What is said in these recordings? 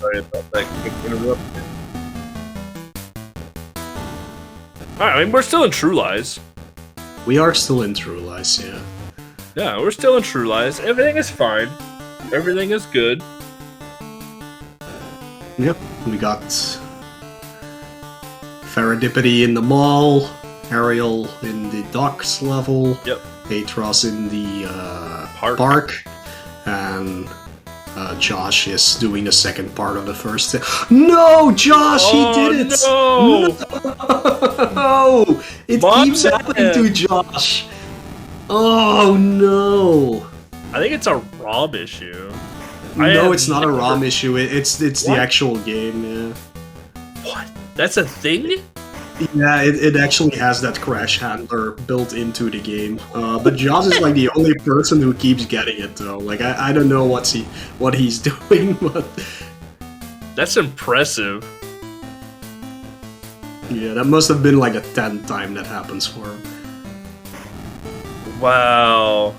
Sorry about that quick interruption. Alright, I mean, we're still in True Lies. We are still in True Lies, yeah. Yeah, we're still in True Lies. Everything is fine. Everything is good. Yep, we got Serendipity in the mall, Ariel in the docks level, Yep. Atros in the park, and Josh is doing the second part of the first. No, Josh, he did it! No! No! It keeps happening to Josh. Oh no! I think it's a ROM issue. No, it's not a ROM issue. It's the actual game. Yeah. What? That's a thing? Yeah, it actually has that crash handler built into the game. But Josh is like the only person who keeps getting it though. Like I don't know what he's doing, but that's impressive. Yeah, that must have been like a 10th time that happens for him. Wow.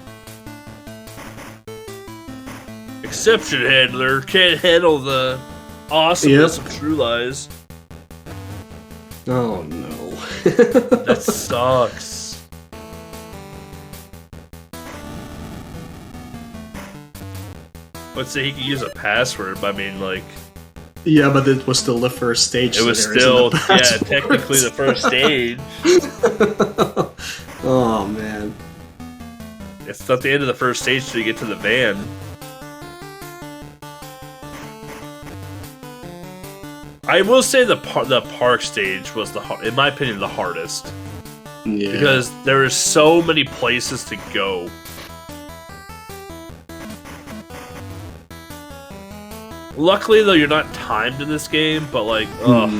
Exception handler can't handle the awesomeness of True Lies. Oh no. That sucks. Let's say he could use a password, but I mean, like... Yeah, but it was still the first stage. It was still, yeah, technically the first stage. Oh, man. It's not the end of the first stage till you get to the van. I will say the park stage was, in my opinion, the hardest. Yeah. Because there are so many places to go. Luckily, though, you're not timed in this game, but like, ugh.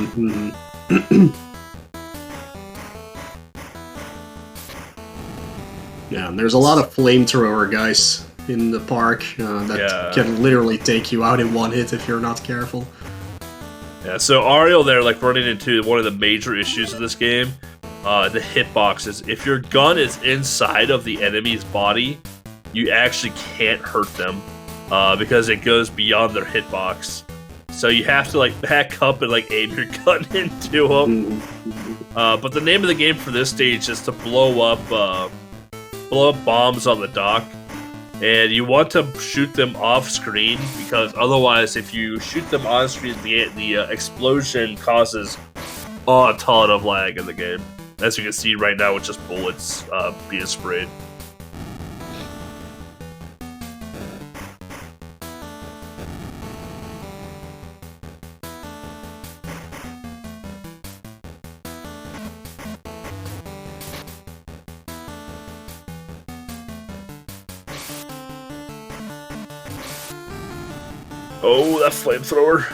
Yeah, and there's a lot of flamethrower guys in the park that can literally take you out in one hit if you're not careful. Yeah, so Ariel there, like, running into one of the major issues of this game, the hitboxes. If your gun is inside of the enemy's body, you actually can't hurt them, because it goes beyond their hitbox. So you have to, like, back up and, like, aim your gun into them. But the name of the game for this stage is to blow up bombs on the dock. And you want to shoot them off screen, because otherwise, if you shoot them on screen, the explosion causes a ton of lag in the game. As you can see right now with just bullets being sprayed. Oh, that flamethrower.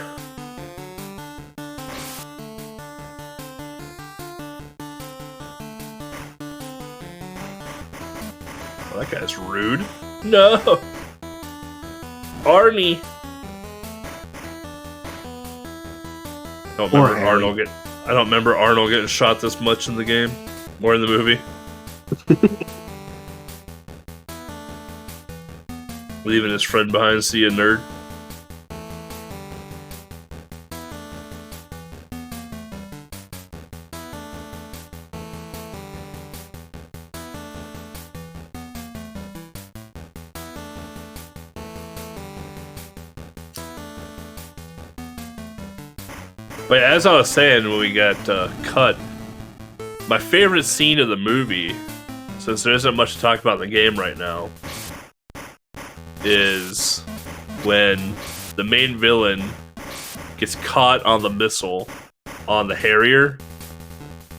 Oh, that guy's rude. No! Arnie! I don't remember Arnold getting shot this much in the game. Or in the movie. Leaving his friend behind, see a nerd. But as I was saying when we got cut, my favorite scene of the movie, since there isn't much to talk about in the game right now, is when the main villain gets caught on the missile on the Harrier,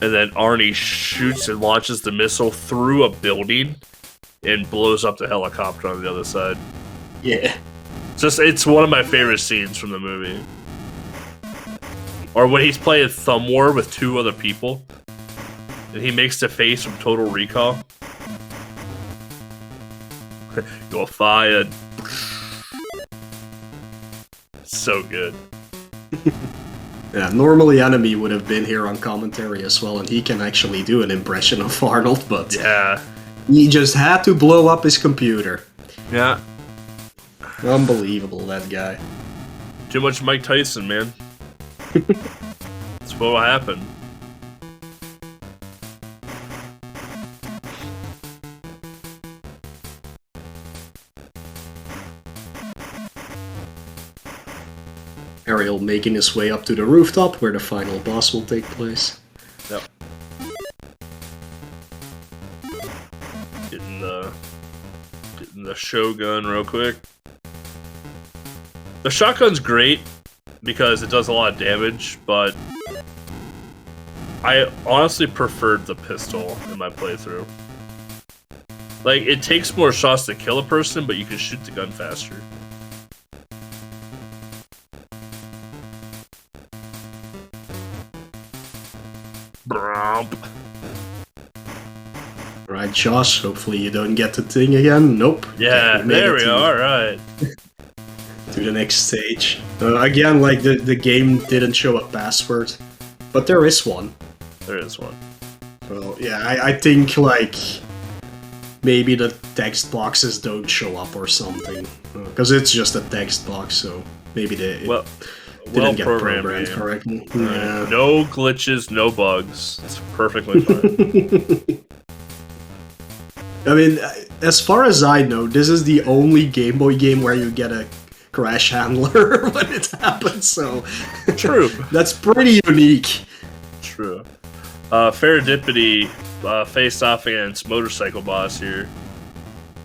and then Arnie shoots and launches the missile through a building and blows up the helicopter on the other side. Yeah. It's one of my favorite scenes from the movie. Or when he's playing Thumb War with two other people, and he makes the face from Total Recall. You're fired. So good. Yeah, normally Enemy would have been here on commentary as well, and he can actually do an impression of Arnold, but yeah, he just had to blow up his computer. Yeah. Unbelievable, that guy. Too much Mike Tyson, man. That's what will happen. Ariel making his way up to the rooftop where the final boss will take place. Yep. Getting the Shogun real quick. The shotgun's great because it does a lot of damage, but I honestly preferred the pistol in my playthrough. Like, it takes more shots to kill a person, but you can shoot the gun faster. Bromp. Alright, Josh, hopefully you don't get the thing again. Nope. Yeah, there we are, alright. To the next stage. Again, like, the game didn't show a password, but there is one. There is one. Well, yeah, I think, like, maybe the text boxes don't show up or something. Because it's just a text box, so maybe they didn't get programmed correctly. Yeah. No glitches, no bugs. It's perfectly fine. I mean, as far as I know, this is the only Game Boy game where you get a crash handler when it happens, so... True. That's pretty unique. True. Ferridipity faced off against Motorcycle Boss here,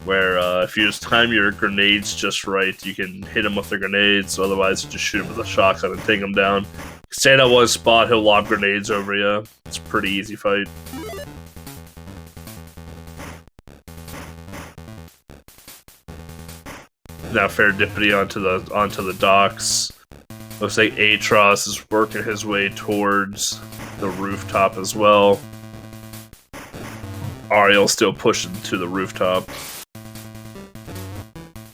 where if you just time your grenades just right, you can hit him with the grenades, otherwise you just shoot him with a shotgun and take him down. Stand at one spot, he'll lob grenades over you. It's a pretty easy fight. Now Ferridipity onto the docks. Looks like Atros is working his way towards the rooftop as well. Ariel's still pushing to the rooftop.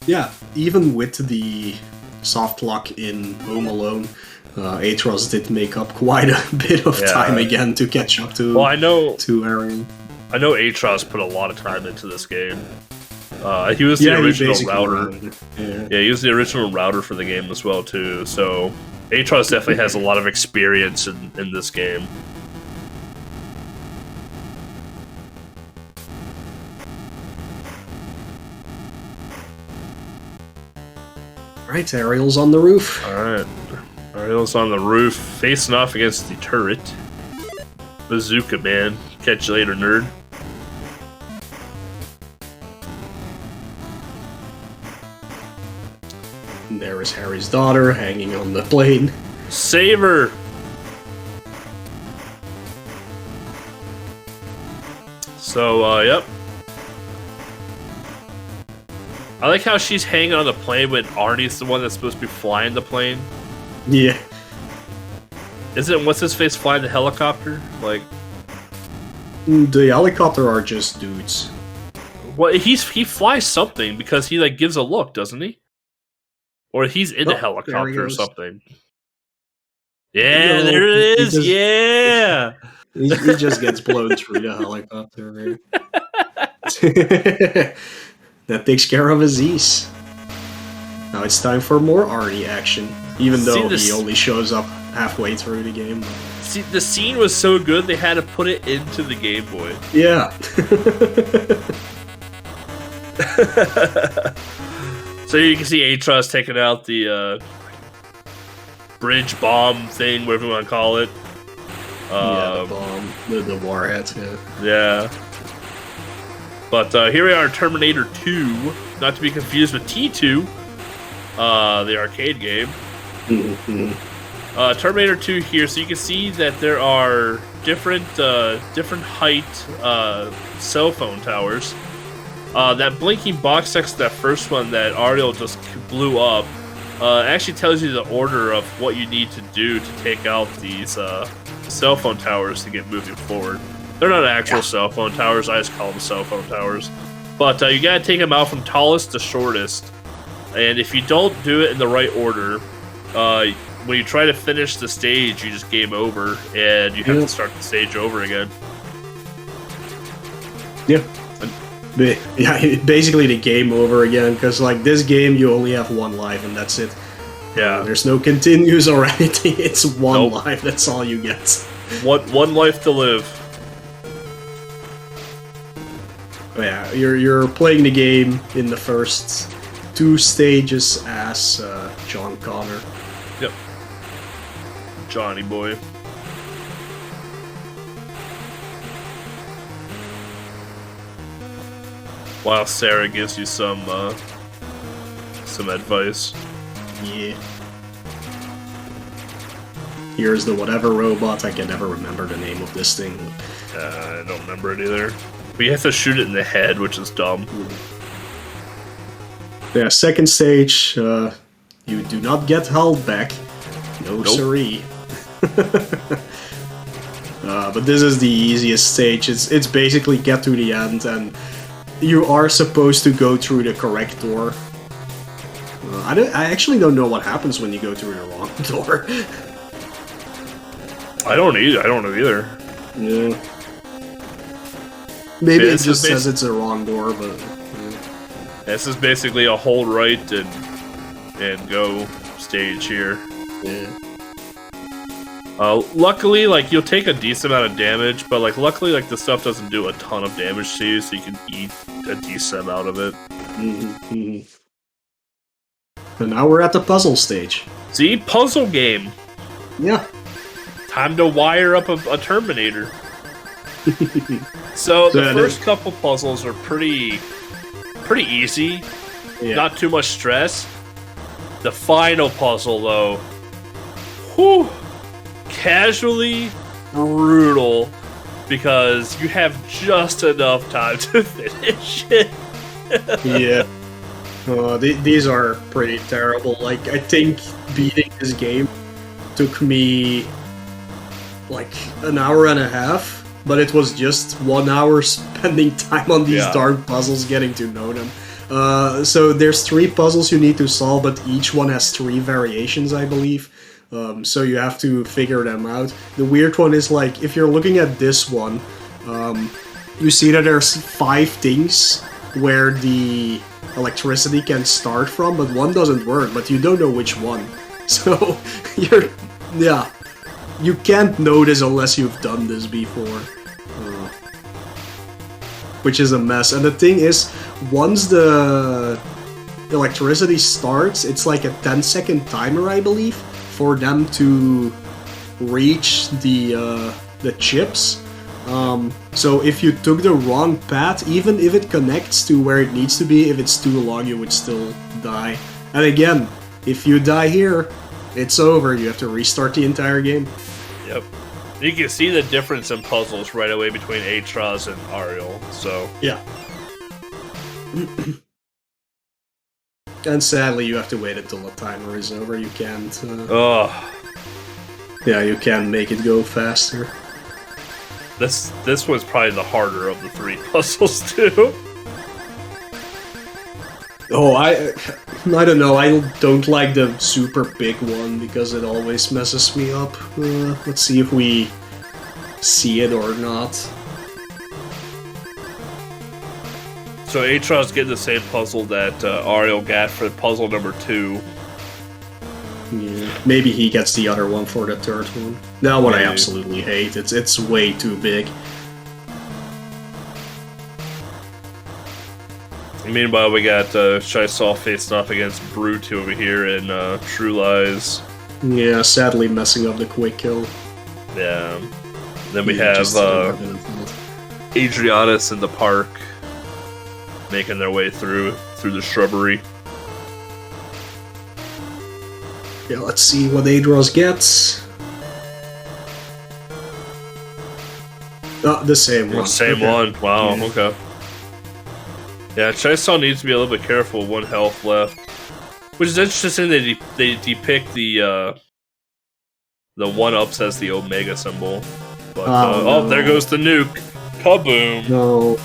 Yeah, even with the soft lock in Home Alone, Atros did make up quite a bit of time again to catch up to. Well, I know Ariel. I know Atros put a lot of time into this game. He was the original router. Yeah, he was the original router for the game as well too. So Atros definitely has a lot of experience in this game. Right, Ariel's on the roof. Alright. Ariel's on the roof, facing off against the turret. Bazooka Man. Catch you later, nerd. And there is Harry's daughter hanging on the plane. Save her! So, yep. I like how she's hanging on the plane when Arnie's the one that's supposed to be flying the plane. Yeah. Isn't what's-his-face flying the helicopter? Like... The helicopter are just dudes. Well, he flies something because he, like, gives a look, doesn't he? Or he's in the helicopter or something. Yeah, there it is! Yeah! He just gets blown through the helicopter. That takes care of Aziz. Now it's time for more Arnie action, even though he only shows up halfway through the game. See, the scene was so good they had to put it into the Game Boy. Yeah. So you can see Atros taking out the bridge bomb thing, whatever you want to call it. Yeah, the bomb, the warheads. Yeah. But here we are, Terminator 2, not to be confused with T2, the arcade game. Terminator 2 here, so you can see that there are different height cell phone towers. That blinking box next to that first one that Ariel just blew up actually tells you the order of what you need to do to take out these cell phone towers to get moving forward. They're not actual cell phone towers, I just call them cell phone towers. But you gotta take them out from tallest to shortest. And if you don't do it in the right order, when you try to finish the stage, you just game over, and you have to start the stage over again. Yeah. Yeah, basically the game over again, because like this game you only have one life and that's it. Yeah. There's no continues or anything. It's one life. That's all you get. One life to live. Yeah, you're playing the game in the first 2 stages as John Connor. Yep. Johnny boy. While Sarah gives you some advice. Yeah. Here's the whatever robot. I can never remember the name of this thing. I don't remember it either. But you have to shoot it in the head, which is dumb. Yeah, second stage, you do not get held back. No siree. But this is the easiest stage. It's basically get to the end, and you are supposed to go through the correct door. I actually don't know what happens when you go through the wrong door. I don't know either. Yeah. Maybe it just says it's a wrong door, but... Yeah. This is basically a hold right and go stage here. Yeah. Luckily, like, you'll take a decent amount of damage, but, like, luckily, like, the stuff doesn't do a ton of damage to you, so you can eat a decent amount of it. Mm-hmm. And now we're at the puzzle stage. See? Puzzle game! Yeah. Time to wire up a Terminator. So the first couple puzzles are pretty easy. Yeah. Not too much stress. The final puzzle, though, whew, casually brutal, because you have just enough time to finish it. Yeah. These are pretty terrible. Like, I think beating this game took me like an hour and a half, but it was just 1 hour spending time on these dark puzzles, getting to know them. So there's 3 puzzles you need to solve, but each one has 3 variations, I believe. So you have to figure them out. The weird one is, like, if you're looking at this one, you see that there's 5 things where the electricity can start from, but one doesn't work, but you don't know which one. So you can't know this unless you've done this before. Which is a mess. And the thing is, once the electricity starts, it's like a 10-second timer, I believe, for them to reach the chips. So if you took the wrong path, even if it connects to where it needs to be, if it's too long, you would still die. And again, if you die here, it's over. You have to restart the entire game. Yep. You can see the difference in puzzles right away between Atros and Ariel, so... Yeah. And sadly, you have to wait until the timer is over. You can't... Yeah, you can't make it go faster. This was probably the harder of the 3 puzzles, too. Oh, I don't know. I don't like the super big one because it always messes me up. Let's see if we see it or not. So Atros getting the same puzzle that Ariel got for puzzle number 2. Yeah, maybe he gets the other one for the 3rd one. That one I absolutely hate. It's way too big. Meanwhile, we got Shysaw facing off against Brute over here in True Lies. Yeah, sadly messing up the quick kill. Yeah. Then we have Adrianus in the park, making their way through the shrubbery. Yeah, let's see what Adros gets. The same one. The same one. Wow, okay. Yeah, Shysaw needs to be a little bit careful. 1 health left. Which is interesting that they depict the 1-ups as the Omega symbol. But, no. There goes the nuke. Kaboom. No.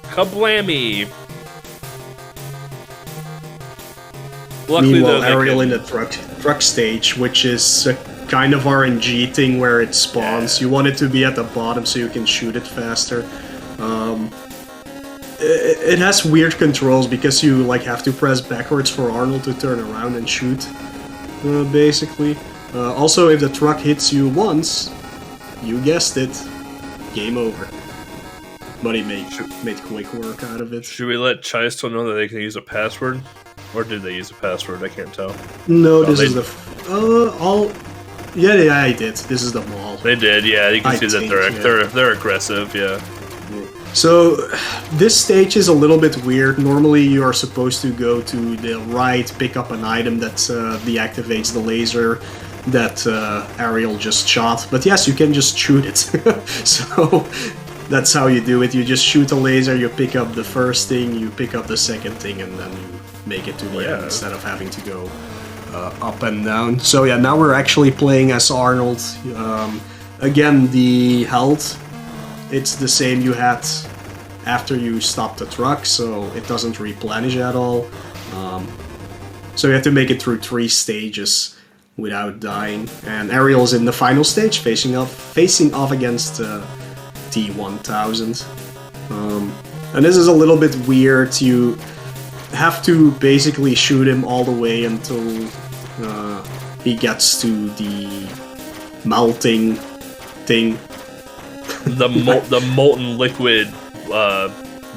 Kablammy. Luckily, meanwhile, Ariel in the truck stage, which is a kind of RNG thing where it spawns. You want it to be at the bottom so you can shoot it faster. it has weird controls because you like have to press backwards for Arnold to turn around and shoot, basically. Also, if the truck hits you once, you guessed it, game over. But he made quick work out of it. Should we let Chisto know that they can use a password? Or did they use a password? I can't tell. No, this is the... Yeah, I did. This is the mall. They did, yeah. You can see that they're aggressive, yeah. So, this stage is a little bit weird. Normally you are supposed to go to the right, pick up an item that deactivates the laser that Ariel just shot. But yes, you can just shoot it. So, that's how you do it. You just shoot a laser, you pick up the first thing, you pick up the second thing, and then you make it to the end instead of having to go up and down. So yeah, now we're actually playing as Arnold. Again, the health, it's the same you had after you stopped the truck, so it doesn't replenish at all. So you have to make it through 3 stages without dying. And Ariel's in the final stage, facing off against T-1000. And this is a little bit weird. You have to basically shoot him all the way until he gets to the melting thing. The molten liquid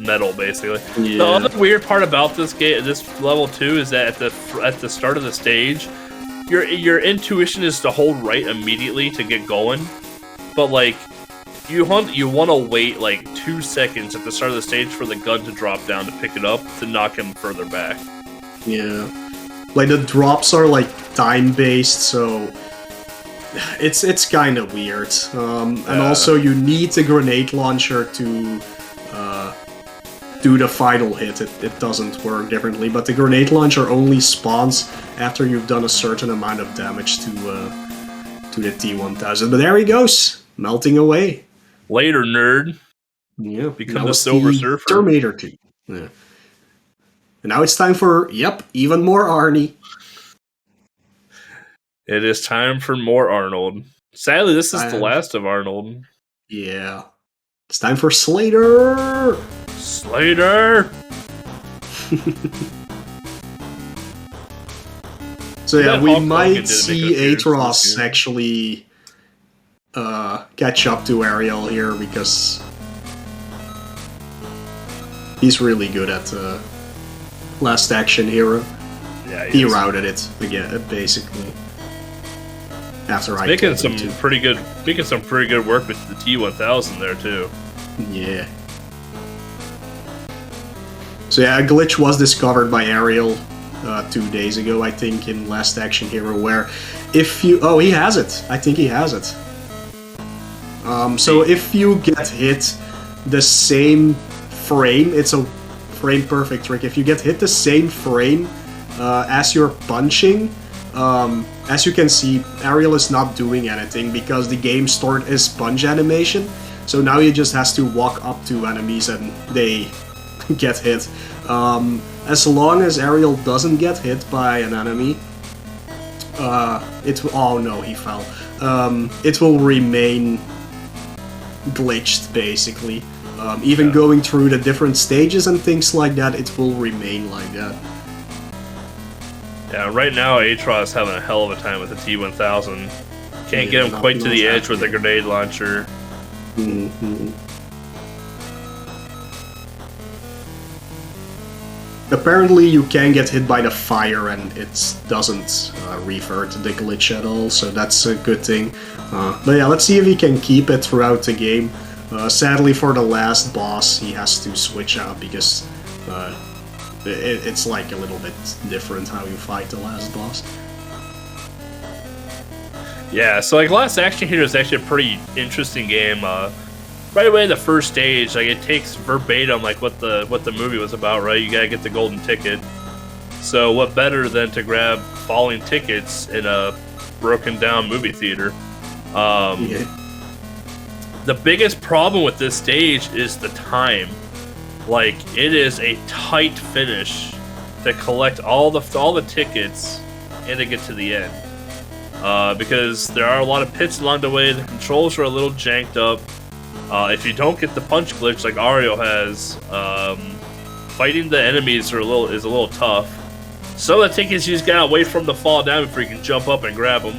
metal, basically. Yeah. The other weird part about this level too, is that at the start of the stage, your intuition is to hold right immediately to get going, but like you want to wait like 2 seconds at the start of the stage for the gun to drop down to pick it up to knock him further back. Yeah, like the drops are like time based, so it's kind of weird. And also you need a grenade launcher to do the final hit. It doesn't work differently, but the grenade launcher only spawns after you've done a certain amount of damage to the T-1000. But there he goes, melting away. Later, nerd. Yeah, become the Silver Surfer. Terminator 2. Yeah. And now it's time for, even more Arnie. It is time for more Arnold. Sadly, this is the last of Arnold. Yeah. It's time for Slater! Slater! So yeah, we might see Atros actually catch up to Ariel here, because he's really good at Last Action Hero. Yeah, he routed it again, basically. After I making some pretty good work with the T-1000 there too. Yeah. So yeah, a glitch was discovered by Ariel 2 days ago, I think, in Last Action Hero, where if you... Oh, he has it! I think he has it. So if you get hit the same frame, it's a frame-perfect trick. If you get hit the same frame as you're punching, as you can see, Ariel is not doing anything because the game stored his punch animation. So now he just has to walk up to enemies and they get hit. As long as Ariel doesn't get hit by an enemy, oh no, he fell. It will remain glitched, basically. Even going through the different stages and things like that, it will remain like that. Yeah, right now Atros is having a hell of a time with the T-1000. Can't get him quite to the edge with the grenade launcher. Apparently you can get hit by the fire and it doesn't revert the glitch at all, so that's a good thing. But yeah, let's see if he can keep it throughout the game. Sadly for the last boss, he has to switch out because it's like a little bit different how you fight the last boss. Yeah, so like Last Action Hero is actually a pretty interesting game. Right away, the first stage, like it takes verbatim like what the movie was about, right? You gotta get the golden ticket. So what better than to grab falling tickets in a broken down movie theater? The biggest problem with this stage is the time. Like, it is a tight finish to collect all the tickets and to get to the end. Because there are a lot of pits along the way, the controls are a little janked up. If you don't get the punch glitch like Ario has, fighting the enemies is a little tough. Some of the tickets you just gotta wait for them to fall down before you can jump up and grab them.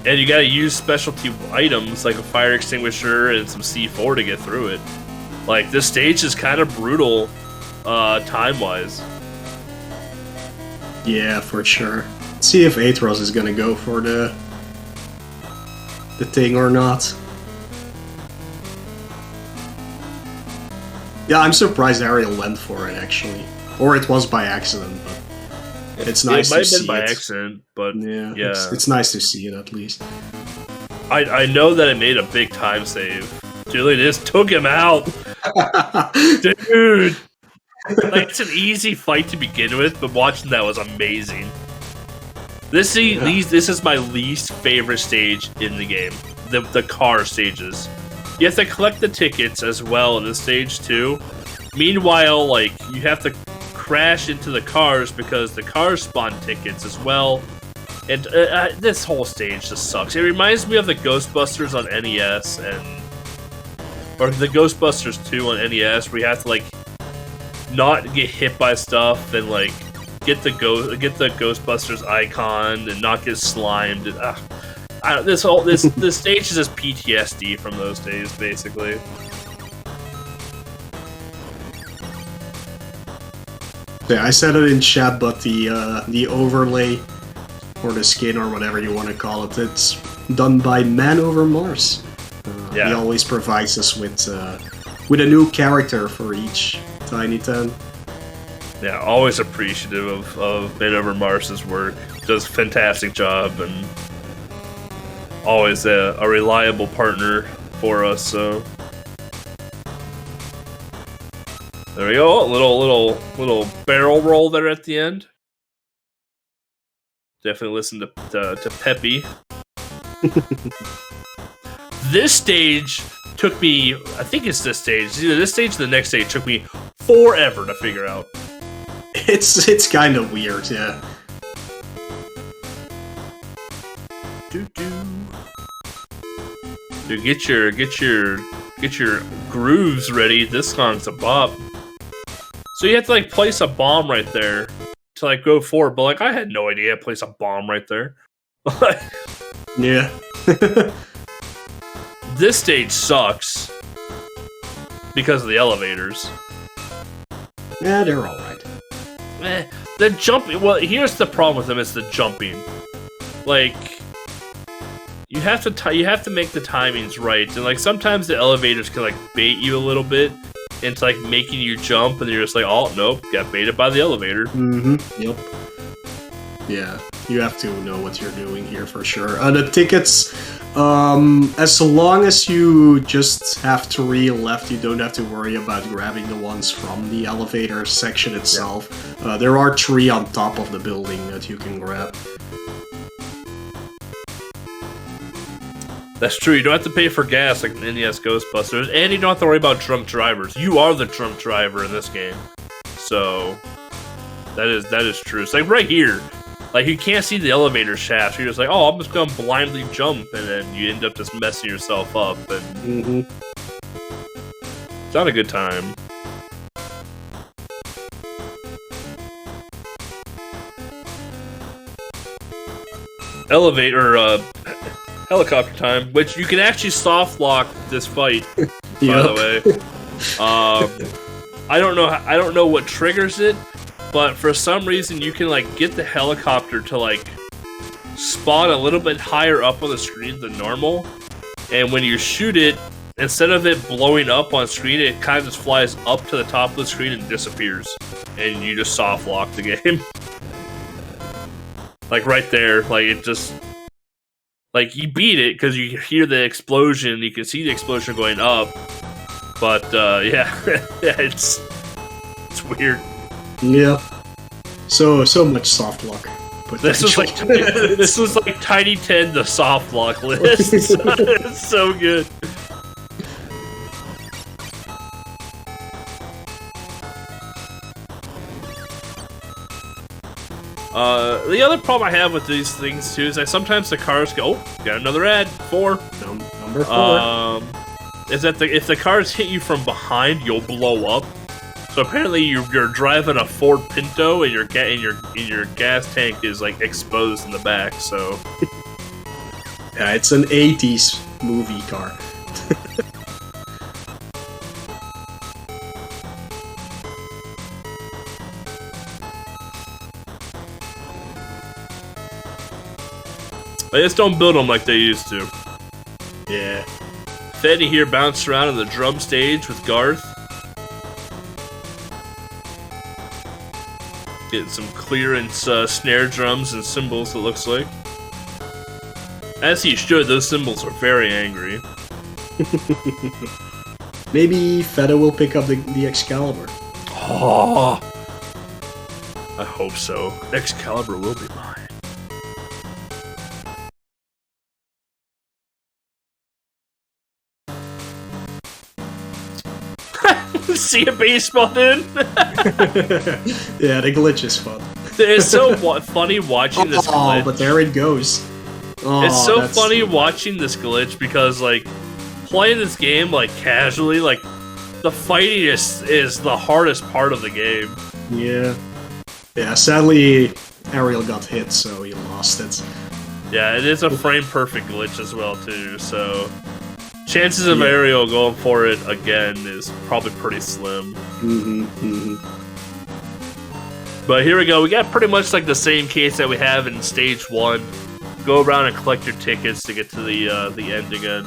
And you gotta use specialty items like a fire extinguisher and some C4 to get through it. Like, this stage is kind of brutal, time-wise. Yeah, for sure. Let's see if Atros is gonna go for the thing or not. Yeah, I'm surprised Ariel went for it, actually. Or it was by accident, but it's nice to see it. It might have been by accident, but yeah. It's nice to see it, at least. I know that it made a big time save. Dude, it just took him out! Dude! Like, it's an easy fight to begin with, but watching that was amazing. This is my least favorite stage in the game. The car stages. You have to collect the tickets as well in this stage too. Meanwhile, like, you have to crash into the cars because the cars spawn tickets as well. And this whole stage just sucks. It reminds me of the Ghostbusters on NES or the Ghostbusters 2 on NES, where you have to like not get hit by stuff and like get the Ghostbusters icon and not get slimed. And, this stage is just PTSD from those days, basically. Yeah, I said it in chat, but the overlay or the skin or whatever you want to call it, it's done by Man Over Mars. He always provides us with a new character for each Tiny 10. Yeah, always appreciative of Man Over Mars's work. Does a fantastic job and always a reliable partner for us. So there we go. Little barrel roll there at the end. Definitely listen to Peppy. This stage took me, I think it's this stage, either this stage or the next stage, took me forever to figure out. It's kind of weird, yeah. Dude, get your grooves ready. This song's a bop. So you have to like place a bomb right there to like go forward, but like I had no idea to place a bomb right there. Yeah. This stage sucks because of the elevators. Yeah, they're alright. The jumping. Well, here's the problem with them: is the jumping. Like, you have to make the timings right, and like sometimes the elevators can like bait you a little bit into like making you jump, and you're just like, oh nope, got baited by the elevator. Mm-hmm. Yep. Yeah, you have to know what you're doing here for sure. The tickets, as long as you just have 3 left, you don't have to worry about grabbing the ones from the elevator section itself. Yeah. There are 3 on top of the building that you can grab. That's true, you don't have to pay for gas like in NES Ghostbusters, and you don't have to worry about drunk drivers. You are the drunk driver in this game. So, that is true. It's like right here. Like, you can't see the elevator shaft. You're just like, oh, I'm just gonna blindly jump, and then you end up just messing yourself up, and it's not a good time. Helicopter time, which you can actually soft lock this fight, by the way. I don't know what triggers it, but for some reason you can like get the helicopter to like spawn a little bit higher up on the screen than normal, and when you shoot it, instead of it blowing up on screen, it kind of just flies up to the top of the screen and disappears, and you just soft lock the game. Like right there, like it just, like you beat it because you hear the explosion, you can see the explosion going up, but yeah, yeah, it's weird. Yeah. So much soft lock. This was like Tiny 10 the soft lock list. It's so good. The other problem I have with these things too is that sometimes the cars go, oh, got another ad, 4. Number 4. Is that if the cars hit you from behind, you'll blow up. So apparently you're driving a Ford Pinto and your gas tank is like exposed in the back. So yeah, it's an 80s movie car. They just don't build them like they used to. Yeah. Fetty here bounced around on the drum stage with Garth. Getting some clearance snare drums and cymbals, it looks like. As he should, those cymbals are very angry. Maybe Feta will pick up the Excalibur. Oh, I hope so. Excalibur will be mine. See a baseball, dude? Yeah, the glitch is fun. It's so funny watching this glitch. Oh, but there it goes. Oh, it's so funny watching this glitch because, like, playing this game, like, casually, like, the fighting is the hardest part of the game. Yeah. Yeah, sadly, Ariel got hit, so he lost it. Yeah, it is a frame-perfect glitch as well, too, so chances of Ariel going for it again is probably pretty slim. But here we go. We got pretty much like the same case that we have in stage 1. Go around and collect your tickets to get to the end again.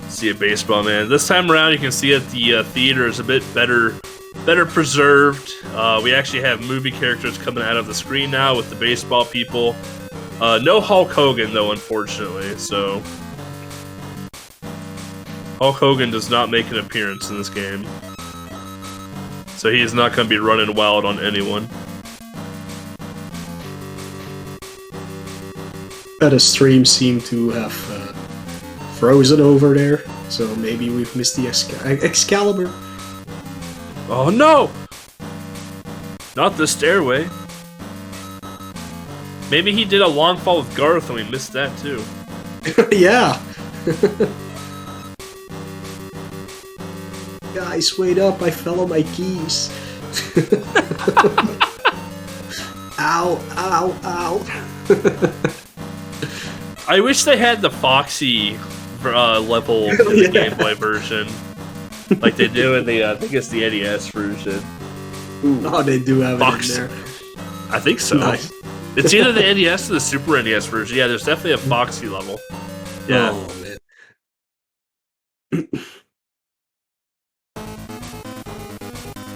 See a baseball, man. This time around, you can see that the theater is a bit better preserved. We actually have movie characters coming out of the screen now with the baseball people. No Hulk Hogan, though, unfortunately, so Hulk Hogan does not make an appearance in this game. So he is not going to be running wild on anyone. The stream seemed to have frozen over there, so maybe we've missed the Excalibur. Oh no! Not the stairway. Maybe he did a long fall with Garth and we missed that too. Yeah. Guys, wait up, I fell on my keys. Ow, ow, ow. I wish they had the Foxy level in the Game Boy version. Like they do in the, I think it's the NES version. Ooh. Oh, they do have it in there. I think so. Nice. It's either the NES or the Super NES version. Yeah, there's definitely a Foxy level. Yeah. Oh, man.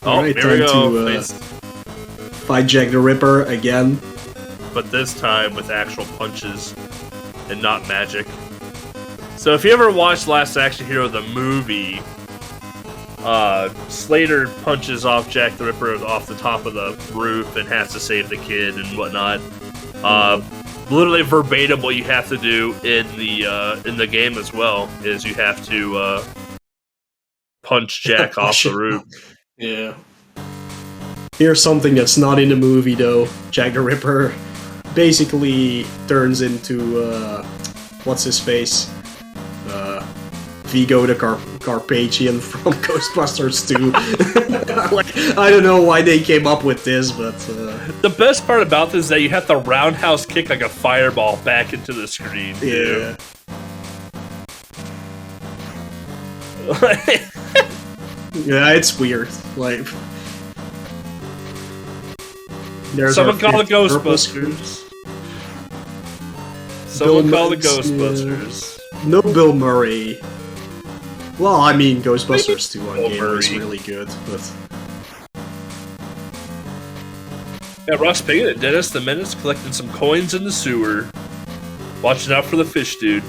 Alright, here we go. To, fight Jack the Ripper again. But this time with actual punches and not magic. So if you ever watched Last Action Hero, the movie, Slater punches off Jack the Ripper off the top of the roof and has to save the kid and whatnot. Literally verbatim what you have to do in the game as well is you have to punch Jack off the roof. Yeah. Here's something that's not in the movie though. Jack the Ripper basically turns into what's his face? Vigo the Carpathian from Ghostbusters 2. Like, I don't know why they came up with this, but the best part about this is that you have to roundhouse kick like a fireball back into the screen. Yeah. Yeah, it's weird. Like, someone call the Ghostbusters. Someone call the Ghostbusters. Yeah. No Bill Murray. Well, I mean, Ghostbusters 2 on game was really good, but... Yeah, Ross Piggott and Dennis the Menace collecting some coins in the sewer. Watching out for the fish dude.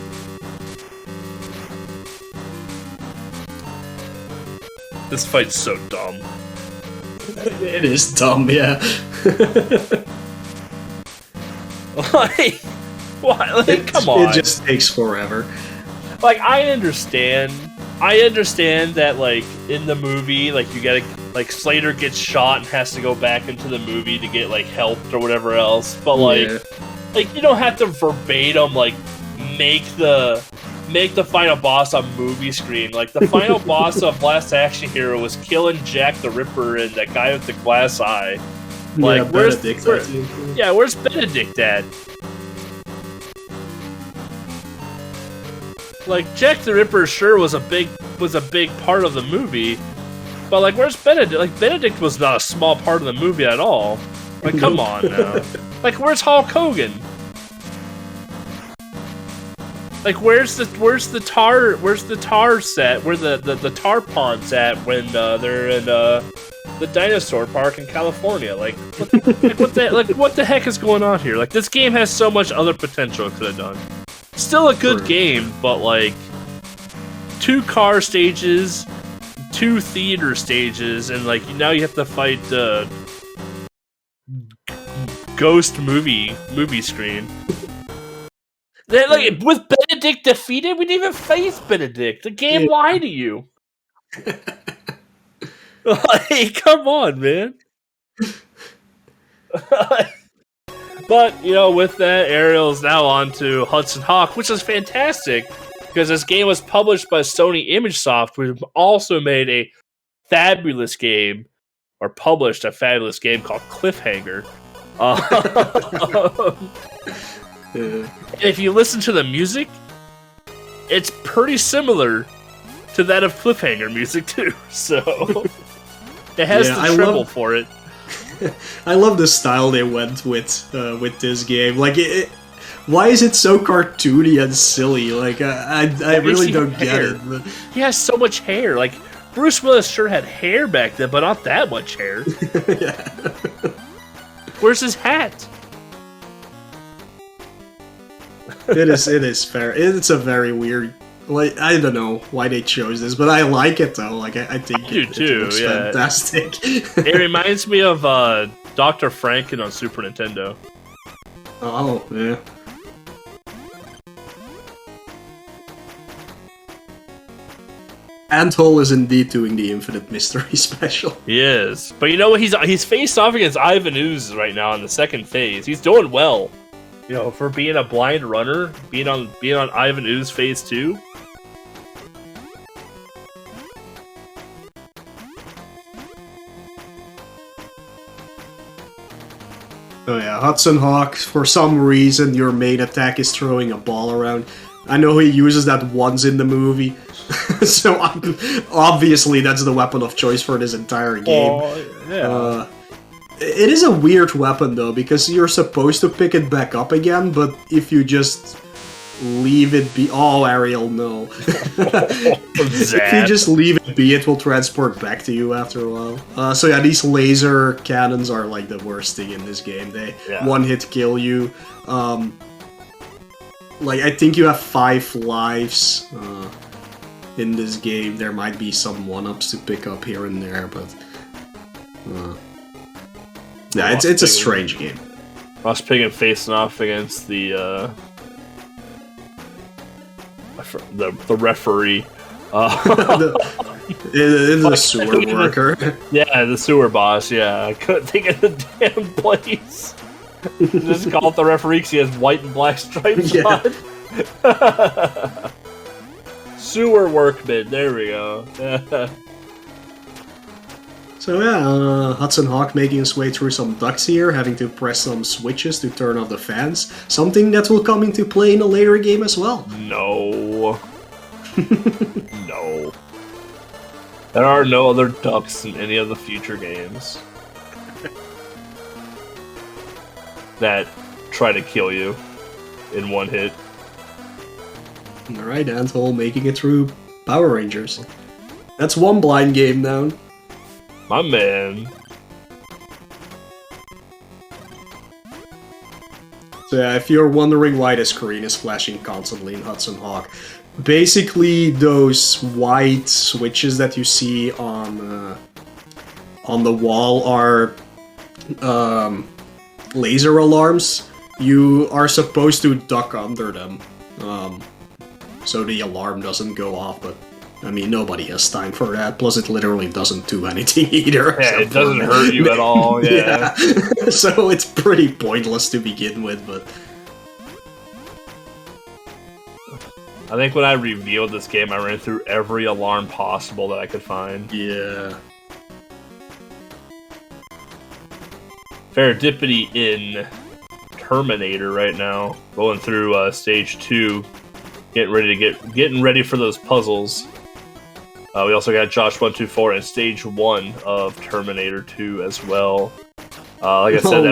This fight's so dumb. It is dumb, yeah. Like, why? Like, come on. It just takes forever. Like, I understand that, like, in the movie, like, you gotta, like Slater gets shot and has to go back into the movie to get like helped or whatever else. But like you don't have to verbatim like make the final boss on movie screen. Like the final boss of Last Action Hero was killing Jack the Ripper and that guy with the glass eye. Like where's Benedict at? Like Jack the Ripper sure was a big part of the movie, but like where's Benedict? Like Benedict was not a small part of the movie at all. Like come on now. Like where's Hulk Hogan? Like where's the tar set? Where the tar ponds at when they're in the dinosaur park in California? Like what the heck is going on here? Like this game has so much other potential it could have done. Still a good game, but like 2 car stages, 2 theater stages, and like now you have to fight ghost movie screen. Then, like with Benedict defeated, we didn't even face Benedict. The game lied to you. Like, come on, man. But, you know, with that, Ariel is now on to Hudson Hawk, which is fantastic, because this game was published by Sony ImageSoft, which also made a fabulous game, or published a fabulous game called Cliffhanger. And if you listen to the music, it's pretty similar to that of Cliffhanger music, too. So, it has the treble for it. I love the style they went with this game. Like, why is it so cartoony and silly? Like, I really don't get it. But... He has so much hair. Like, Bruce Willis sure had hair back then, but not that much hair. Yeah. Where's his hat? It is fair. It's a very weird... Like, I don't know why they chose this, but I like it though. Like, I think it looks fantastic. It reminds me of Dr. Franken on Super Nintendo. Oh, yeah. Anthole is indeed doing the Infinite Mystery special. He is. But you know what? He's faced off against Ivan Ooze right now in the second phase. He's doing well. You know, for being a blind runner, being on Ivan Ooze phase 2. Oh yeah, Hudson Hawk, for some reason your main attack is throwing a ball around. I know he uses that once in the movie, so obviously that's the weapon of choice for this entire game. Oh, yeah. It is a weird weapon though, because you're supposed to pick it back up again, but if you just leave it be... Oh, Ariel, no. If you just leave it be, it will transport back to you after a while. So yeah, these laser cannons are like the worst thing in this game. They one-hit kill you. Like, I think you have 5 lives in this game. There might be some 1-ups to pick up here and there, but... yeah, it's a strange game. Ross Piggin facing off against the referee. The sewer worker. Yeah, the sewer boss, yeah. I couldn't think of the damn place. Just call it the referee because he has white and black stripes on. Sewer workman, there we go. So yeah, Hudson Hawk making his way through some ducts here, having to press some switches to turn off the fans. Something that will come into play in a later game as well. No. No. There are no other ducks in any of the future games that try to kill you in one hit. Alright, Anthole making it through Power Rangers. That's one blind game down. My man. So yeah, if you're wondering why the screen is flashing constantly in Hudson Hawk, basically those white switches that you see on the wall are laser alarms. You are supposed to duck under them, so the alarm doesn't go off, but I mean, nobody has time for that. Plus, it literally doesn't do anything either. Yeah, it doesn't hurt you at all. Yeah. So it's pretty pointless to begin with, but... I think when I revealed this game, I ran through every alarm possible that I could find. Yeah. Serendipity in Terminator right now, going through stage 2, getting ready for those puzzles. We also got Josh124 in stage 1 of Terminator 2 as well. Like I said,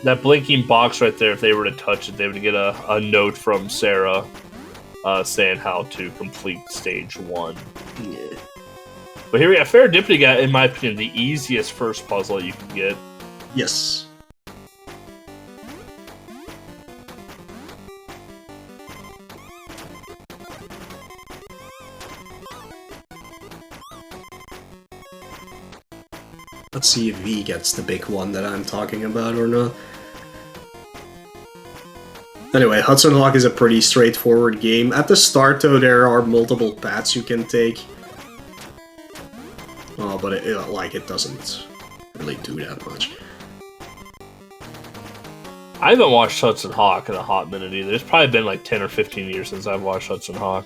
that blinking box right there, if they were to touch it, they would get a note from Sarah saying how to complete stage 1. Yeah. But here we got Serendipity got, in my opinion, the easiest first puzzle you can get. Yes. Let's see if V gets the big one that I'm talking about or not. Anyway, Hudson Hawk is a pretty straightforward game. At the start, though, there are multiple paths you can take. Oh, but it doesn't really do that much. I haven't watched Hudson Hawk in a hot minute either. It's probably been like 10 or 15 years since I've watched Hudson Hawk.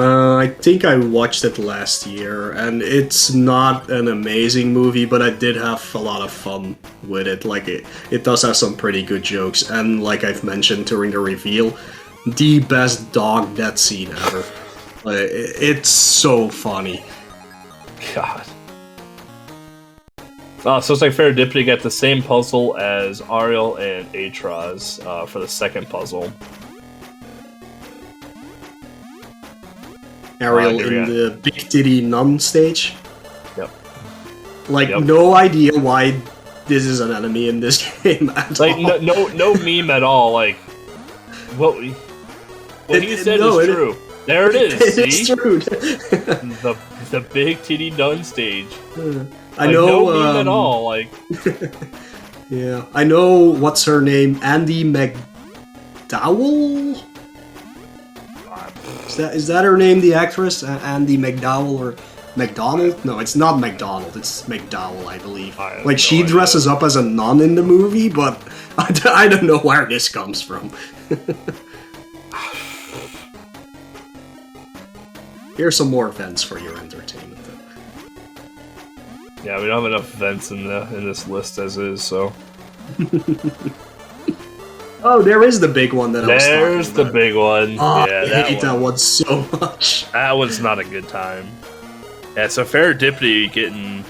I think I watched it last year, and it's not an amazing movie, but I did have a lot of fun with it. Like, it does have some pretty good jokes, and like I've mentioned during the reveal, the best dog death scene ever. It's so funny. God. So it's like Serendipity got the same puzzle as Ariel and Atraz for the second puzzle. Ariel in the Big Titty Nun stage. Yep. Like, no idea why this is an enemy in this game at all. No meme at all. Like, what he said is true. There it is. It's true. the Big Titty Nun stage. I know. No meme at all. Like, yeah, I know. What's her name? Andy McDowell. Is that her name, the actress? Andy McDowell or McDonald? No, it's not McDonald. It's McDowell, I believe. Like, she dresses up as a nun in the movie, but I don't know where this comes from. Here's some more events for your entertainment. Yeah, we don't have enough events in this list as is, so. Oh, there is the big one that I was talking about. There's the big one. Oh, yeah, I hate that one so much. That one's not a good time. Yeah, so Serendipity getting...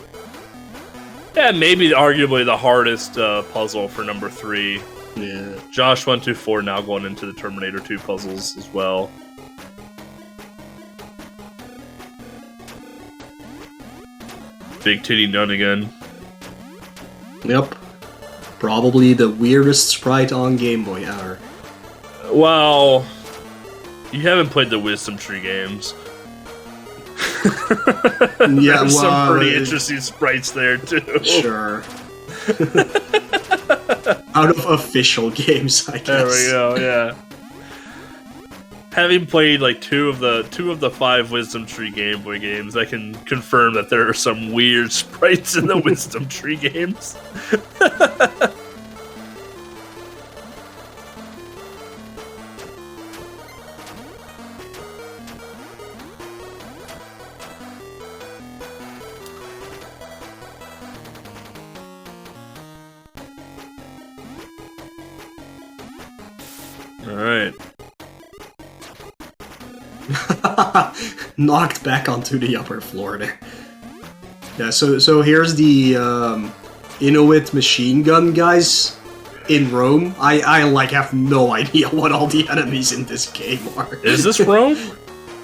Yeah, maybe arguably the hardest puzzle for number 3. Yeah. Josh124 now going into the Terminator 2 puzzles as well. Big Titty Nun again. Yep. Probably the weirdest sprite on Game Boy ever. Well, you haven't played the Wisdom Tree games. Yeah, there's some pretty interesting sprites there too. Sure. Out of official games, I guess. There we go. Yeah. Having played like two of the 5 Wisdom Tree Game Boy games, I can confirm that there are some weird sprites in the Wisdom Tree games. All right. Knocked back onto the upper floor there. Yeah, so here's the Inuit machine gun guys in Rome. I like have no idea what all the enemies in this game are. Is this Rome?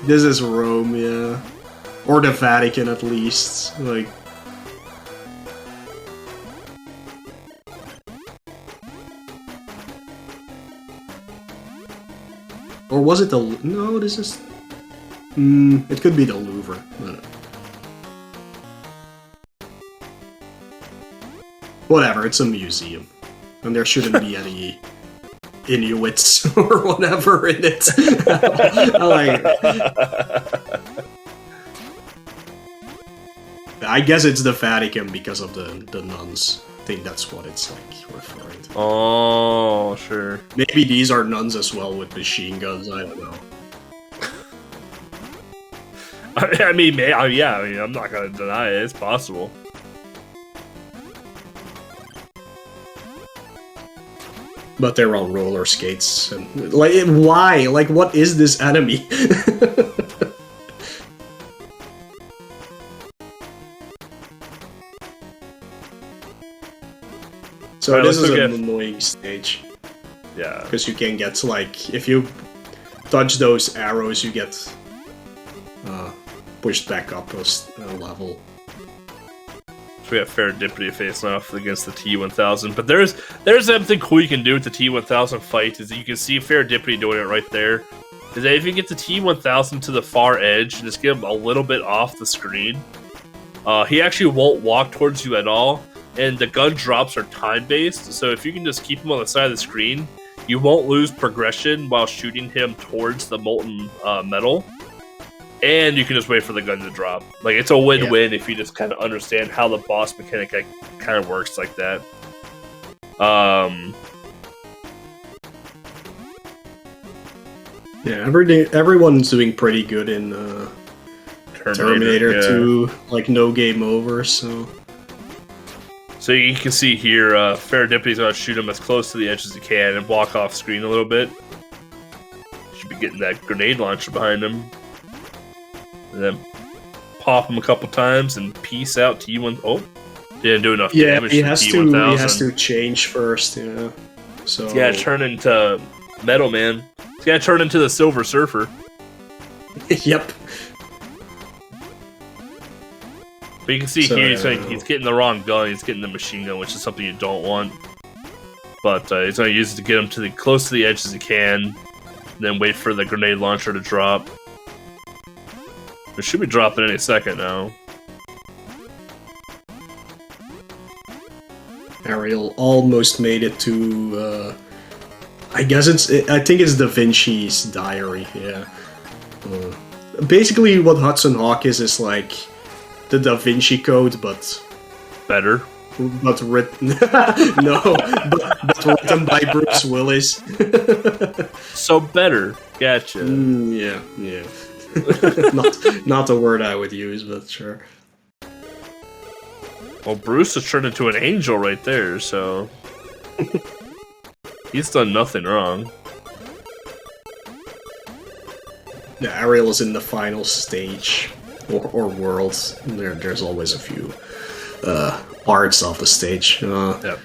This is Rome, yeah. Or the Vatican at least. Like, or was it the... No, this is... it could be the Louvre. But... Whatever, it's a museum. And there shouldn't be any Inuits or whatever in it. I guess it's the Vatican because of the nuns. I think that's what it's like referring to. Oh, sure. Maybe these are nuns as well with machine guns. I don't know. I mean, yeah. I mean, I'm not gonna deny it. It's possible. But they're on roller skates. And, like, why? Like, what is this enemy? So this is an annoying stage. Yeah. Because you can get, like, if you dodge those arrows, you get pushed back up a level. So we have Serendipity facing off against the T-1000. But there's something cool you can do with the T-1000 fight, is that you can see Serendipity doing it right there. Is that if you get the T-1000 to the far edge and just get him a little bit off the screen, he actually won't walk towards you at all. And the gun drops are time-based, so if you can just keep him on the side of the screen, you won't lose progression while shooting him towards the molten metal. And you can just wait for the gun to drop. Like, it's a win-win if you just kind of understand how the boss mechanic kind of works like that. Yeah, everyone's doing pretty good in Terminator 2, like no game over, so... So you can see here, Serendipity's gonna shoot him as close to the edge as he can and walk off screen a little bit. Should be getting that grenade launcher behind him. And then pop him a couple times and peace out T1. Oh, didn't do enough damage to T1000. He has to change first, yeah. So he's gotta turn into Metal Man. He's gotta turn into the Silver Surfer. Yep. But you can see here he's getting the wrong gun. He's getting the machine gun, which is something you don't want. But he's gonna use it to get him to close to the edge as he can, then wait for the grenade launcher to drop. It should be dropping any second now. Ariel almost made it to. I think it's Da Vinci's diary. Yeah. Basically, what Hudson Hawk is like the Da Vinci Code, but better. But written, but written by Bruce Willis. So better. Gotcha. Yeah. not the word I would use, but sure. Well, Bruce has turned into an angel right there, so he's done nothing wrong. Yeah, Ariel is in the final stage or worlds. There's always a few parts of the stage. Yep.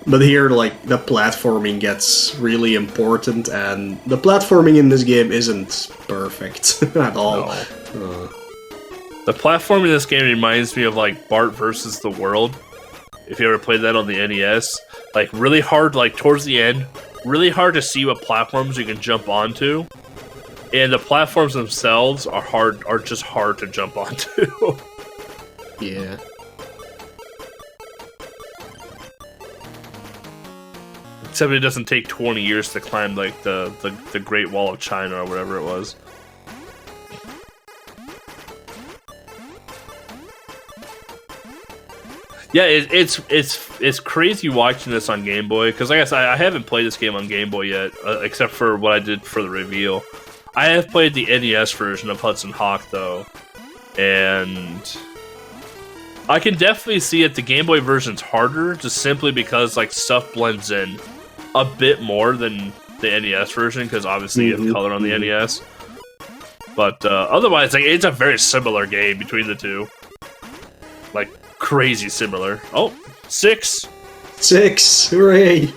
But here, like, the platforming gets really important, and the platforming in this game isn't perfect at all. No. The platforming in this game reminds me of, like, Bart vs. the World. If you ever played that on the NES. Like, really hard, like, towards the end, really hard to see what platforms you can jump onto. And the platforms themselves are just hard to jump onto. Yeah. Except it doesn't take 20 years to climb, like, the Great Wall of China or whatever it was. Yeah, it's crazy watching this on Game Boy, because like I said, I haven't played this game on Game Boy yet, except for what I did for the reveal. I have played the NES version of Hudson Hawk, though, and I can definitely see it. The Game Boy version's harder, just simply because, like, stuff blends in a bit more than the NES version, because obviously you have color on the NES. But otherwise, like, it's a very similar game between the two. Like, crazy similar. Oh, 6! 6! Hooray!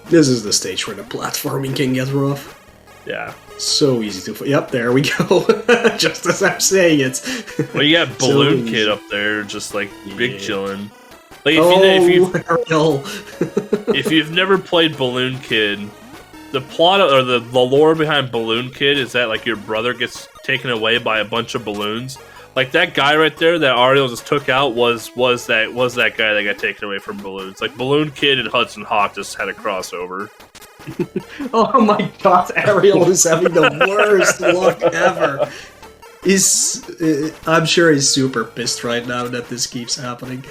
This is the stage where the platforming can get rough. Yeah. So easy to... Yep, there we go. Just as I'm saying it. Well, you got Balloon So Kid up there, just like big chilling. Like if you've never played Balloon Kid, the plot or the lore behind Balloon Kid is that like your brother gets taken away by a bunch of balloons. Like that guy right there that Ariel just took out was that guy that got taken away from balloons. Like Balloon Kid and Hudson Hawk just had a crossover. Oh my god, Ariel is having the worst luck ever. I'm sure he's super pissed right now that this keeps happening.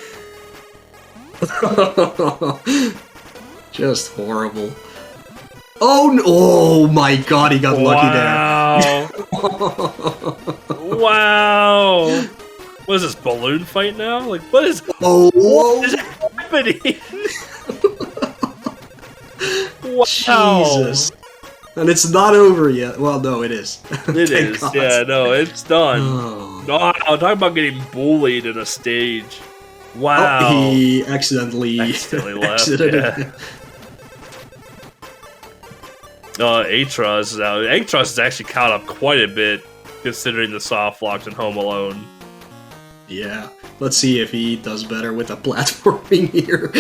Just horrible. Oh no! Oh my god, he got lucky there. Wow! What is this, balloon fight now? Like, what is happening? Wow. Jesus. And it's not over yet. Well, no, it is. It is. God. Yeah, no, it's done. Oh. No, I'm talking about getting bullied in a stage. Wow. Oh, he accidentally left. Yeah. Atros is out. Atros is actually caught up quite a bit, considering the soft locks in Home Alone. Yeah. Let's see if he does better with the platforming here.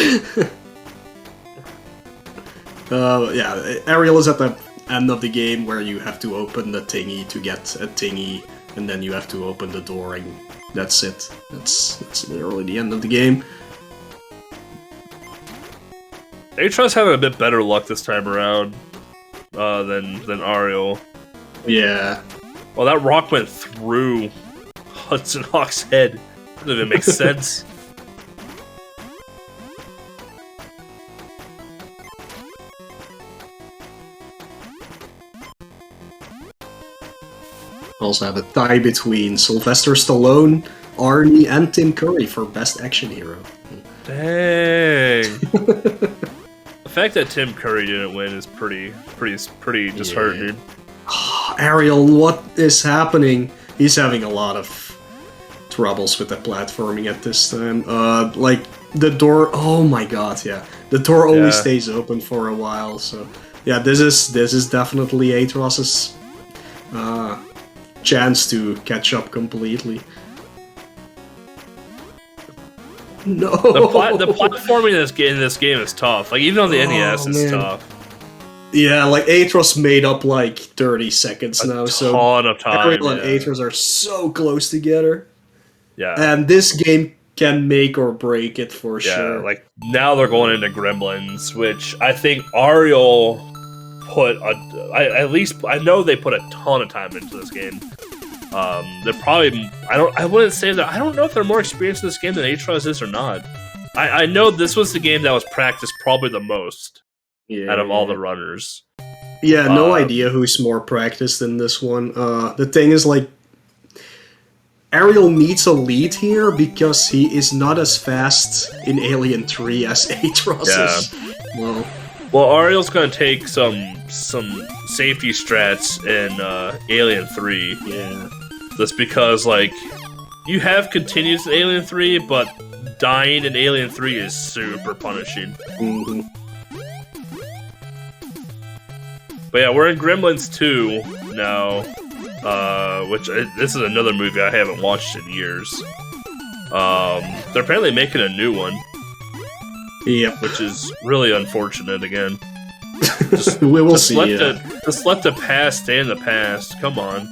Yeah, Ariel is at the end of the game where you have to open the thingy to get a thingy, and then you have to open the door, and that's it. That's literally the end of the game. Atros having a bit better luck this time around than Ariel. Yeah. Well, that rock went through Hudson Hawk's head. Doesn't even make sense. Also have a tie between Sylvester Stallone, Arnie, and Tim Curry for Best Action Hero. Dang. The fact that Tim Curry didn't win is pretty disheartening. Oh, Ariel, what is happening? He's having a lot of troubles with the platforming at this time. Like the door. Oh my god, yeah. The door only stays open for a while. So yeah, this is definitely Atros's chance to catch up completely. No. The platforming in this game is tough. Like even on the NES is tough. Yeah, like Atros made up like 30 seconds now, so ton of time. Ariel and Atros are so close together. Yeah. And this game can make or break it for sure. Yeah, like now they're going into Gremlins, which I think Ariel put at least I know they put a ton of time into this game. They're probably I wouldn't say that I don't know if they're more experienced in this game than Atros is or not. I know this was the game that was practiced probably the most out of all the runners. Yeah, no idea who's more practiced in this one. The thing is, like, Ariel needs a lead here because he is not as fast in Alien 3 as Atros is. Well, Ariel's gonna take some safety strats in Alien 3. Yeah. That's because, like, you have continues in Alien 3, but dying in Alien 3 is super punishing. Mm-hmm. But yeah, we're in Gremlins 2 now, which this is another movie I haven't watched in years. They're apparently making a new one. Yep. Which is really unfortunate again. We will see. Just let the past stay in the past. Come on.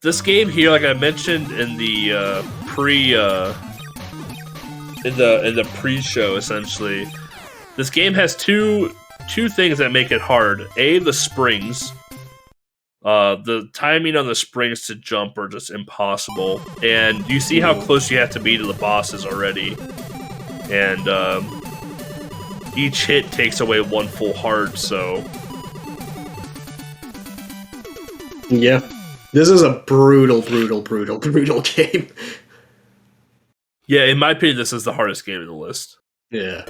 This game here, like I mentioned in the pre-show, essentially, this game has two things that make it hard. The springs. The timing on the springs to jump are just impossible, and you see how close you have to be to the bosses already. And each hit takes away one full heart, so... Yeah. This is a brutal game. Yeah, in my opinion, this is the hardest game in the list. Yeah.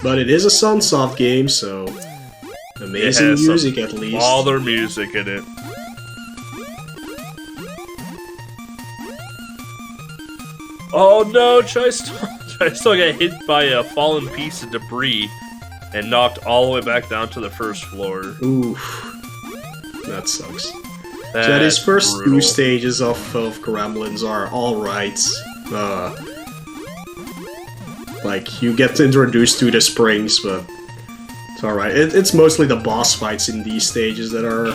But it is a Sunsoft game, so... Amazing music, at least. All their music in it. Oh no, Chai-Star got hit by a fallen piece of debris and knocked all the way back down to the first floor. Oof. That sucks. So his first brutal. 2 stages of Gremlins are alright. Like, you get introduced to the springs, but it's alright. It's mostly the boss fights in these stages that are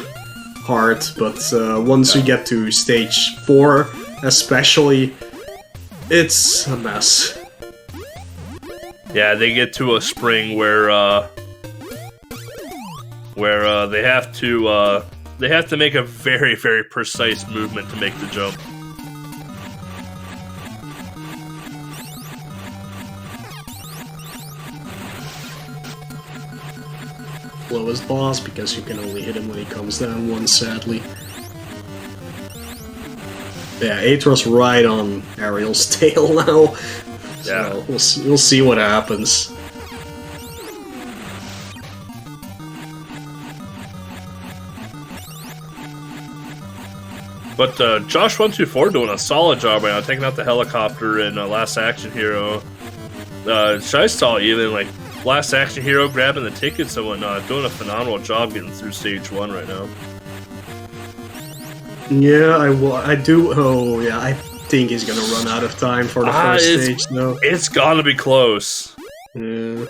hard, but once you get to stage 4, especially, it's a mess. Yeah, they get to a spring where they have to make a very, very precise movement to make the jump. Lowest boss, because you can only hit him when he comes down once, sadly. Yeah, Atros right on Ariel's tail now. So yeah. we'll see what happens. But Josh124 doing a solid job right now, taking out the helicopter in Last Action Hero. Chai-Star even, like, Last Action Hero grabbing the tickets and whatnot, doing a phenomenal job getting through stage 1 right now. Yeah, I do. Oh, yeah, I think he's gonna run out of time for the first stage, though. It's gonna be close. Yeah.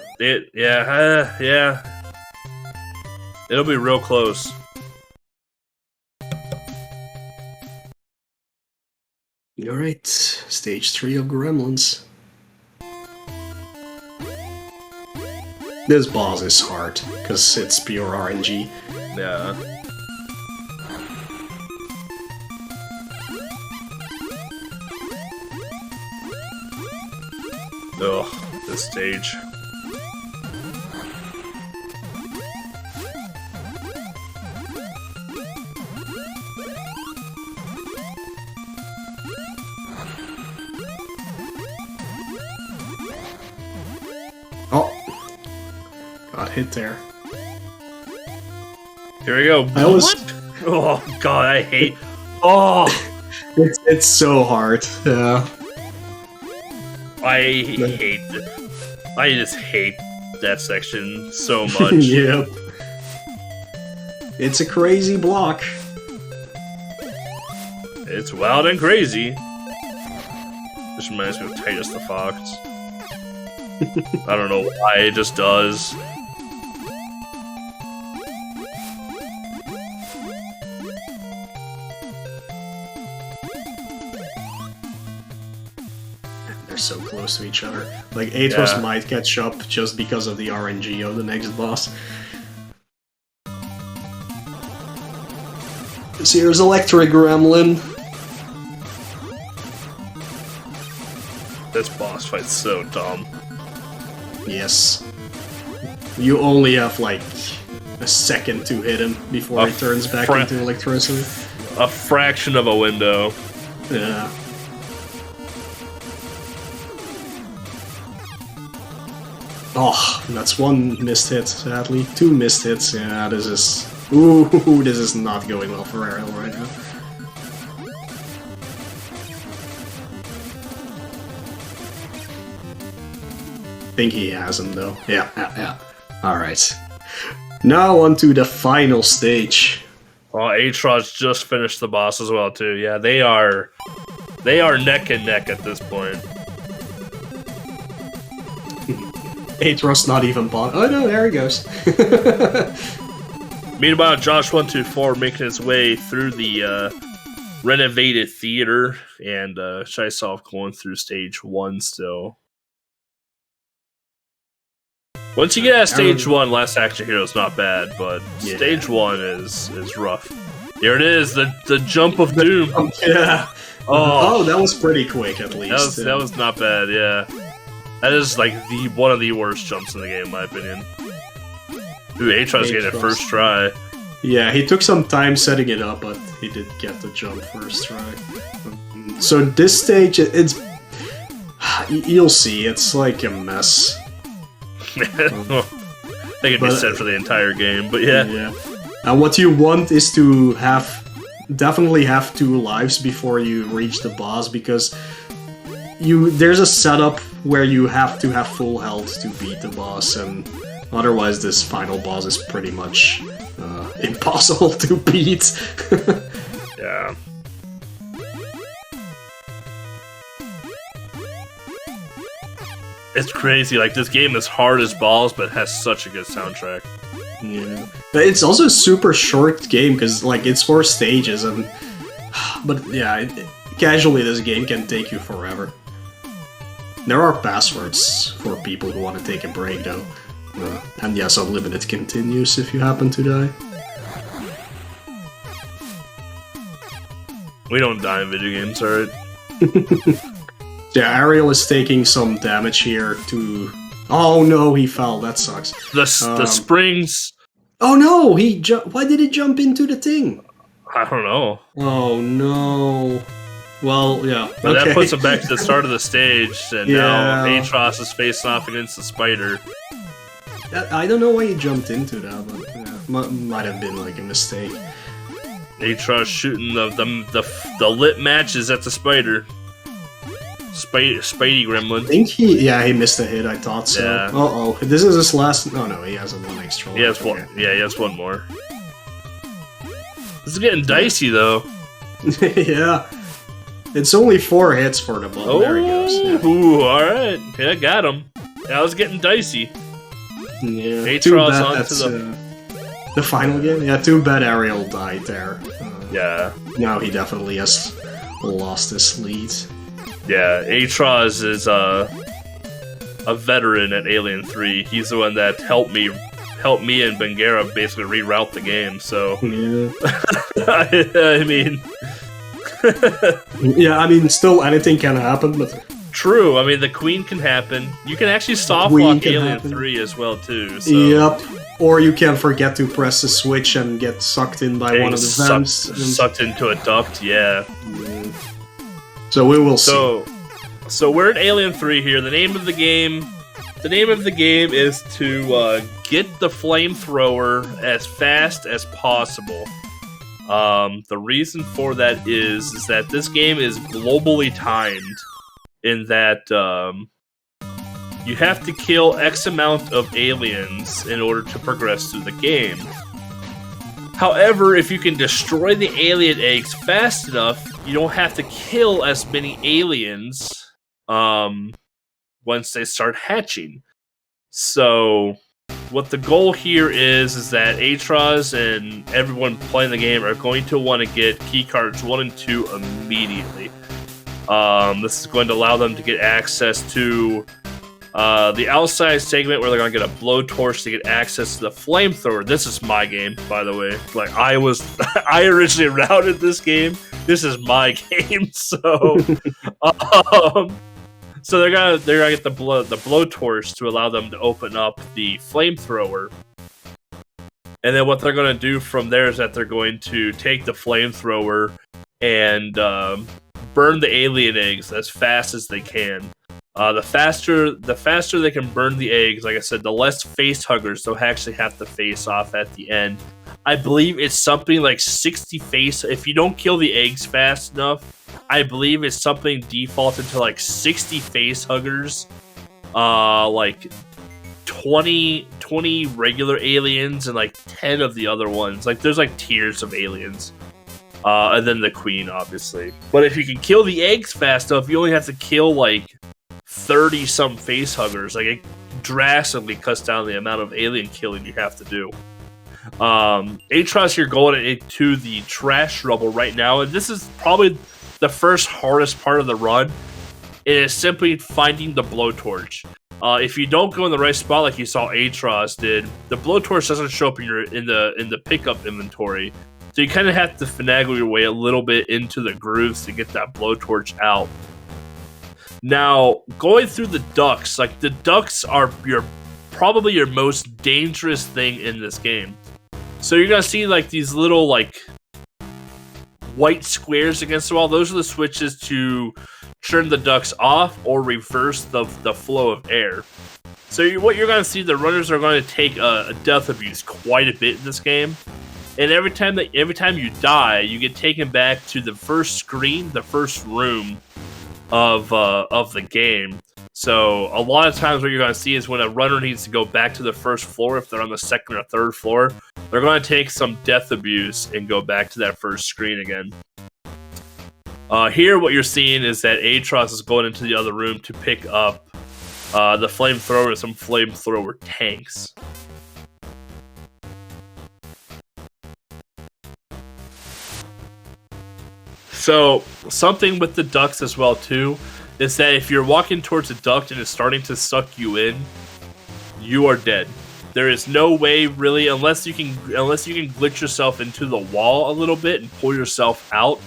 Yeah. It'll be real close. Alright, stage 3 of Gremlins. This boss is hard, because it's pure RNG. Yeah. Ugh, this stage. Oh! Got hit there. Here we go. What? Oh god, I hate. Oh! It's so hard. Yeah. I just hate that section so much. Yep. It's a crazy block. It's wild and crazy. This reminds me of Titus the Fox. I don't know why, it just does. They're so close to each other. Like, Atros might catch up just because of the RNG of the next boss. So here's Electric Gremlin. This boss fight's so dumb. Yes. You only have, like, a second to hit him before he turns back into electricity. A fraction of a window. Yeah. Oh, that's 1 missed hit, sadly. 2 missed hits. Yeah, this is... Ooh, this is not going well for Ariel right now. I think he has him, though. Yeah. Alright. Now on to the final stage. Oh, Atros just finished the boss as well, too. Yeah, they are neck and neck at this point. Atros not even bought. Oh no, there he goes. Meanwhile, Josh124 making his way through the renovated theater, and Chai-Star going through stage 1 still. Once you get out of stage 1, Last Action Hero is not bad, but stage 1 is rough. Here it is, the jump of doom. Yeah. Oh, that was pretty quick at least. That was not bad, yeah. That is like one of the worst jumps in the game, in my opinion. Dude, Atros getting it first try. Yeah, he took some time setting it up, but he did get the jump first try. So this stage, it's... You'll see, it's like a mess. They could be said for the entire game, but yeah. And what you want is to definitely have 2 lives before you reach the boss, because there's a setup where you have to have full health to beat the boss, and otherwise this final boss is pretty much impossible to beat. Yeah. It's crazy, like this game is hard as balls, but has such a good soundtrack. Yeah. But it's also a super short game, because like it's 4 stages, and but yeah, casually this game can take you forever. There are passwords for people who want to take a break though. And yes, unlimited continues if you happen to die. We don't die in video games, alright? Yeah, Ariel is taking some damage here to... Oh no, he fell. That sucks. The springs... Oh no, why did he jump into the thing? I don't know. Oh no. Well, yeah. But okay. that puts him back to the start of the stage, and now Atros is facing off against the spider. I don't know why he jumped into that, but yeah, might have been like a mistake. Atros shooting the lit matches at the spider. Spidey Gremlin. I think he missed a hit, I thought so. Yeah. Uh-oh, this is his last... No, he has one extra. He has one. Yeah, he has one more. This is getting dicey, though. Yeah. It's only 4 hits for the ball. Oh, there he goes. Yeah. Ooh, alright. Yeah, got him. That was getting dicey. Yeah. Atros onto the final game? Yeah, too bad Ariel died there. Yeah. Now he definitely has lost his lead. Yeah, Atros is a veteran at Alien 3. He's the one that helped me and Bengara basically reroute the game, so... Yeah. I mean... Yeah, I mean, still anything can happen, but... True, I mean, the Queen can happen. You can actually softlock Alien 3 as well, too, so... Yep. Or you can forget to press the switch and get sucked in by one of the vents. Sucked into a duct, yeah. So we will see. So we're in Alien 3 here. The name of the game is to get the flamethrower as fast as possible. The reason for that is that this game is globally timed in that you have to kill X amount of aliens in order to progress through the game. However, if you can destroy the alien eggs fast enough, you don't have to kill as many aliens once they start hatching. So, what the goal here is that Atros and everyone playing the game are going to want to get keycards 1 and 2 immediately. This is going to allow them to get access to the outside segment where they're going to get a blowtorch to get access to the flamethrower. This is my game, by the way. Like, I originally routed this game. This is my game, so so they're gonna get the blowtorch to allow them to open up the flamethrower. And then what they're gonna do from there is that they're going to take the flamethrower and burn the alien eggs as fast as they can. The faster they can burn the eggs, like I said, the less face huggers they'll actually have to face off at the end. I believe it's something like 60 face. If you don't kill the eggs fast enough, I believe it's something defaulted to like 60 face huggers, like 20 regular aliens, and like 10 of the other ones. Like there's like tiers of aliens. And then the Queen, obviously. But if you can kill the eggs fast enough, you only have to kill like 30 some face huggers. Like it drastically cuts down the amount of alien killing you have to do. Atros, you're going into the trash rubble right now, and this is probably the first hardest part of the run. It is simply finding the blowtorch. If you don't go in the right spot like you saw Atros did, the blowtorch doesn't show up in the pickup inventory. So you kind of have to finagle your way a little bit into the grooves to get that blowtorch out. Now, going through the ducts, like the ducts are probably your most dangerous thing in this game. So you're gonna see like these little like white squares against the wall. Those are the switches to turn the ducts off or reverse the flow of air. So what you're gonna see, the runners are going to take a death abuse quite a bit in this game. And every time you die, you get taken back to the first screen, the first room, of the game. So a lot of times what you're going to see is when a runner needs to go back to the first floor, if they're on the second or third floor, they're going to take some death abuse and go back to that first screen again. Here what you're seeing is that Atros is going into the other room to pick up the flamethrower and some flamethrower tanks. So something with the ducts as well too is that if you're walking towards a duct and it's starting to suck you in, you are dead. There is no way really, unless you can glitch yourself into the wall a little bit and pull yourself out.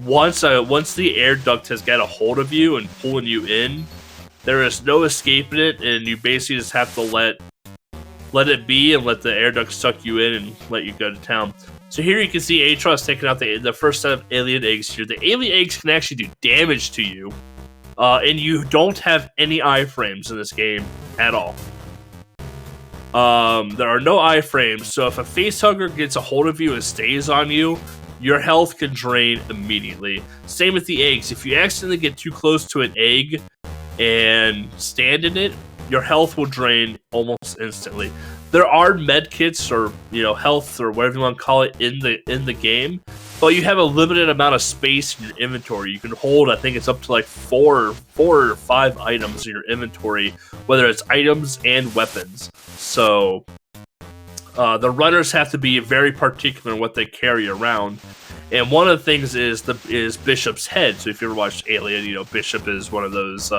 Once the air duct has got a hold of you and pulling you in, there is no escaping it, and you basically just have to let it be and let the air duct suck you in and let you go to town. So here you can see Atros taking out the first set of alien eggs here. The alien eggs can actually do damage to you, and you don't have any iframes in this game at all. There are no iframes, so if a facehugger gets a hold of you and stays on you, your health can drain immediately. Same with the eggs. If you accidentally get too close to an egg and stand in it, your health will drain almost instantly. There are med kits or health or whatever you want to call it in the game, but you have a limited amount of space in your inventory. You can hold, I think it's up to like four or five items in your inventory, whether it's items and weapons. So the runners have to be very particular in what they carry around. And one of the things is Bishop's head. So if you ever watched Alien, Bishop is one of those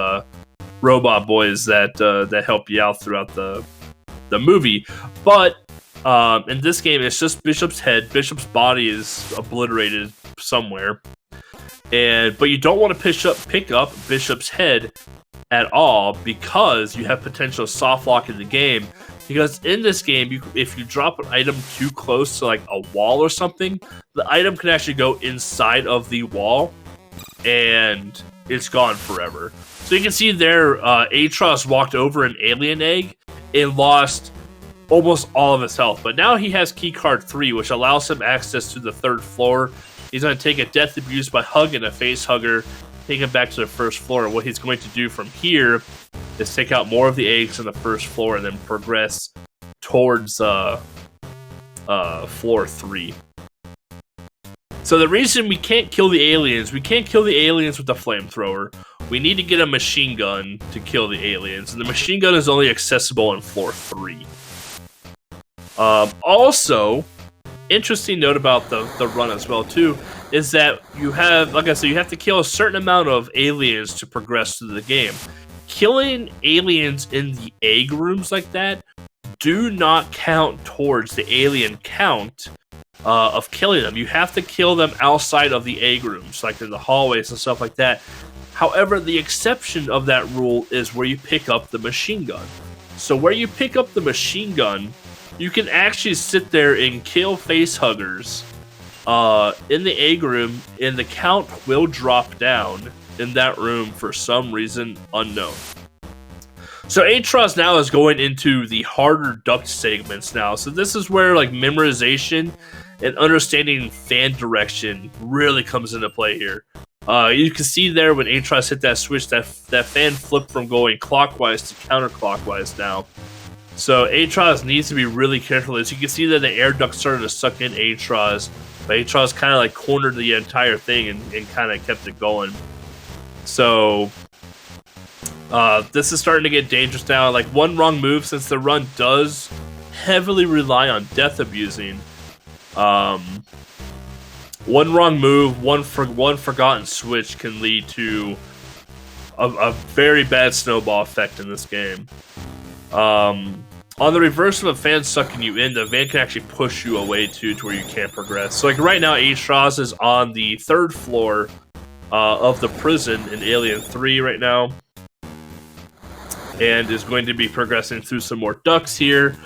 robot boys that help you out throughout the movie. But in this game, it's just Bishop's head. Bishop's body is obliterated somewhere. But you don't want to pick up Bishop's head at all because you have potential soft lock in the game. Because in this game, if you drop an item too close to like a wall or something, the item can actually go inside of the wall, and it's gone forever. So you can see there, Atros walked over an alien egg and lost almost all of his health. But now he has keycard 3, which allows him access to the third floor. He's going to take a death abuse by hugging a face hugger, take him back to the first floor. And what he's going to do from here is take out more of the eggs on the first floor and then progress towards floor 3. So the reason we can't kill the aliens with the flamethrower. We need to get a machine gun to kill the aliens, and the machine gun is only accessible on floor 3. Also, interesting note about the run as well too is that you have, like I said, you have to kill a certain amount of aliens to progress through the game. Killing aliens in the egg rooms like that do not count towards the alien count of killing them. You have to kill them outside of the egg rooms, like in the hallways and stuff like that. However, the exception of that rule is where you pick up the machine gun. So where you pick up the machine gun, you can actually sit there and kill facehuggers in the egg room, and the count will drop down in that room for some reason unknown. So Atros now is going into the harder duct segments now. So this is where like memorization and understanding fan direction really comes into play here. You can see there when Atros hit that switch, that fan flipped from going clockwise to counterclockwise now. So Atros needs to be really careful. As you can see that the air duct started to suck in Atros, but Atros kind of like cornered the entire thing and kind of kept it going. So this is starting to get dangerous now. Like one wrong move, since the run does heavily rely on death abusing. One wrong move, one forgotten switch can lead to a very bad snowball effect in this game. On the reverse of a fan sucking you in, the van can actually push you away to where you can't progress. So like right now, Atros is on the third floor of the prison in Alien 3 right now, and is going to be progressing through some more ducts here.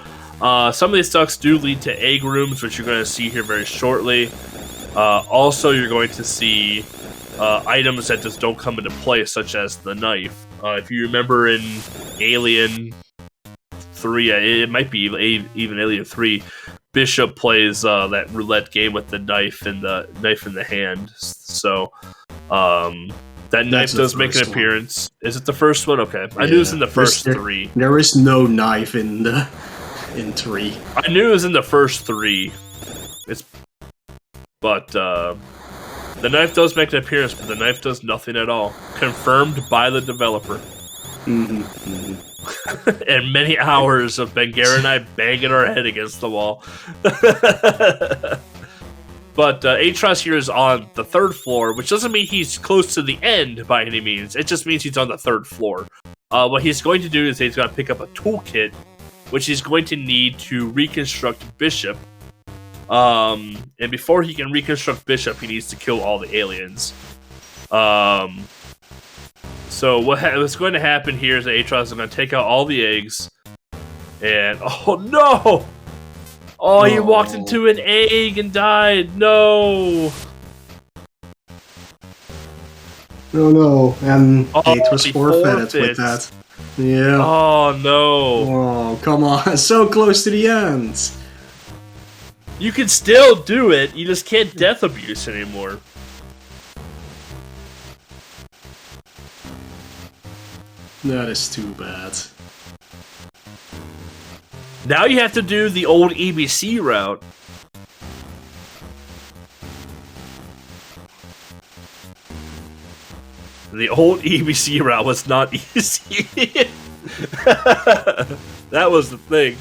Some of these ducts do lead to egg rooms, which you're going to see here very shortly. Also, you're going to see items that just don't come into play, such as the knife. If you remember in Alien 3, it might be even Alien 3, Bishop plays that roulette game with the knife in the hand. So That knife does make an appearance. Is it the first one? Okay. I knew it was in the first 3. There is no knife in 3. I knew it was in the first 3. But the knife does make an appearance, but the knife does nothing at all. Confirmed by the developer. And many hours of Bengara and I banging our head against the wall. But Atros here is on the 3rd floor, which doesn't mean he's close to the end by any means. It just means he's on the 3rd floor. What he's going to do is he's going to pick up a toolkit, which he's going to need to reconstruct Bishop. And before he can reconstruct Bishop, he needs to kill all the aliens. So what's going to happen here is that Atros is going to take out all the eggs. And, oh no! Oh, he walked into an egg and died. No! No. And Atros forfeited with that. Yeah. Oh, no. Oh, come on. So close to the end. You can still do it. You just can't death abuse anymore. That is too bad. Now you have to do the old EBC route. The old EBC route was not easy. That was the thing.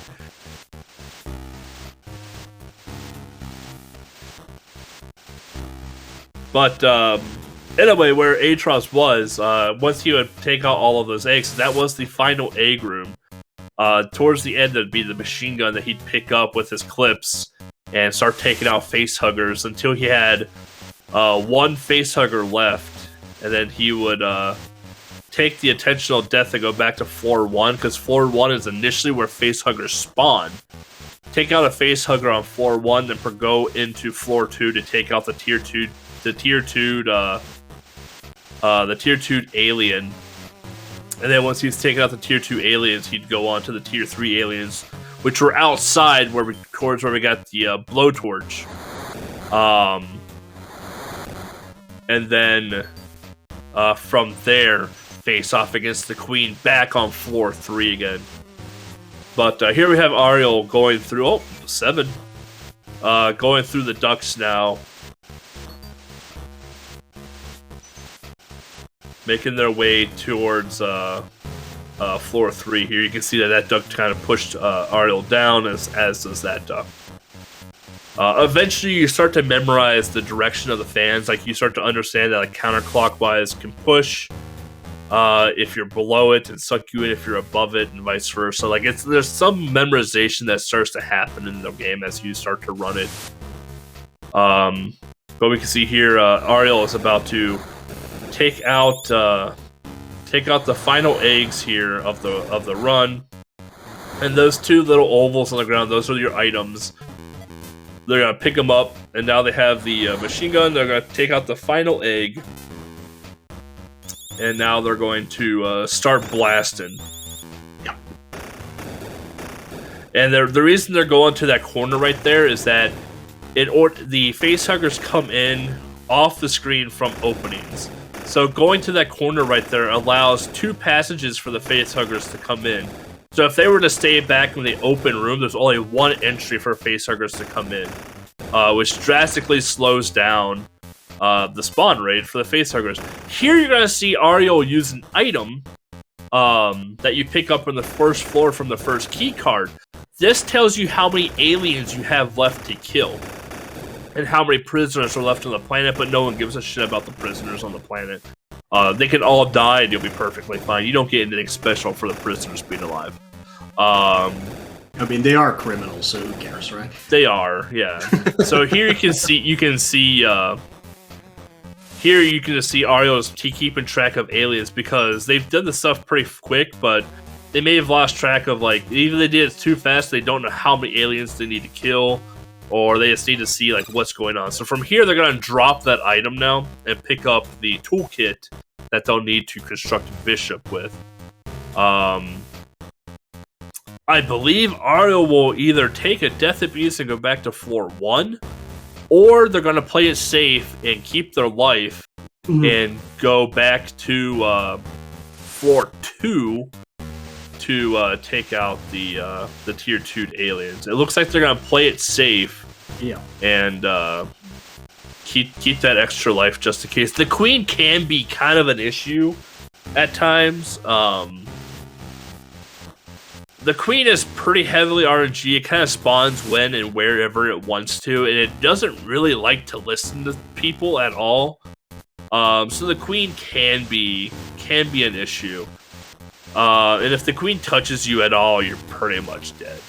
But, anyway, where Atros was, once he would take out all of those eggs, that was the final egg room. Towards the end, it'd be the machine gun that he'd pick up with his clips and start taking out facehuggers until he had 1 facehugger left. And then he would take the attentional death and go back to floor 1, because floor 1 is initially where facehuggers spawn. Take out a facehugger on floor 1, then go into floor 2 to take out the tier 2 alien. And then once he's taken out the tier 2 aliens, he'd go on to the tier 3 aliens, which were outside where we got the blowtorch. And then from there, face off against the queen back on floor 3 again. But here we have Ariel going through 7. Going through the ducts now. Making their way towards floor 3 here. You can see that duct kind of pushed Ariel down, as does that duct. Eventually, you start to memorize the direction of the fans. Like, you start to understand that like counterclockwise can push if you're below it and suck you in if you're above it, and vice versa. Like, there's some memorization that starts to happen in the game as you start to run it. But we can see here Ariel is about to take out the final eggs here of the run, and those 2 little ovals on the ground, those are your items. They're gonna pick them up, and now they have the machine gun. They're gonna take out the final egg, and now they're going to start blasting. And the reason they're going to that corner right there is that the facehuggers come in off the screen from openings. So going to that corner right there allows 2 passages for the facehuggers to come in. So if they were to stay back in the open room, there's only 1 entry for facehuggers to come in, which drastically slows down the spawn rate for the facehuggers. Here you're going to see Ariel use an item that you pick up on the first floor from the first key card. This tells you how many aliens you have left to kill, and how many prisoners are left on the planet, but no one gives a shit about the prisoners on the planet. They can all die and you'll be perfectly fine. You don't get anything special for the prisoners being alive. I mean, they are criminals, so who cares, right? They are, yeah. So here you can see Ariel's keeping track of aliens, because they've done the stuff pretty quick, but they may have lost track of, like, either they did it too fast, they don't know how many aliens they need to kill, or they just need to see like what's going on. So from here, they're going to drop that item now and pick up the toolkit that they'll need to construct Bishop with. I believe Ariel will either take a death abuse and go back to floor 1, or they're going to play it safe and keep their life and go back to floor 2 to take out the tier 2 aliens. It looks like they're gonna play it safe, and keep that extra life just in case. The queen can be kind of an issue at times. The queen is pretty heavily RNG. It kind of spawns when and wherever it wants to, and it doesn't really like to listen to people at all. So the queen can be an issue. And if the queen touches you at all, you're pretty much dead.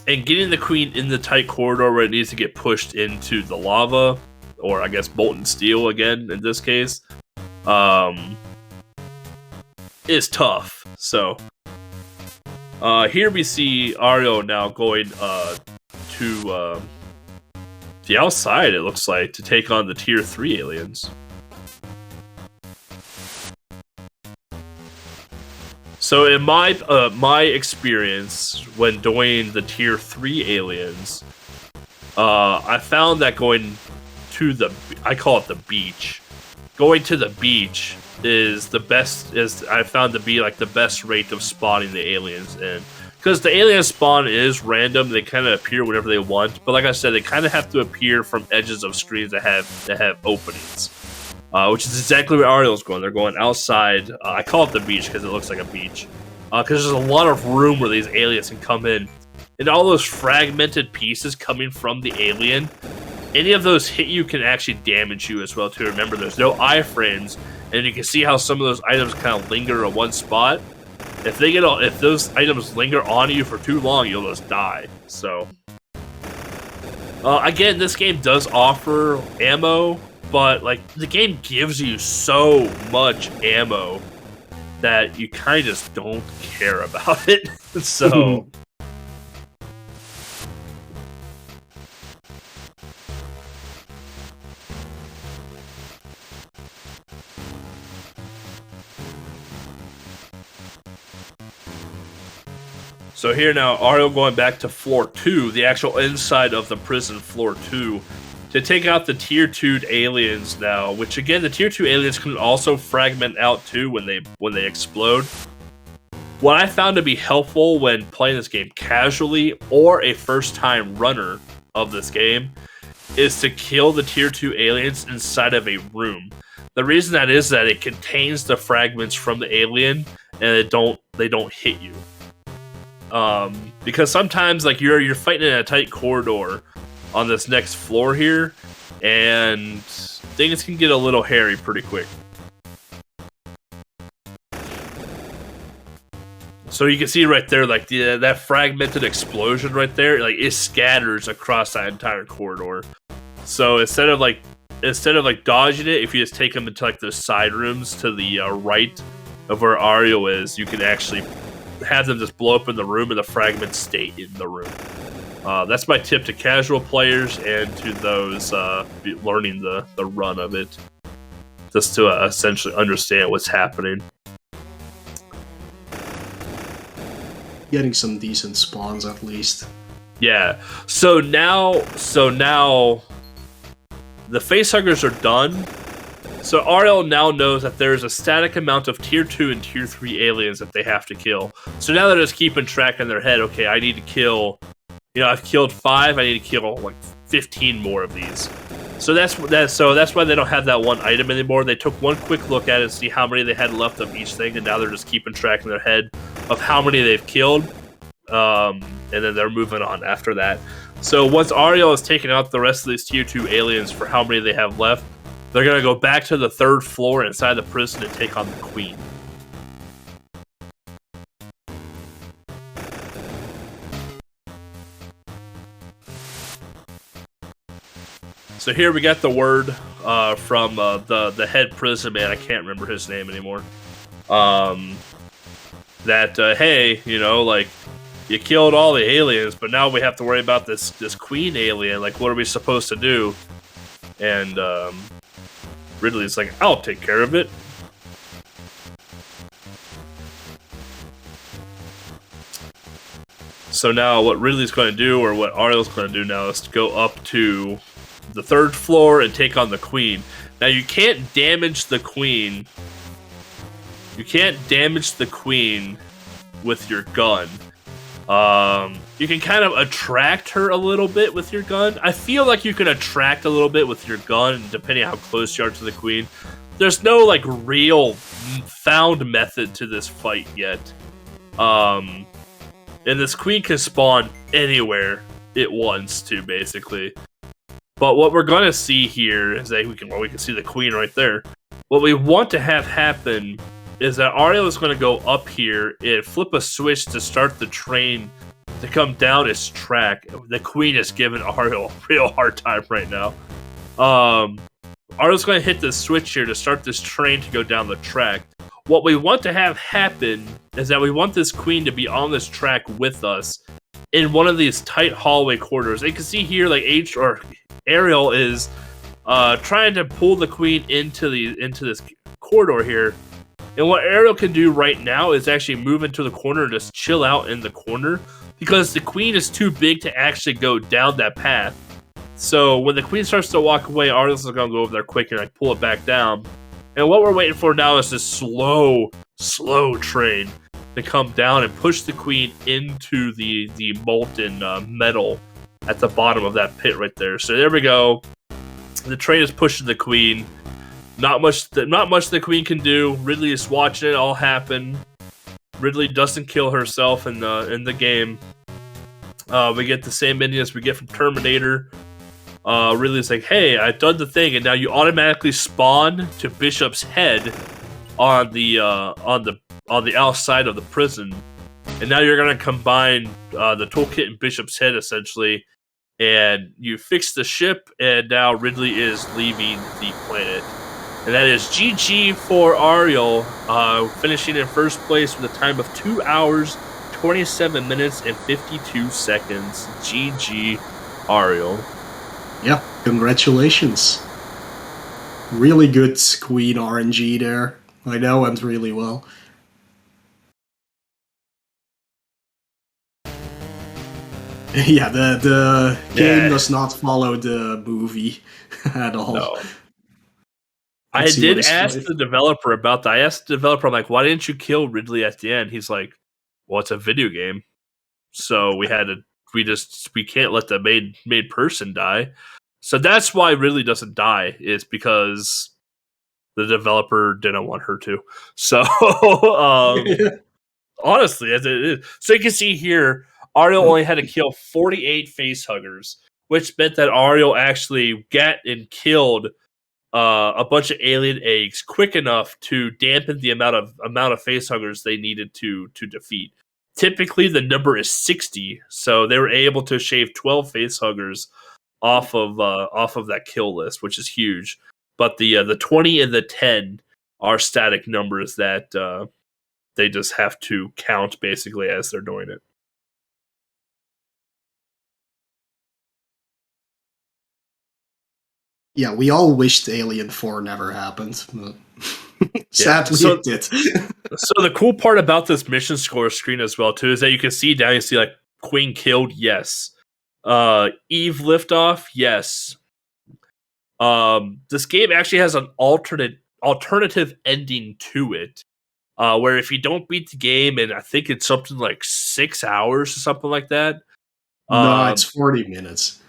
And getting the queen in the tight corridor where it needs to get pushed into the lava, or I guess molten steel again in this case, is tough. So here we see Ariel now going to the outside, it looks like, to take on the tier 3 aliens. So in my experience when doing the tier 3 aliens, I found that going to I call it the beach. Going to the beach is the best, I found to be like the best rate of spawning the aliens in. Because the alien spawn is random, they kind of appear whenever they want, but like I said, they kind of have to appear from edges of screens that have openings. Which is exactly where Ariel's going. They're going outside. I call it the beach because it looks like a beach. Because there's a lot of room where these aliens can come in. And all those fragmented pieces coming from the alien, any of those hit you can actually damage you as well too. Remember, there's no iframes, and you can see how some of those items kind of linger in one spot. If those items linger on you for too long, you'll just die. So, again, this game does offer ammo, but like the game gives you so much ammo that you kind of just don't care about it. So. So here now, Ariel going back to floor 2, the actual inside of the prison, floor 2, to take out the tier 2 aliens now, which again, the tier 2 aliens can also fragment out too when they explode. What I found to be helpful when playing this game casually or a first-time runner of this game is to kill the tier 2 aliens inside of a room. The reason that is that it contains the fragments from the alien and they don't hit you. Because sometimes like you're fighting in a tight corridor on this next floor here, and things can get a little hairy pretty quick. So you can see right there, like that fragmented explosion right there, like it scatters across that entire corridor. So instead of like dodging it, if you just take them into like the side rooms to the right of where Ariel is, you can actually have them just blow up in the room and the fragments stay in the room. That's my tip to casual players and to those learning the run of it, just to essentially understand what's happening. Getting some decent spawns at least. Yeah. So now the facehuggers are done. So Ariel now knows that there's a static amount of tier 2 and tier 3 aliens that they have to kill. So now they're just keeping track in their head, okay, I need to kill, I've killed 5, I need to kill like 15 more of these. So that's why they don't have that one item anymore. They took one quick look at it and see how many they had left of each thing, and now they're just keeping track in their head of how many they've killed. And then they're moving on after that. So once Ariel has taken out the rest of these tier 2 aliens for how many they have left, they're going to go back to the 3rd floor inside the prison and take on the queen. So here we got the word from the head prison man, I can't remember his name anymore, that, hey, like, you killed all the aliens, but now we have to worry about this queen alien, like, what are we supposed to do? And, Ridley's like, I'll take care of it. So now what Ridley's going to do, or what Ariel's going to do now, is to go up to the 3rd floor and take on the queen. Now you can't damage the queen. You can't damage the queen with your gun. You can kind of attract her a little bit with your gun. I feel like you can attract a little bit with your gun, depending on how close you are to the queen. There's no like real found method to this fight yet. And this queen can spawn anywhere it wants to, basically. But what we're gonna see here is that we can see the queen right there. What we want to have happen is that Ariel is gonna go up here and flip a switch to start the train to come down its track. The queen is giving Ariel a real hard time right now. Ariel's gonna hit the switch here to start this train to go down the track. What we want to have happen is that we want this queen to be on this track with us in one of these tight hallway corridors. You can see here, like Ariel is trying to pull the queen into this corridor here. And what Ariel can do right now is actually move into the corner and just chill out in the corner, because the queen is too big to actually go down that path. So when the queen starts to walk away, Ariel's going to go over there quick and like pull it back down. And what we're waiting for now is this slow train to come down and push the queen into the molten metal at the bottom of that pit right there. So there we go. The train is pushing the queen. Not much the queen can do. Ridley is watching it all happen. Ridley doesn't kill herself in the game. We get the same ending as we get from Terminator. Ridley's like, hey, I've done the thing, and now you automatically spawn to Bishop's head on the outside of the prison. And now you're gonna combine the toolkit and Bishop's head essentially, and you fix the ship, and now Ridley is leaving the planet. And that is GG for Ariel, finishing in first place with a time of 2 hours, 27 minutes, and 52 seconds. GG, Ariel. Yeah, congratulations. Really good queen RNG there. I know, went really well. Yeah, the game does not follow the movie at all. No. I did ask the developer about that. I asked the developer, I'm like, why didn't you kill Ridley at the end? He's like, well, it's a video game. So we can't let the main person die. So that's why Ridley doesn't die, is because the developer didn't want her to. So honestly, as it is. So you can see here, Ariel only had to kill 48 facehuggers, which meant that Ariel actually got and killed a bunch of alien eggs quick enough to dampen the amount of facehuggers they needed to defeat. Typically, the number is 60, so they were able to shave 12 facehuggers off of that kill list, which is huge. But the 20 and the 10 are static numbers that they just have to count basically as they're doing it. Yeah, we all wished Alien 4 never happened, but sadly it did. So the cool part about this mission score screen as well, too, is that you can see down, you see like Queen killed, yes. Eve liftoff, yes. This game actually has an alternative ending to it, where if you don't beat the game, and I think it's something like 6 hours or something like that. No, it's 40 minutes.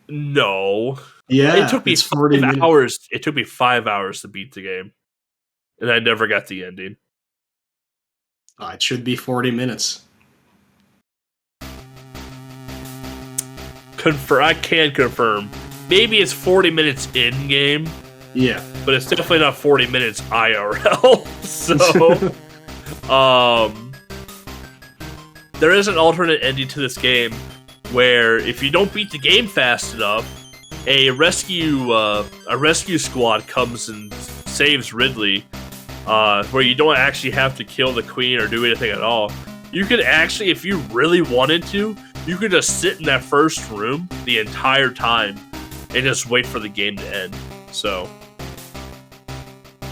No. Yeah, it took me 5 hours. It took me 5 hours to beat the game, and I never got the ending. It should be 40 minutes. I can confirm. Maybe it's 40 minutes in game. Yeah, but it's definitely not 40 minutes IRL. So, there is an alternate ending to this game, where if you don't beat the game fast enough, a rescue squad comes and saves Ridley, where you don't actually have to kill the queen or do anything at all. You could actually, if you really wanted to, you could just sit in that first room the entire time and just wait for the game to end. So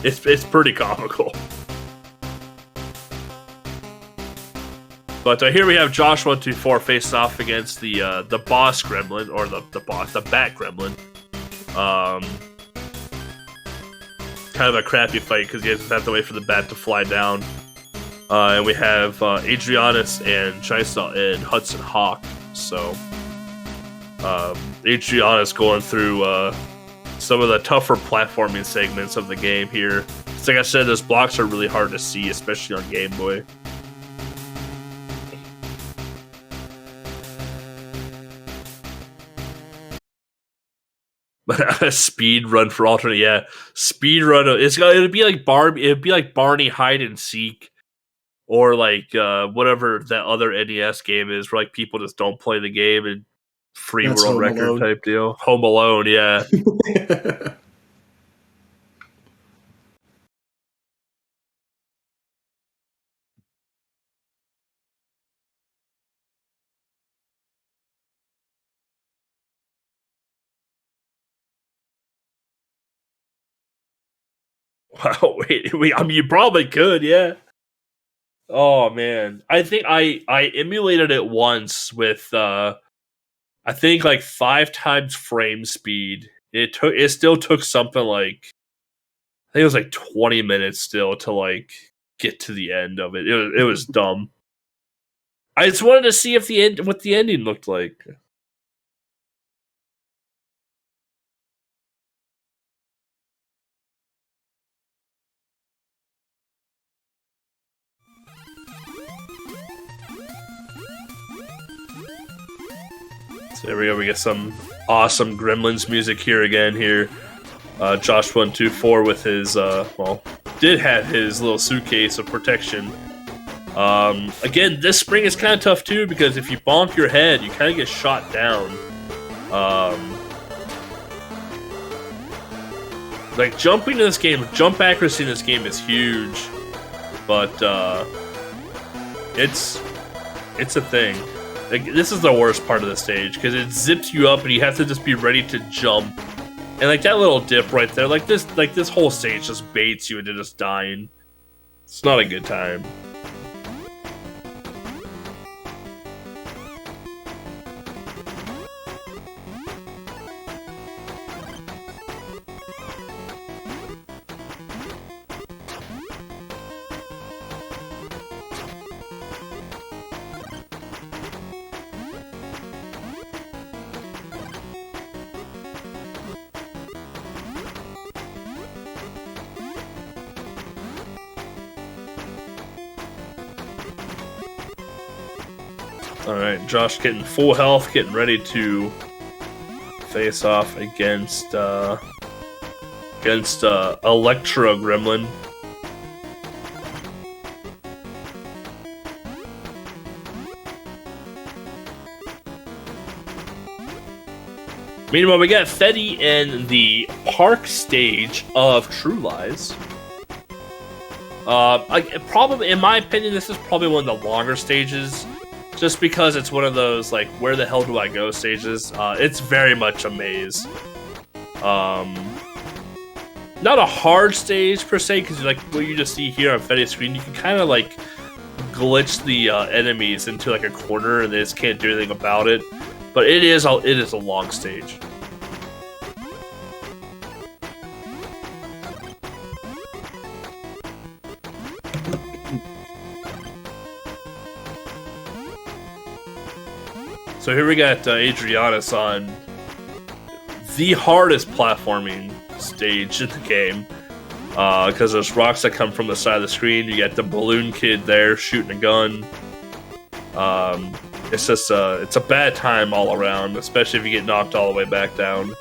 it's pretty comical. But here we have Josh124 facing off against the boss gremlin, or the bat gremlin. Kind of a crappy fight because you guys have to wait for the bat to fly down. And we have Adrianus and Chisel and Hudson Hawk. So Adrianus going through some of the tougher platforming segments of the game here. Like I said, those blocks are really hard to see, especially on Game Boy. A speed run for alternate, yeah. Speed run. It'd be like Barney hide and seek, or like whatever that other NES game is, where like people just don't play the game and free world Home record Alone. Type deal. Home Alone, yeah. Wow, wait, I mean, you probably could, yeah. Oh man, I think I emulated it once with I think like 5 times frame speed. It still took something like, I think it was like 20 minutes still to like get to the end of it. It was dumb. I just wanted to see what the ending looked like. So there we go. We get some awesome Gremlins music here again. Josh124 with his did have his little suitcase of protection. Again, this spring is kind of tough too, because if you bonk your head, you kind of get shot down. Like jumping in this game, jump accuracy in this game is huge, but it's a thing. Like, this is the worst part of the stage, because it zips you up and you have to just be ready to jump. And like that little dip right there, like this whole stage just baits you into just dying. It's not a good time. Alright, Josh getting full health, getting ready to face off against Electro Gremlin. Meanwhile, we got Fetty in the park stage of True Lies. In my opinion, this is probably one of the longer stages, just because it's one of those, like, where the hell do I go stages. It's very much a maze. Not a hard stage, per se, because like what you just see here on Fetty's screen, you can kind of, like, glitch the enemies into, like, a corner, and they just can't do anything about it. But it is a long stage. So here we got Adrianus on the hardest platforming stage in the game, because there's rocks that come from the side of the screen. You got the balloon kid there shooting a gun. It's just it's a bad time all around, especially if you get knocked all the way back down.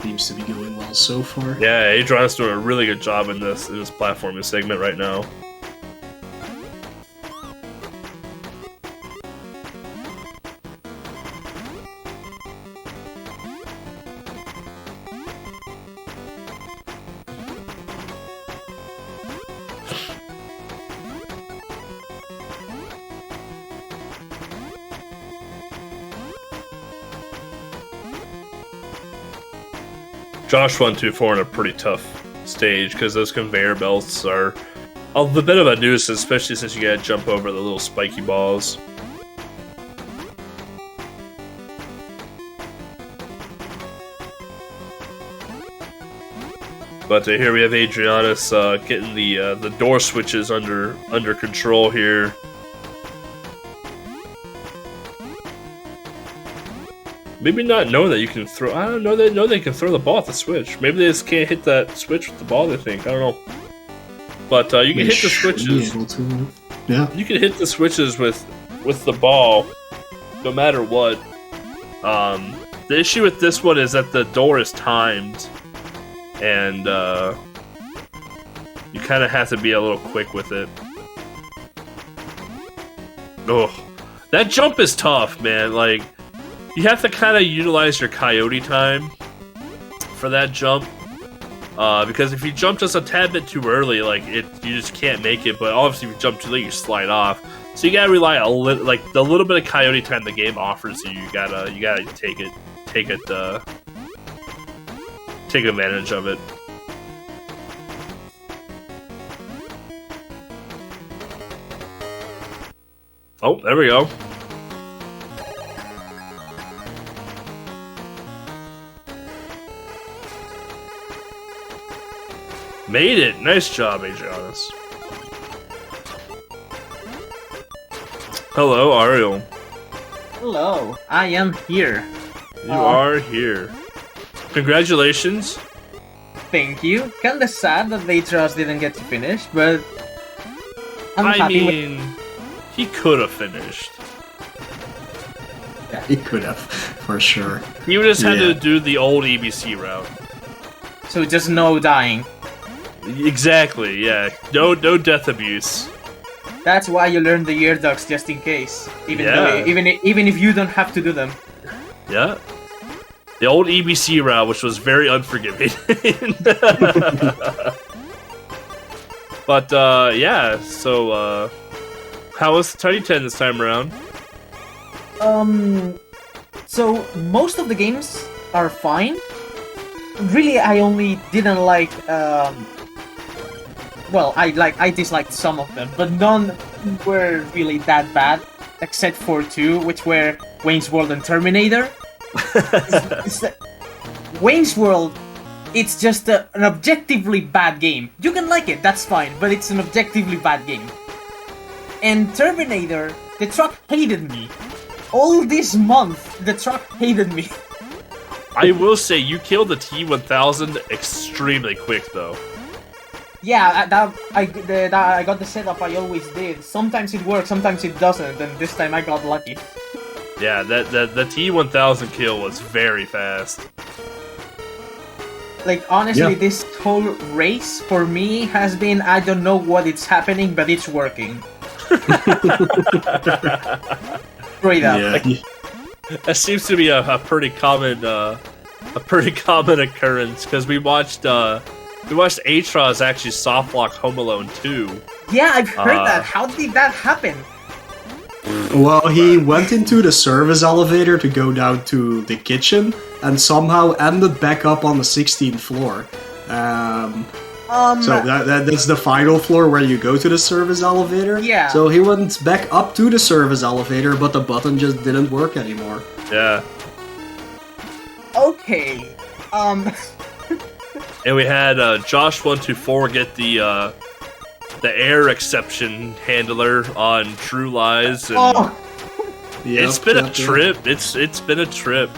Seems to be going well so far. Yeah, Adrianus doing a really good job in this platforming segment right now. Josh124 in a pretty tough stage, because those conveyor belts are a bit of a nuisance, especially since you gotta jump over the little spiky balls. But here we have Adrianus getting the door switches under control here. Maybe not knowing that you can throw. I don't know. They know they can throw the ball at the switch. Maybe they just can't hit that switch with the ball. They think. I don't know. But you can hit the switches. Yeah. You can hit the switches with the ball, no matter what. The issue with this one is that the door is timed, and you kind of have to be a little quick with it. Oh, that jump is tough, man. Like, you have to kind of utilize your coyote time for that jump. Because if you jump just a tad bit too early, like you just can't make it. But obviously, if you jump too late, you slide off. So you gotta rely a little, like the little bit of coyote time the game offers you. You gotta take advantage of it. Oh, there we go. Made it! Nice job, Adrianus. Hello, Ariel. Hello, I am here. You are here. Congratulations. Thank you. Kinda sad that they just didn't get to finish, but I'm happy with... he could have finished. Yeah, he could have, for sure. He would just had to do the old EBC route. So just no dying. Exactly, yeah. No death abuse. That's why you learn the ear ducks just in case. Even if you don't have to do them. Yeah. The old EBC route, which was very unforgiving. But yeah, so how was Tiny 10 this time around? So most of the games are fine. Really, I only didn't like well, I disliked some of them, but none were really that bad, except for two, which were Wayne's World and Terminator. Wayne's World, it's just an objectively bad game. You can like it, that's fine, but it's an objectively bad game. And Terminator, the truck hated me. All this month, the truck hated me. I will say, you killed the T-1000 extremely quick, though. Yeah, I got the setup I always did. Sometimes it works, sometimes it doesn't, and this time I got lucky. Yeah, the T-1000 kill was very fast. Like, honestly, this whole race, for me, has been, I don't know what it's happening, but it's working. Straight up. Yeah. That seems to be a pretty common occurrence, because we watched Atros actually softlock Home Alone 2. Yeah, I've heard that. How did that happen? Well, he went into the service elevator to go down to the kitchen and somehow ended back up on the 16th floor. So that's the final floor where you go to the service elevator. Yeah. So he went back up to the service elevator, but the button just didn't work anymore. Yeah. Okay. And we had Josh124 get the air exception handler on True Lies, and it's been a trip. It's been a trip.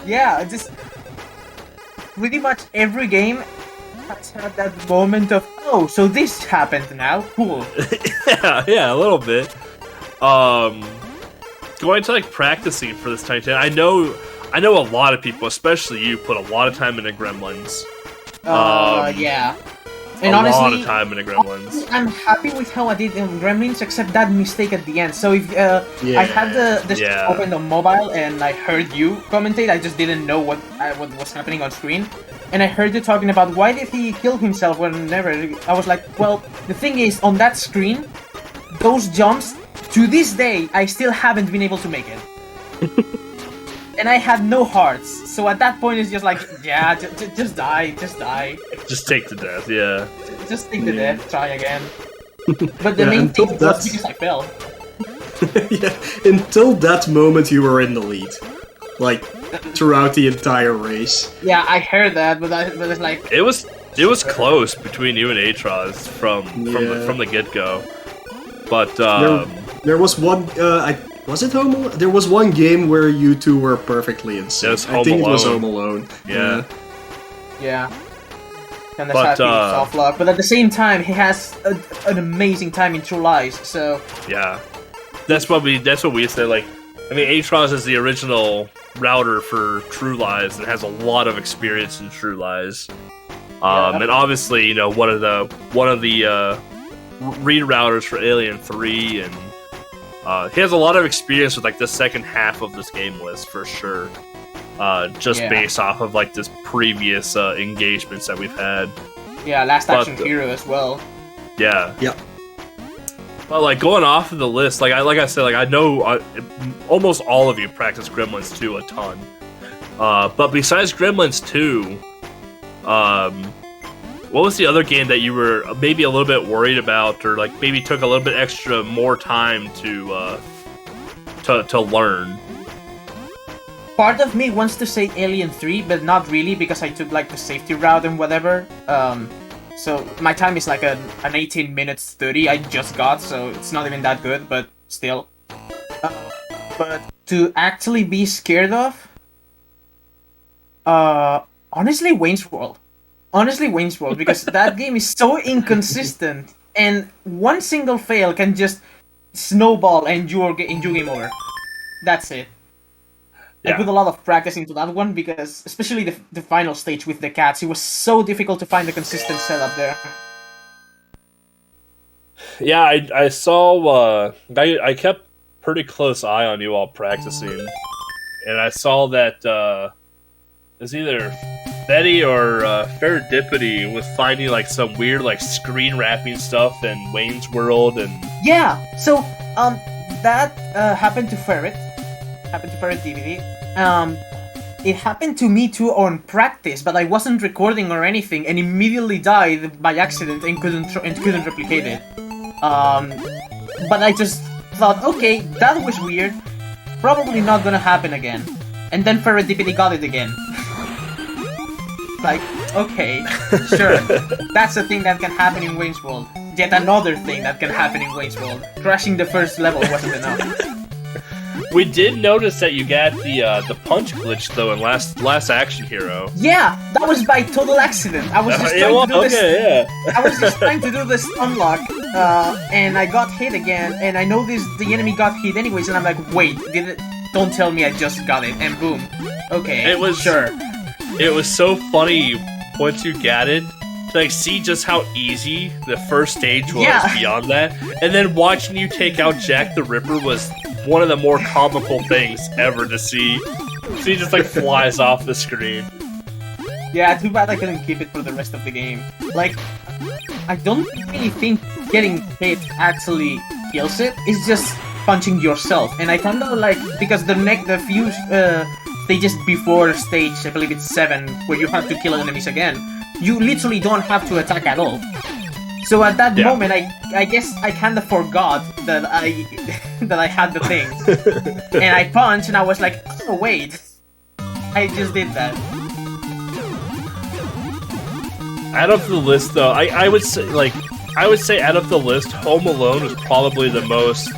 Yeah, just pretty much every game has had that moment of, oh, so this happened now. Cool. yeah, a little bit. Going to like practicing for this Tiny 10. I know a lot of people, especially you, put a lot of time into Gremlins. Yeah. And honestly, a lot of time into Gremlins. I'm happy with how I did in Gremlins, except that mistake at the end. So if I had the stream open on mobile and I heard you commentate, I just didn't know what was happening on screen. And I heard you talking about why did he kill himself whenever. I was like, well, the thing is, on that screen, those jumps, to this day, I still haven't been able to make it. and I had no hearts. So at that point, it's just like, yeah, just die, just die. Just take the death, yeah. Just take the death, try again. But the main thing was because I fell. Yeah, until that moment you were in the lead. Like, throughout the entire race. Yeah, I heard that, but it's like... It was close between you and Atros from the get-go. But, there was one, was it Home Alone? There was one game where you two were perfectly in sync. I think it was Home Alone. Yeah. Yeah. And that's how he soft luck. But at the same time, he has an amazing time in True Lies, so... Yeah. That's what we say, like... I mean, Atros is the original router for True Lies and has a lot of experience in True Lies. And obviously, you know, one of the rerouters for Alien 3, and he has a lot of experience with like the second half of this game list for sure. Based off of like this previous engagements that we've had. Yeah, Last Action Hero as well. Yeah. Yep. But like going off of the list, like I said, like I know almost all of you practice Gremlins 2 a ton. But besides Gremlins 2, what was the other game that you were maybe a little bit worried about, or like maybe took a little bit more time to learn? Part of me wants to say Alien 3, but not really, because I took like the safety route and whatever. So my time is like an 18 minutes 30 I just got, so it's not even that good, but still. But to actually be scared of, honestly, Wayne's World. Honestly, Wayne's World, because that game is so inconsistent, and one single fail can just snowball and your game over. That's it. Yeah. I put a lot of practice into that one, because especially the final stage with the cats, it was so difficult to find a consistent setup there. Yeah, I saw, I kept pretty close eye on you while practicing, and I saw that it was either Betty or Serendipity was finding like some weird like screen wrapping stuff in Wayne's World, and yeah, so that happened to Ferret DVD. It happened to me too on practice, but I wasn't recording or anything, and immediately died by accident and couldn't replicate it. But I just thought, okay, that was weird. Probably not gonna happen again. And then Serendipity got it again. Like, okay, sure. That's a thing that can happen in Wayne's World. Yet another thing that can happen in Wayne's World. Crashing the first level wasn't enough. We did notice that you got the punch glitch though in Last Action Hero. Yeah, that was by total accident. I was just trying to do this. I was just trying to do this unlock, and I got hit again. And I noticed the enemy got hit anyways, and I'm like, wait, don't tell me I just got it. And boom, okay, it was sure. It was so funny once you got it. To like see just how easy the first stage was beyond that, and then watching you take out Jack the Ripper was one of the more comical things ever to see. So he just like flies off the screen. Yeah, too bad I couldn't keep it for the rest of the game. Like, I don't really think getting hit actually kills it. It's just punching yourself, and I kinda like, because the few stages before stage, I believe it's 7, where you have to kill enemies again, you literally don't have to attack at all. So at that moment, I guess I kinda forgot that I had the thing. And I punched, and I was like, oh wait, I just did that. Out of the list though, I would say out of the list, Home Alone is probably the most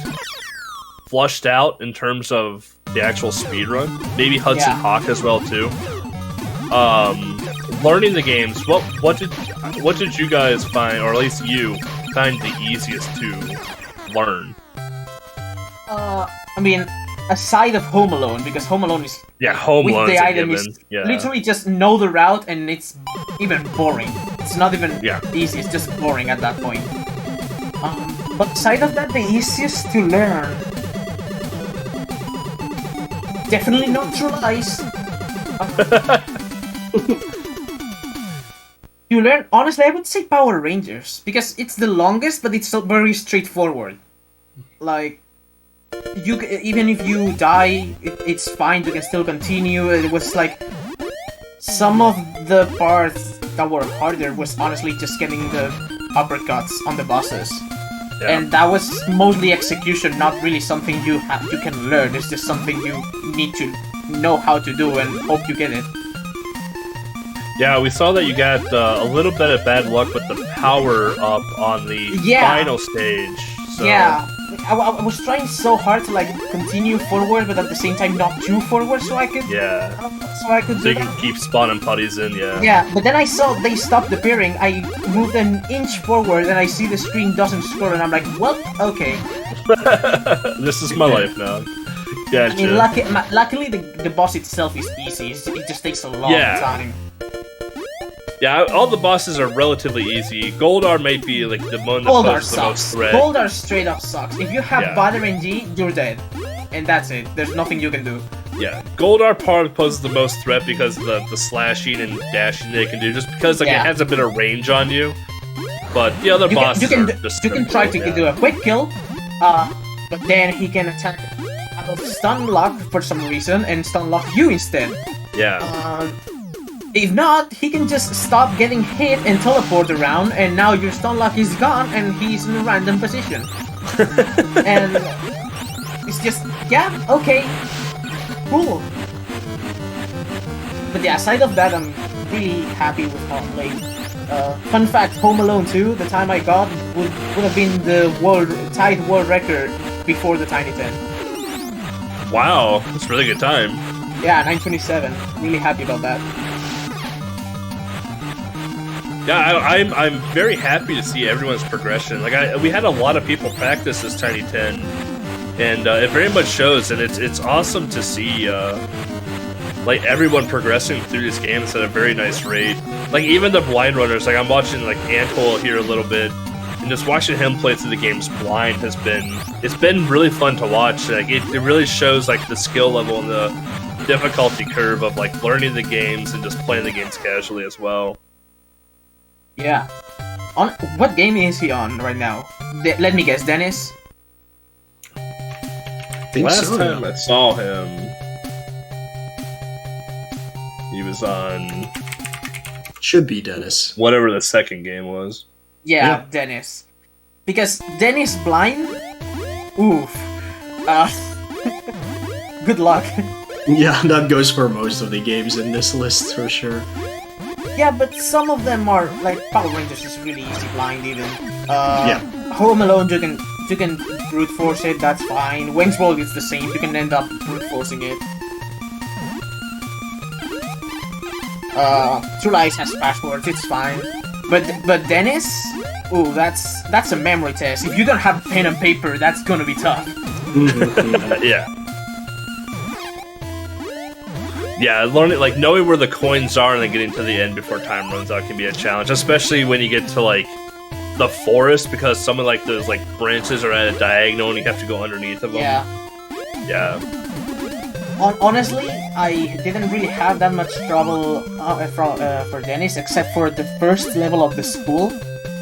flushed out in terms of the actual speedrun. Maybe Hudson Hawk as well too. Learning the games, what did you guys find, or at least you find the easiest to learn? I mean, aside of Home Alone, because Home Alone is Home Alone with the item is literally just know the route, and it's even boring. It's not even easy; it's just boring at that point. But aside of that, the easiest to learn, definitely not True Lies. You learn, honestly, I would say Power Rangers, because it's the longest, but it's so very straightforward. Like, even if you die, it's fine. You can still continue. It was like some of the parts that were harder was honestly just getting the uppercuts on the bosses, and that was mostly execution, not really something you can learn. It's just something you need to know how to do and hope you get it. Yeah, we saw that you got a little bit of bad luck with the power up on the final stage. So. Yeah, I was trying so hard to like continue forward, but at the same time not too forward, so I could. Yeah. So you can keep spawning putties in. Yeah. Yeah, but then I saw they stopped appearing. I moved an inch forward, and I see the screen doesn't scroll, and I'm like, well, okay. This is my life now. Gotcha. I mean, luckily the boss itself is easy. It just takes a long time. Yeah, all the bosses are relatively easy. Goldar may be like the one that poses the most threat. Goldar straight up sucks. If you have bad RNG, you're dead. And that's it. There's nothing you can do. Yeah, Goldar poses the most threat because of the slashing and dashing they can do, just because like it has a bit of range on you. But the other bosses are just you can try to do a quick kill, but then he can attack out of stun lock for some reason and stun lock you instead. Yeah. If not, he can just stop getting hit and teleport around, and now your stun lock is gone and he's in a random position. And it's just, okay, cool. But yeah, aside of that, I'm really happy with how it played. Fun fact, Home Alone 2, the time I got, would have been the tied world record before the Tiny 10. Wow, that's a really good time. Yeah, 927. Really happy about that. Yeah, I'm very happy to see everyone's progression. Like we had a lot of people practice this Tiny 10, and it very much shows. And it's awesome to see like everyone progressing through this game at a very nice rate. Like even the blind runners. Like I'm watching like Anthol here a little bit, and just watching him play through the games blind it's been really fun to watch. Like it really shows like the skill level and the difficulty curve of like learning the games and just playing the games casually as well. Yeah. On what game is he on right now? Let me guess, Dennis? Last time I saw him, he was on... Should be Dennis. Whatever the second game was. Yeah, Dennis. Because Dennis blind? Oof. Good luck. Yeah, that goes for most of the games in this list, for sure. Yeah, but some of them are like Power Rangers is really easy blind even. Home Alone you can brute force it, that's fine. Wayne's World is the same, you can end up brute forcing it. True Lies has passwords, it's fine. But Dennis, ooh, that's a memory test. If you don't have pen and paper, that's gonna be tough. Yeah. Yeah, learning, like, knowing where the coins are and then getting to the end before time runs out can be a challenge, especially when you get to, like, the forest, because some of, like, those, like, branches are at a diagonal and you have to go underneath of them. Yeah. Honestly, I didn't really have that much trouble for Dennis, except for the first level of the school,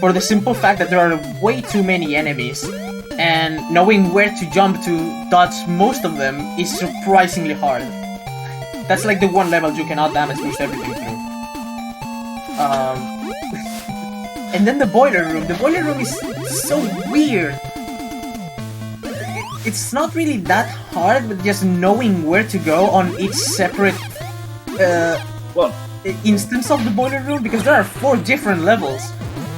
for the simple fact that there are way too many enemies, and knowing where to jump to dodge most of them is surprisingly hard. That's like the one level you cannot damage boost everything through. And then the boiler room. The boiler room is so weird. It's not really that hard, but just knowing where to go on each separate instance of the boiler room, because there are 4 different levels.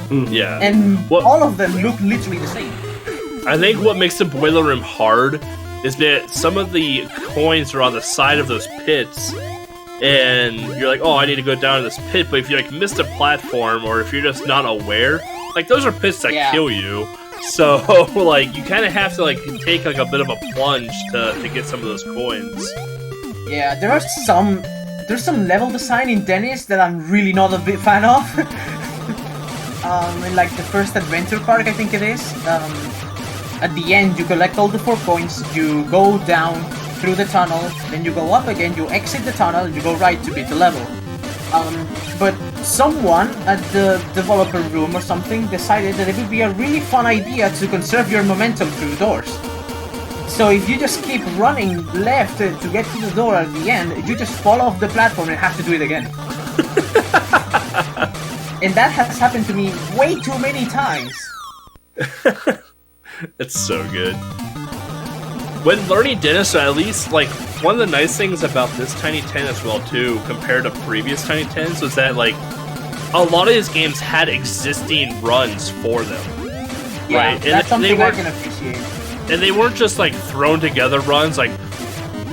Yeah. And all of them look literally the same. I think what makes the boiler room hard is that some of the coins are on the side of those pits, and you're like, oh, I need to go down to this pit, but if you like missed a platform, or if you're just not aware, like those are pits that kill you, so like you kind of have to like take like a bit of a plunge to get some of those coins. Yeah, there's some level design in Dennis that I'm really not a big fan of. In like the first adventure park, I think it is. At the end, you collect all the 4 coins, you go down through the tunnel, then you go up again, you exit the tunnel, you go right to beat the level. But someone at the developer room or something decided that it would be a really fun idea to conserve your momentum through doors. So if you just keep running left to get to the door at the end, you just fall off the platform and have to do it again. And that has happened to me way too many times. It's so good. When learning Dennis, at least, like, one of the nice things about this Tiny 10 as well, too, compared to previous Tiny 10s, was that, like, a lot of these games had existing runs for them. Yeah, right? That's something I can appreciate. And they weren't just, like, thrown together runs, like,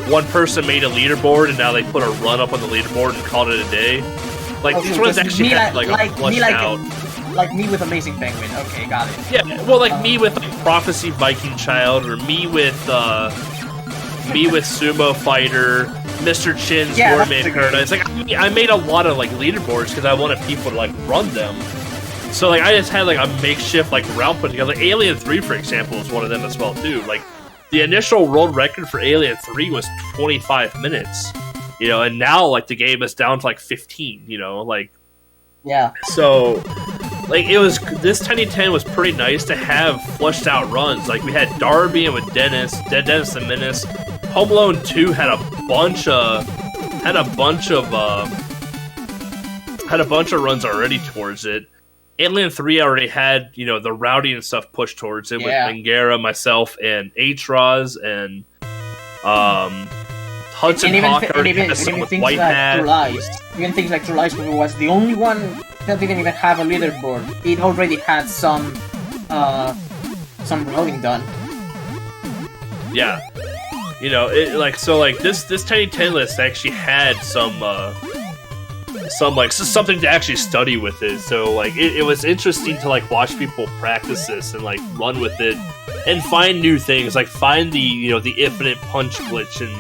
one person made a leaderboard and now they put a run up on the leaderboard and called it a day. Like, these ones actually had, like, a fleshed out... Like me with Amazing Penguin. Okay, got it. Yeah, well, like me with like Prophecy Viking Child, or me with Sumo Fighter, Mr. Chin's Warman Paradise. Like I made a lot of like leaderboards because I wanted people to like run them. So like I just had like a makeshift like route put together. Like, Alien 3, for example, is one of them as well too. Like the initial world record for Alien 3 was 25 minutes, you know, and now like the game is down to like 15. You know, like So. Like, it was, this Tiny 10 was pretty nice to have fleshed out runs. Like, we had Darby and with Dennis, Dennis the Menace. Home Alone 2 had a bunch of runs already towards it. Alien 3 already had, you know, the routing and stuff pushed towards it with Bengara, myself, and Atraz, and Hudson Hawk already had some with White Hat. Even things like True Lies was the only one that didn't even have a leaderboard. It already had some routing done. Yeah, you know, it like so like this Tiny 10 list actually had some like something to actually study with it. So like it was interesting to like watch people practice this and like run with it and find new things. Like find the the infinite punch glitch and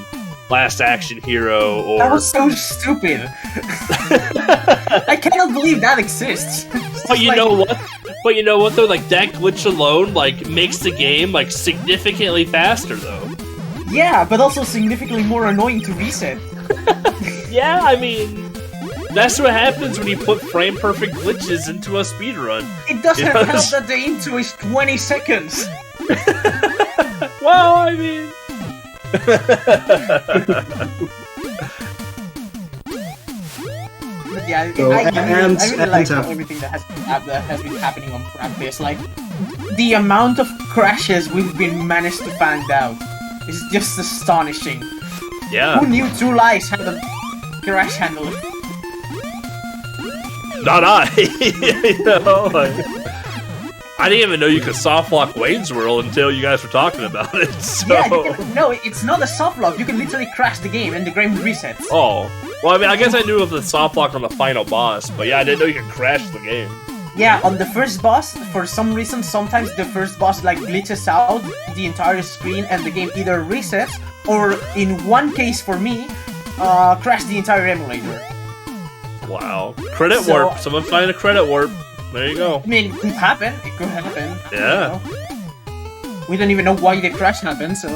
Last Action Hero, or... That was so stupid! I cannot believe that exists! But you know what? But you know what, though? Like, that glitch alone, like, makes the game, like, significantly faster, though. Yeah, but also significantly more annoying to reset. Yeah, I mean... That's what happens when you put frame-perfect glitches into a speedrun. It doesn't help that the intro is 20 seconds! Well, I mean... But yeah, I really like everything that has been happening on practice. Like, the amount of crashes we've been managed to find out is just astonishing. Yeah. Who knew True Lies had a crash handler? Not I. You know, like, I didn't even know you could softlock Wayne's World until you guys were talking about it. So. Yeah, no, it's not a softlock. You can literally crash the game and the game resets. Oh. Well, I mean, I guess I knew of the softlock on the final boss, but yeah, I didn't know you could crash the game. Yeah, on the first boss, for some reason, sometimes the first boss like glitches out the entire screen and the game either resets, or in one case for me, crash the entire emulator. Wow. Credit warp. Someone find a credit warp. There you go. I mean, it could happen. It could happen. Yeah. We don't even know why the crash happened, so...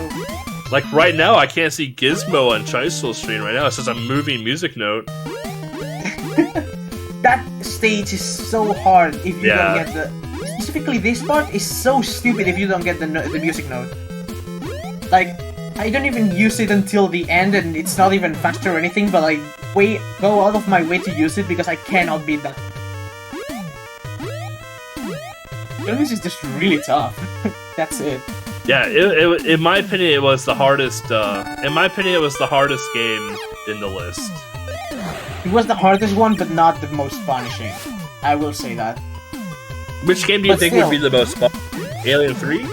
Like, right now, I can't see Gizmo on Chisel's screen right now. It says a moving music note. That stage is so hard if you don't get the... Specifically, this part is so stupid if you don't get the music note. Like, I don't even use it until the end, and it's not even faster or anything, but I go out of my way to use it because I cannot beat that. This is just really tough. That's it. Yeah, in my opinion, it was the hardest. In my opinion, it was the hardest game in the list. It was the hardest one, but not the most punishing. I will say that. Which game do you think would be the most fun? Alien 3?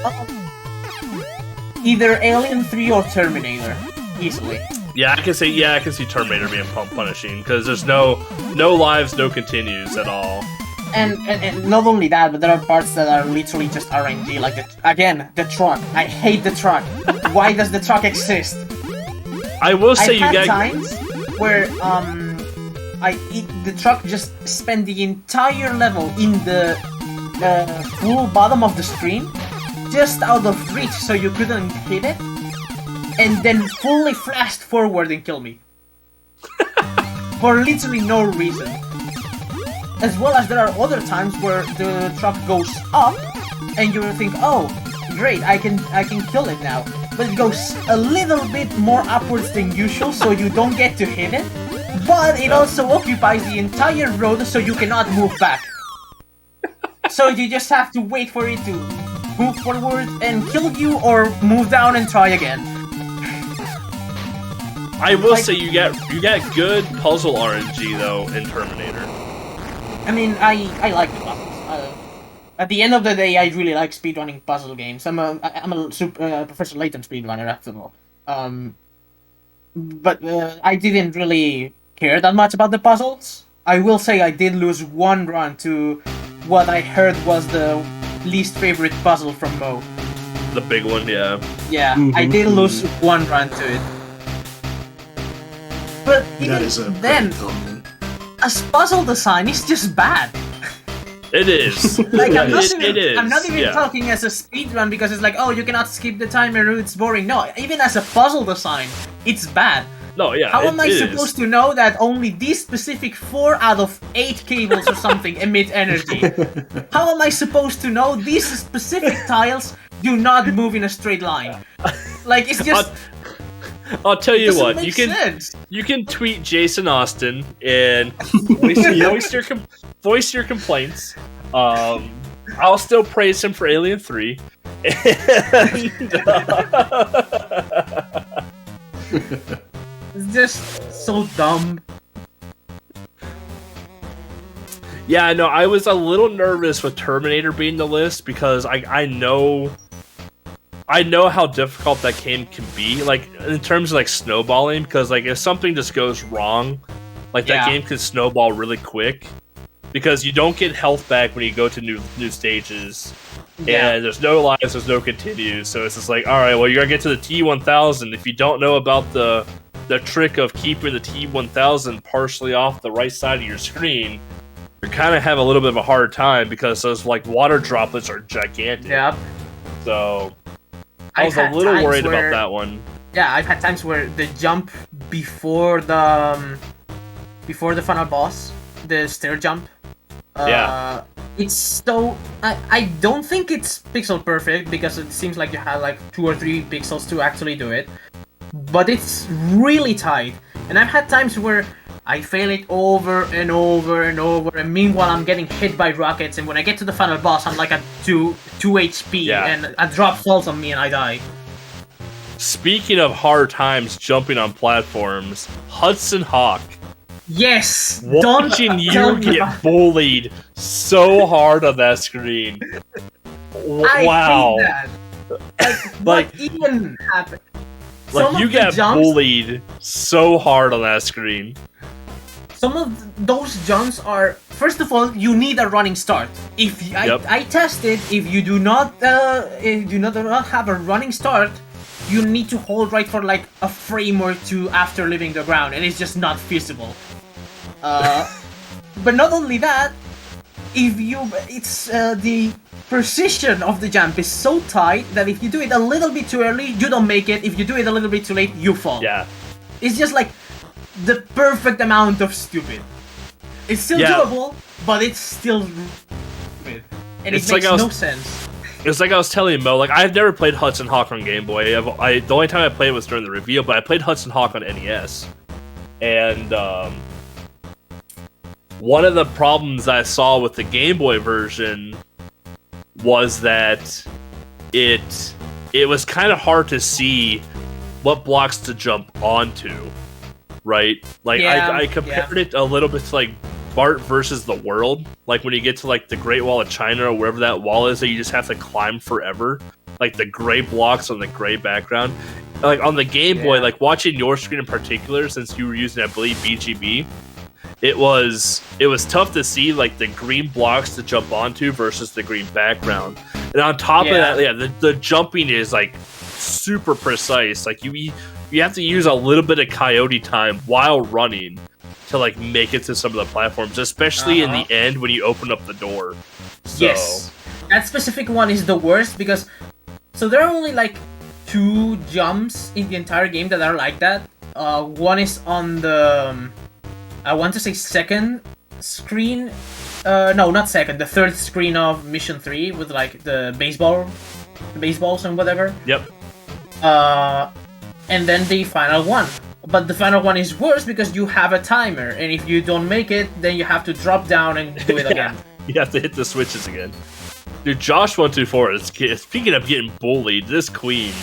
Either Alien 3 or Terminator, easily. Yeah, I can see Terminator being punishing because there's no lives, no continues at all. And not only that, but there are parts that are literally just RNG, like the truck. I hate the truck. Why does the truck exist? I will say I've had times where the truck just spent the entire level in the full bottom of the screen, just out of reach, so you couldn't hit it, and then fully flashed forward and killed me. For literally no reason. As well as there are other times where the truck goes up, and you think, oh, great, I can kill it now. but it goes a little bit more upwards than usual, so you don't get to hit it. But it also occupies the entire road, so you cannot move back. So you just have to wait for it to move forward and kill you, or move down and try again. I will say you get good puzzle RNG though in Terminator. I mean, I like the puzzles. At the end of the day, I really like speedrunning puzzle games. I'm a Professor Layton speedrunner after all. But I didn't really care that much about the puzzles. I will say I did lose one run to what I heard was the least favorite puzzle from Mo. The big one, yeah. Yeah, I did lose one run to it. But even then, as puzzle design, it's just bad. It is. Like, I'm not even talking as a speedrun because it's like, oh, you cannot skip the timer, it's boring. No, even as a puzzle design, it's bad. No, yeah. How am I supposed to know that only these specific 4 out of 8 cables or something emit energy? How am I supposed to know these specific tiles do not move in a straight line? Like, it's just... I'll tell you what, you can tweet Jason Austin and voice your complaints. I'll still praise him for Alien 3. It's just so dumb. Yeah, no, I was a little nervous with Terminator being the list because I know how difficult that game can be, like in terms of like snowballing, because like if something just goes wrong, like that game can snowball really quick because you don't get health back when you go to new stages, and there's no lives, there's no continues, so it's just like, all right, well, you're gonna get to the T1000. If you don't know about the trick of keeping the T1000 partially off the right side of your screen, you kind of have a little bit of a hard time because those like water droplets are gigantic. Yeah. So I was a little worried about that one. Yeah, I've had times where the jump before the final boss, the stair jump. It's so I don't think it's pixel perfect because it seems like you have like 2 or 3 pixels to actually do it. But it's really tight, and I've had times where I fail it over and over and over, and meanwhile I'm getting hit by rockets, and when I get to the final boss I'm like at 2 HP, and a drop falls on me and I die. Speaking of hard times jumping on platforms, Hudson Hawk. Yes! Watching you get bullied so hard on that screen. Wow. I hate that. Like, what even happened? Like, you get bullied so hard on that screen. Some of those jumps are... First of all, you need a running start. I tested, if you do not have a running start, you need to hold right for like a frame or 2 after leaving the ground, and it's just not feasible. But not only that, the precision of the jump is so tight that if you do it a little bit too early, you don't make it. If you do it a little bit too late, you fall. Yeah. It's just like the perfect amount of stupid. It's still doable, but it's still stupid. And it makes no sense. It's like I was telling Mo, like, I've never played Hudson Hawk on Game Boy. The only time I played was during the reveal, but I played Hudson Hawk on NES. And one of the problems I saw with the Game Boy version was that it was kind of hard to see what blocks to jump onto, right? Like, I compared it a little bit to, like, Bart versus the World. Like, when you get to, like, the Great Wall of China or wherever that wall is that you just have to climb forever. Like, the gray blocks on the gray background. Like, on the Game Boy, like, watching your screen in particular, since you were using, I believe, BGB, it was tough to see, like, the green blocks to jump onto versus the green background. And on top of that, the jumping is, like, super precise. Like, you have to use a little bit of coyote time while running to, like, make it to some of the platforms, especially in the end when you open up the door. So. Yes. That specific one is the worst because... So there are only, like, 2 jumps in the entire game that are like that. One is on the... I want to say second screen. No, not second. The third screen of Mission 3 with, like, the baseballs and whatever. Yep. and then the final one. But the final one is worse because you have a timer, and if you don't make it, then you have to drop down and do it again. You have to hit the switches again. Dude, Josh124 is speaking of getting bullied. this queen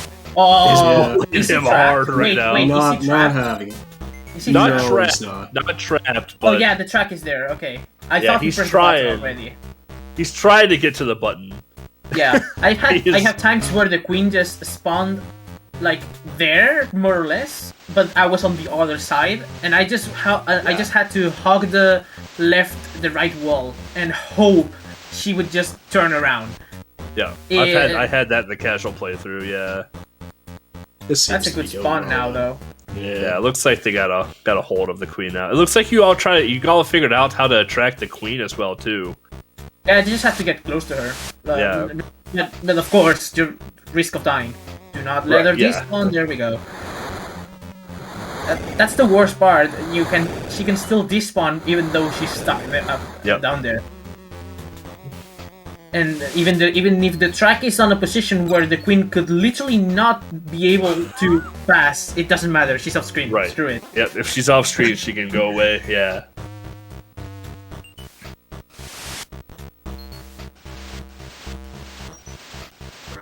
is him hard right now. Wait, not having it. Not trapped, but... Oh yeah, the track is there, okay. I thought he's trying. Already. He's trying to get to the button. Yeah, I have times where the queen just spawned, like, there, more or less, but I was on the other side, and I just had to hug the right wall, and hope she would just turn around. Yeah, I had that in the casual playthrough, yeah. That's a good spawn now, though. Yeah, it looks like they got a hold of the queen now. It looks like you all figured out how to attract the queen as well too. Yeah, you just have to get close to her. But of course, your risk of dying. Do not let her despawn. There we go. That's the worst part. She can still despawn even though she's stuck down there. And even if the track is on a position where the queen could literally not be able to pass, it doesn't matter. She's off screen. Right. Screw it. Yep. If she's off screen, she can go away. Yeah.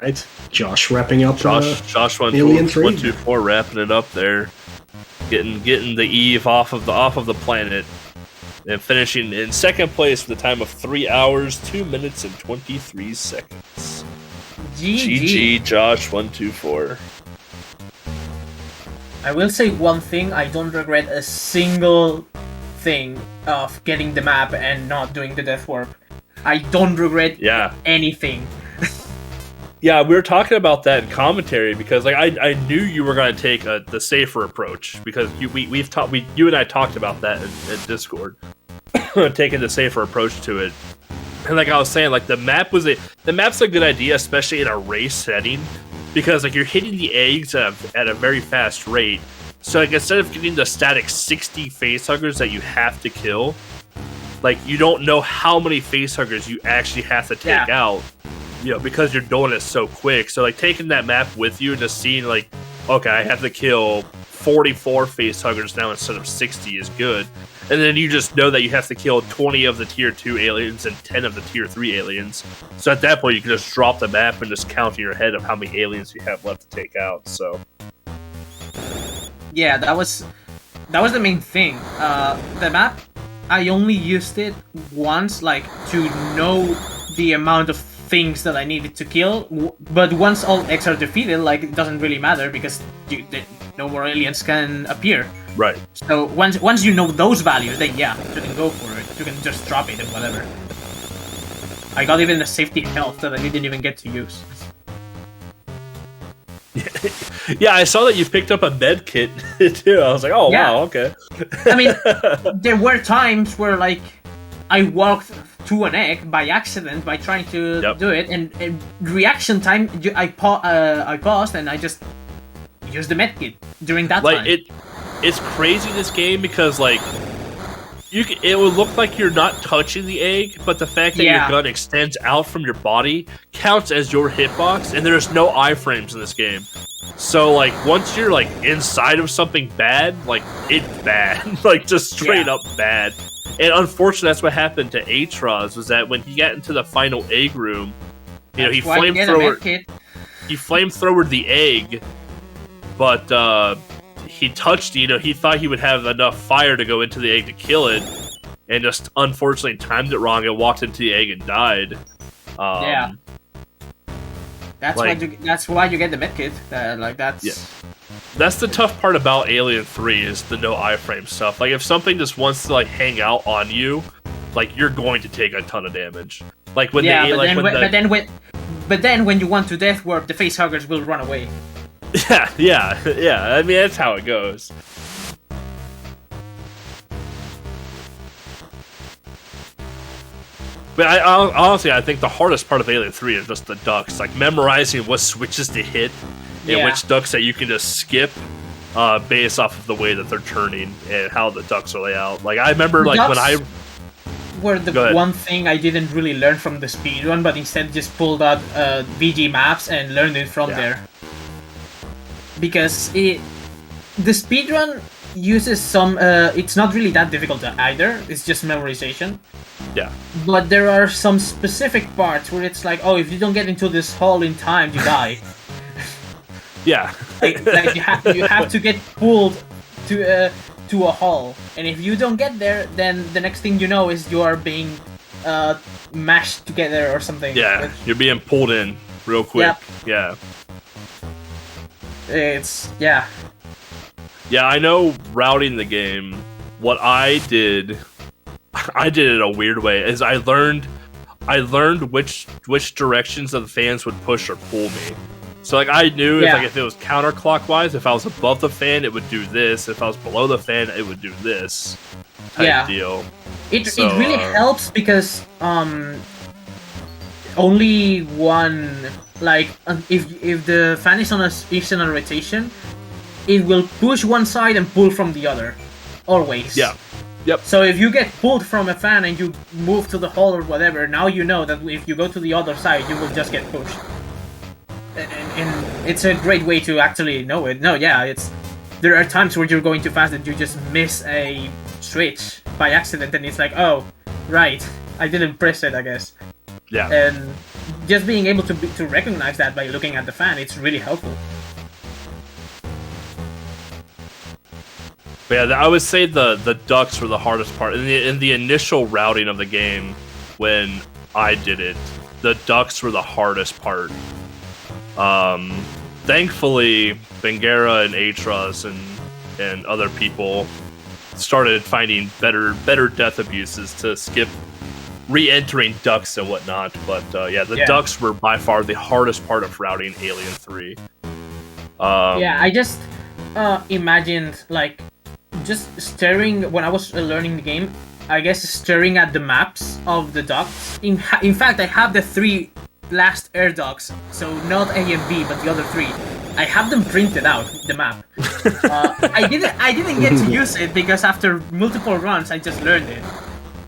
Right. Josh wrapping up. Josh 124 wrapping it up there, getting the Eve off of the planet. And finishing in second place with a time of 3 hours, 2 minutes, and 23 seconds. GG, Josh124. I will say one thing, I don't regret a single thing of getting the map and not doing the death warp. I don't regret anything. Yeah, we were talking about that in commentary because like I knew you were going to take the safer approach because you and I talked about that in Discord, taking the safer approach to it. And like I was saying, like the map's a good idea, especially in a race setting, because like you're hitting the eggs at a very fast rate. So like instead of getting the static 60 facehuggers that you have to kill, like you don't know how many facehuggers you actually have to take out. You know, because you're doing it so quick. So, like, taking that map with you and just seeing, like, okay, I have to kill 44 facehuggers now instead of 60 is good. And then you just know that you have to kill 20 of the Tier 2 aliens and 10 of the Tier 3 aliens. So at that point, you can just drop the map and just count in your head of how many aliens you have left to take out, so... Yeah, that was the main thing. The map, I only used it once, like, to know the amount of things that I needed to kill, but once all eggs are defeated, like, it doesn't really matter because no more aliens can appear. Right. So once you know those values, then yeah, you can go for it. You can just drop it and whatever. I got even a safety health that I didn't even get to use. Yeah, I saw that you picked up a med kit too. I was like, oh wow, okay. I mean, there were times where like I walked to an egg by accident by trying to do it, and reaction time, I paused and I just used the medkit during that time. It's crazy this game because like it would look like you're not touching the egg, but the fact that your gun extends out from your body counts as your hitbox, and there's no iframes in this game. So like once you're like inside of something bad, like it's bad, like just straight up bad. And unfortunately, that's what happened to Atros, was that when he got into the final egg room, you know, he flamethrowered the egg, but he touched, you know, he thought he would have enough fire to go into the egg to kill it, and just unfortunately timed it wrong and walked into the egg and died. That's why you get the medkit. That's the tough part about Alien 3 is the no iframe stuff. Like if something just wants to like hang out on you, like you're going to take a ton of damage. Like when but then when you want to death warp, the facehuggers will run away. Yeah. I mean that's how it goes. But honestly, I think the hardest part of Alien 3 is just the ducks. Like memorizing what switches to hit and which ducks that you can just skip based off of the way that they're turning and how the ducks are laid out. Like I remember like when I were the one thing I didn't really learn from the speedrun, but instead just pulled out VG maps and learned it from there. because the speedrun uses some. It's not really that difficult either. It's just memorization. Yeah. But there are some specific parts where it's like, oh, if you don't get into this hole in time, you die. Yeah. like you have to get pulled to a hole, and if you don't get there, then the next thing you know is you are being mashed together or something. Yeah, you're being pulled in real quick. Yep. Yeah. Yeah. Yeah, I know routing the game. What I did it a weird way. Is I learned which directions of the fans would push or pull me. So like I knew if it was counterclockwise, if I was above the fan, it would do this. If I was below the fan, it would do this type deal. It really helps because only one, like if the fan is on a rotation, it will push one side and pull from the other, always. Yeah. Yep. So if you get pulled from a fan and you move to the hole or whatever, now you know that if you go to the other side, you will just get pushed. And it's a great way to actually know it. No, yeah, there are times where you're going too fast and you just miss a switch by accident, and it's like, oh, right, I didn't press it, I guess. Yeah. And just being able to recognize that by looking at the fan, it's really helpful. But yeah, I would say the ducks were the hardest part. In the initial routing of the game, when I did it, the ducks were the hardest part. Thankfully, Bengera and Atros and other people started finding better death abuses to skip re-entering ducks and whatnot. But the ducks were by far the hardest part of routing Alien 3. I just imagined like just staring when I was learning the game. I guess staring at the maps of the ducks. In fact, I have the 3 last air ducts, so not A and B, but the other 3. I have them printed out, the map. I didn't get to use it because after multiple runs, I just learned it.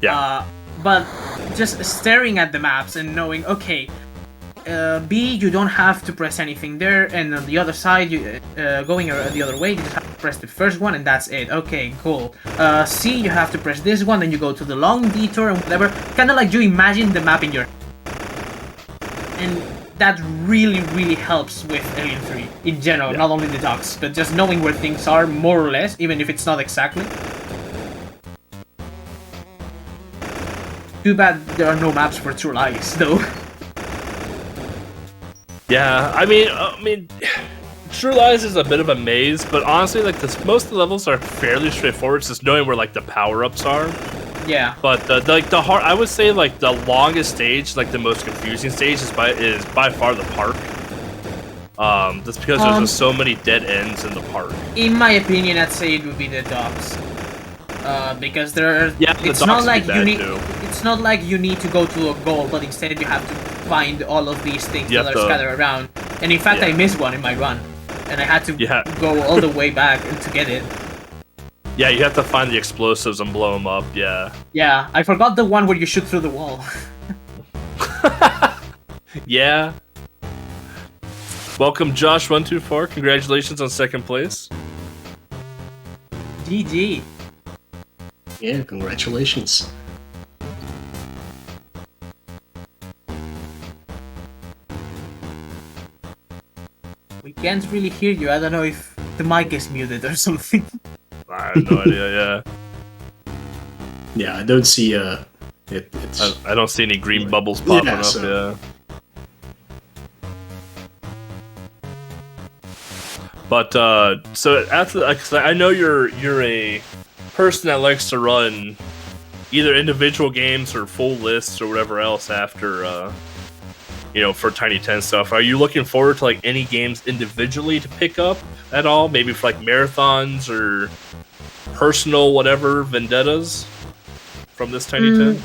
Yeah. But just staring at the maps and knowing, okay, B, you don't have to press anything there, and on the other side, going the other way, you just have to press the first one, and that's it. Okay, cool. C, you have to press this one, then you go to the long detour and whatever. Kind of like you imagine the map in your head. And that really, really helps with Alien 3 in general, not only the ducks, but just knowing where things are, more or less, even if it's not exactly. Too bad there are no maps for True Lies, though. Yeah, I mean, True Lies is a bit of a maze, but honestly, like most of the levels are fairly straightforward. It's just knowing where like the power-ups are. Yeah. But I would say like the longest stage, like the most confusing stage, is by far the park. That's because there's just so many dead ends in the park. In my opinion, I'd say it would be the docks. Because there are. Yeah, it's not like you need. It's not like you need to go to a goal, but instead you have to find all of these things that are scattered around. And in fact, I missed one in my run, and I had to go all the way back to get it. Yeah, you have to find the explosives and blow them up. Yeah. Yeah, I forgot the one where you shoot through the wall. Yeah. Welcome, Josh124. Congratulations on 2nd place. GG. Yeah, congratulations. We can't really hear you. I don't know if the mic is muted or something. I have no idea, yeah. Yeah, I don't see I don't see any green bubbles popping up, yeah. But so after, I know you're a person that likes to run either individual games or full lists or whatever else after for Tiny 10 stuff. Are you looking forward to like any games individually to pick up at all? Maybe for like marathons or personal whatever vendettas from this Tiny 10?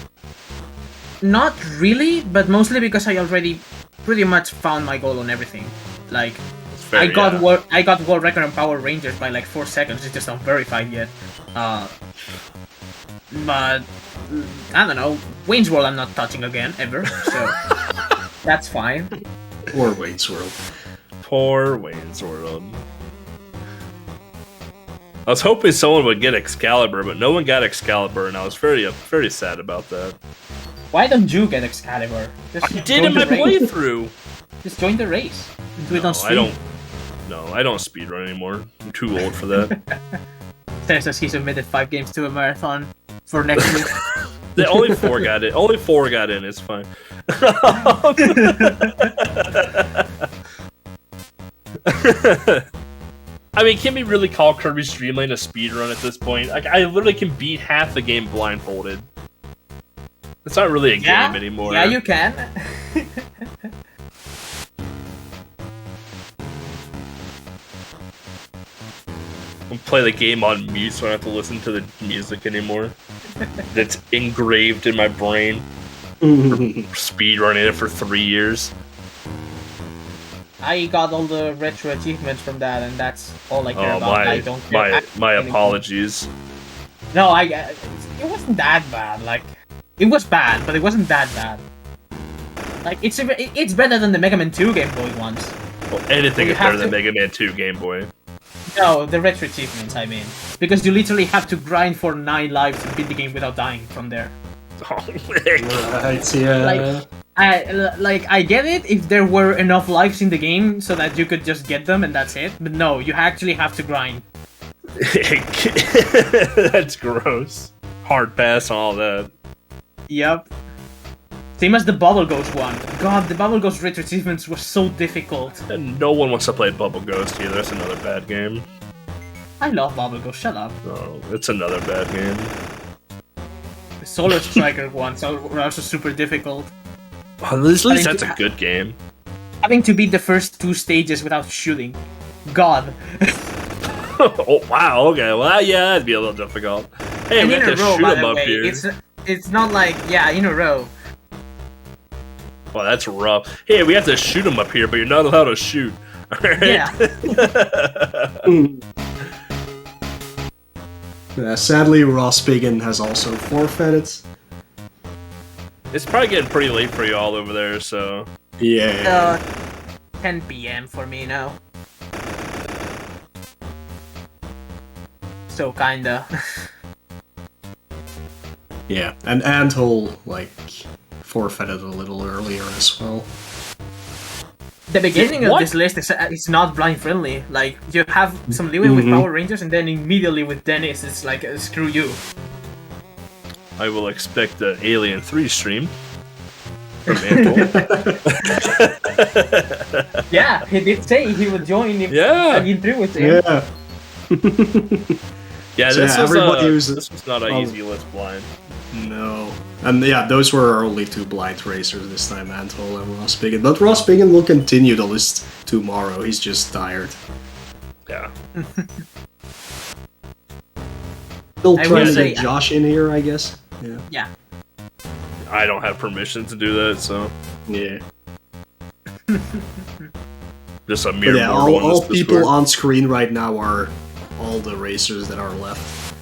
Not really, but mostly because I already pretty much found my goal on everything. Like fair, I got world record on Power Rangers by like 4 seconds. It's just not verified yet. But I don't know. Wayne's World I'm not touching again ever, so that's fine. Poor Wayne's World. Poor Wayne's World. I was hoping someone would get Excalibur, but no one got Excalibur, and I was very sad about that. Why don't you get Excalibur? I did in my playthrough. Just join the race. Do it on stream. I don't speedrun anymore. I'm too old for that. Says he submitted 5 games to a marathon for next week. Only 4 got it. Only 4 got in. It's fine. I mean, can we really call Kirby's Dream Land a speedrun at this point? Like, I literally can beat half the game blindfolded. It's not really a game anymore. Yeah, you can. I'll play the game on mute so I don't have to listen to the music anymore. That's engraved in my brain. Speedrunning it for 3 years. I got all the retro achievements from that, and that's all I care about. I don't care. My apologies. No, it wasn't that bad. Like, it was bad, but it wasn't that bad. Like, it's better than the Mega Man 2 Game Boy ones. Well, anything is better than Mega Man 2 Game Boy. No, the retro achievements, I mean. Because you literally have to grind for 9 lives to beat the game without dying from there. Oh, right, yeah. I get it if there were enough lives in the game so that you could just get them and that's it. But no, you actually have to grind. That's gross. Hard pass on all that. Yep. Same as the Bubble Ghost one. God, the Bubble Ghost retro achievements were so difficult. And no one wants to play Bubble Ghost either. That's another bad game. I love Bubble Ghost. Shut up. Oh, it's another bad game. The Solar Striker ones were also super difficult. Well, at least that's a good game. Having to beat the first 2 stages without shooting. God. Oh, wow, okay. Well, yeah, that'd be a little difficult. Hey, and we have to shoot him up here. It's not like, yeah, in a row. Well, that's rough. Hey, we have to shoot him up here, but you're not allowed to shoot. Alright? Yeah. Sadly, Ross Biggin has also forfeited. It's probably getting pretty late for you all over there, so... Yeah. 10 PM for me now. So, kinda. Yeah, and Anthole, like, forfeited a little earlier as well. The beginning of this list is not blind friendly. Like, you have some leeway with Power Rangers, and then immediately with Dennis, it's like, screw you. I will expect the Alien 3 stream from Anthole. Yeah, he did say he would join if Alien 3 with him. Yeah. Yeah, so this was not an easy list blind. No. And yeah, those were our only 2 blind racers this time, Anthole and Ross Biggin. But Ross Biggin will continue the list tomorrow, he's just tired. Yeah. Still trying to get Josh in here, I guess. Yeah. I don't have permission to do that, so... Yeah. Just a mere all people on screen right now are all the racers that are left.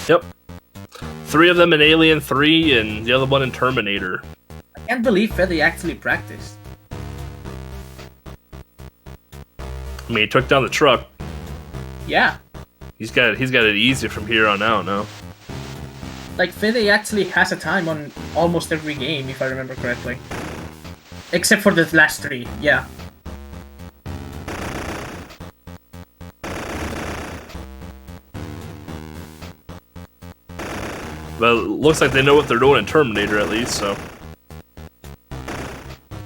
Yep. 3 of them in Alien 3, and the other one in Terminator. I can't believe Fede actually practiced. I mean, he took down the truck. Yeah. He's got it easy from here on out now. Like, Fede actually has a time on almost every game, if I remember correctly. Except for the last 3, yeah. Well, it looks like they know what they're doing in Terminator at least, so...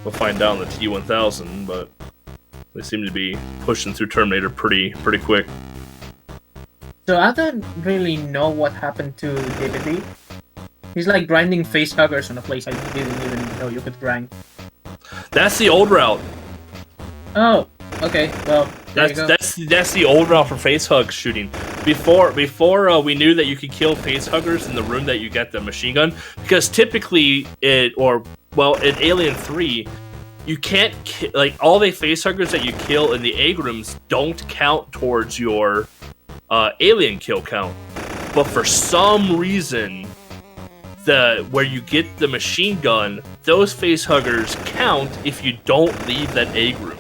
We'll find out in the T-1000, but... They seem to be pushing through Terminator pretty quick. So I don't really know what happened to David. He's like grinding face huggers on a place I didn't even know you could grind. That's the old route. Oh, okay. Well, there you go. That's the old route for face hug shooting. Before we knew that you could kill face huggers in the room that you get the machine gun, because typically in Alien 3, you can't like all the face huggers that you kill in the egg rooms don't count towards your alien kill count. But for some reason, where you get the machine gun, those face huggers count if you don't leave that egg room.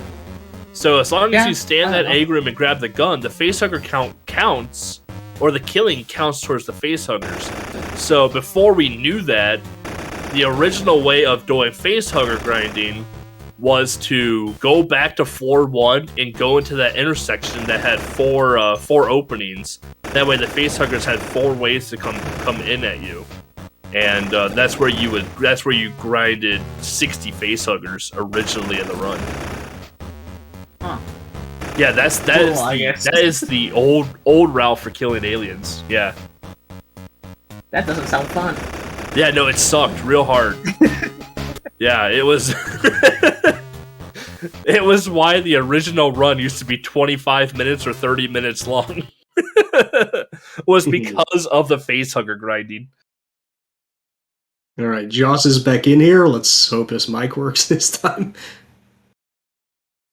So as long as you stand in that egg room and grab the gun, the face hugger count counts or the killing counts towards the facehuggers. So before we knew that, the original way of doing facehugger grinding was to go back to floor 1 and go into that intersection that had four openings. That way the facehuggers had 4 ways to come in at you. And that's where you grinded 60 facehuggers originally in the run. Huh. Yeah, that is the old route for killing aliens. Yeah. That doesn't sound fun. Yeah, no, it sucked real hard. Yeah, it was. It was why the original run used to be 25 minutes or 30 minutes long. Was because of the facehugger grinding. All right, Joss is back in here. Let's hope his mic works this time.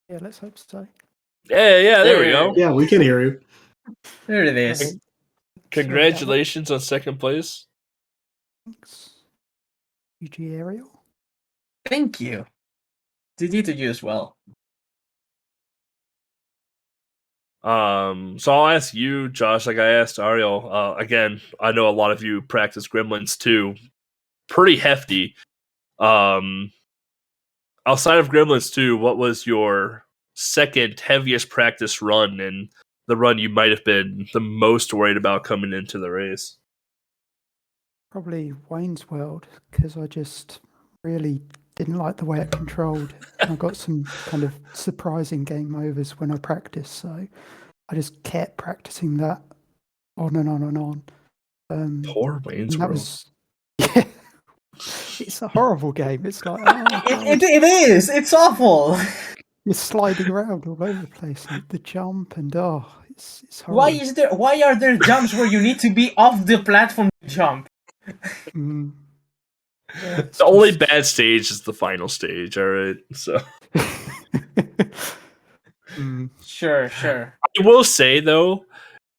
Yeah, let's hope so. Yeah, there we go. Yeah, we can hear you. There it is. Congratulations on second place. Thanks. UG Ariel. Thank you. GG to you as well. So I'll ask you, Josh, like I asked Ariel. Again, I know a lot of you practice Gremlins too. Pretty hefty. Outside of Gremlins 2, what was your second heaviest practice run and the run you might have been the most worried about coming into the race? Probably Wayne's World, because I just really didn't like the way it controlled. I got some kind of surprising game overs when I practiced, so I just kept practicing that on and on and on. Poor Wayne's World. Yeah. It's a horrible game. It's like It is. It's awful. You're sliding around all over the place. And the jump and it's horrible. Why are there jumps where you need to be off the platform to jump? Yeah, the only bad stage is the final stage. All right, so. Sure. I will say though,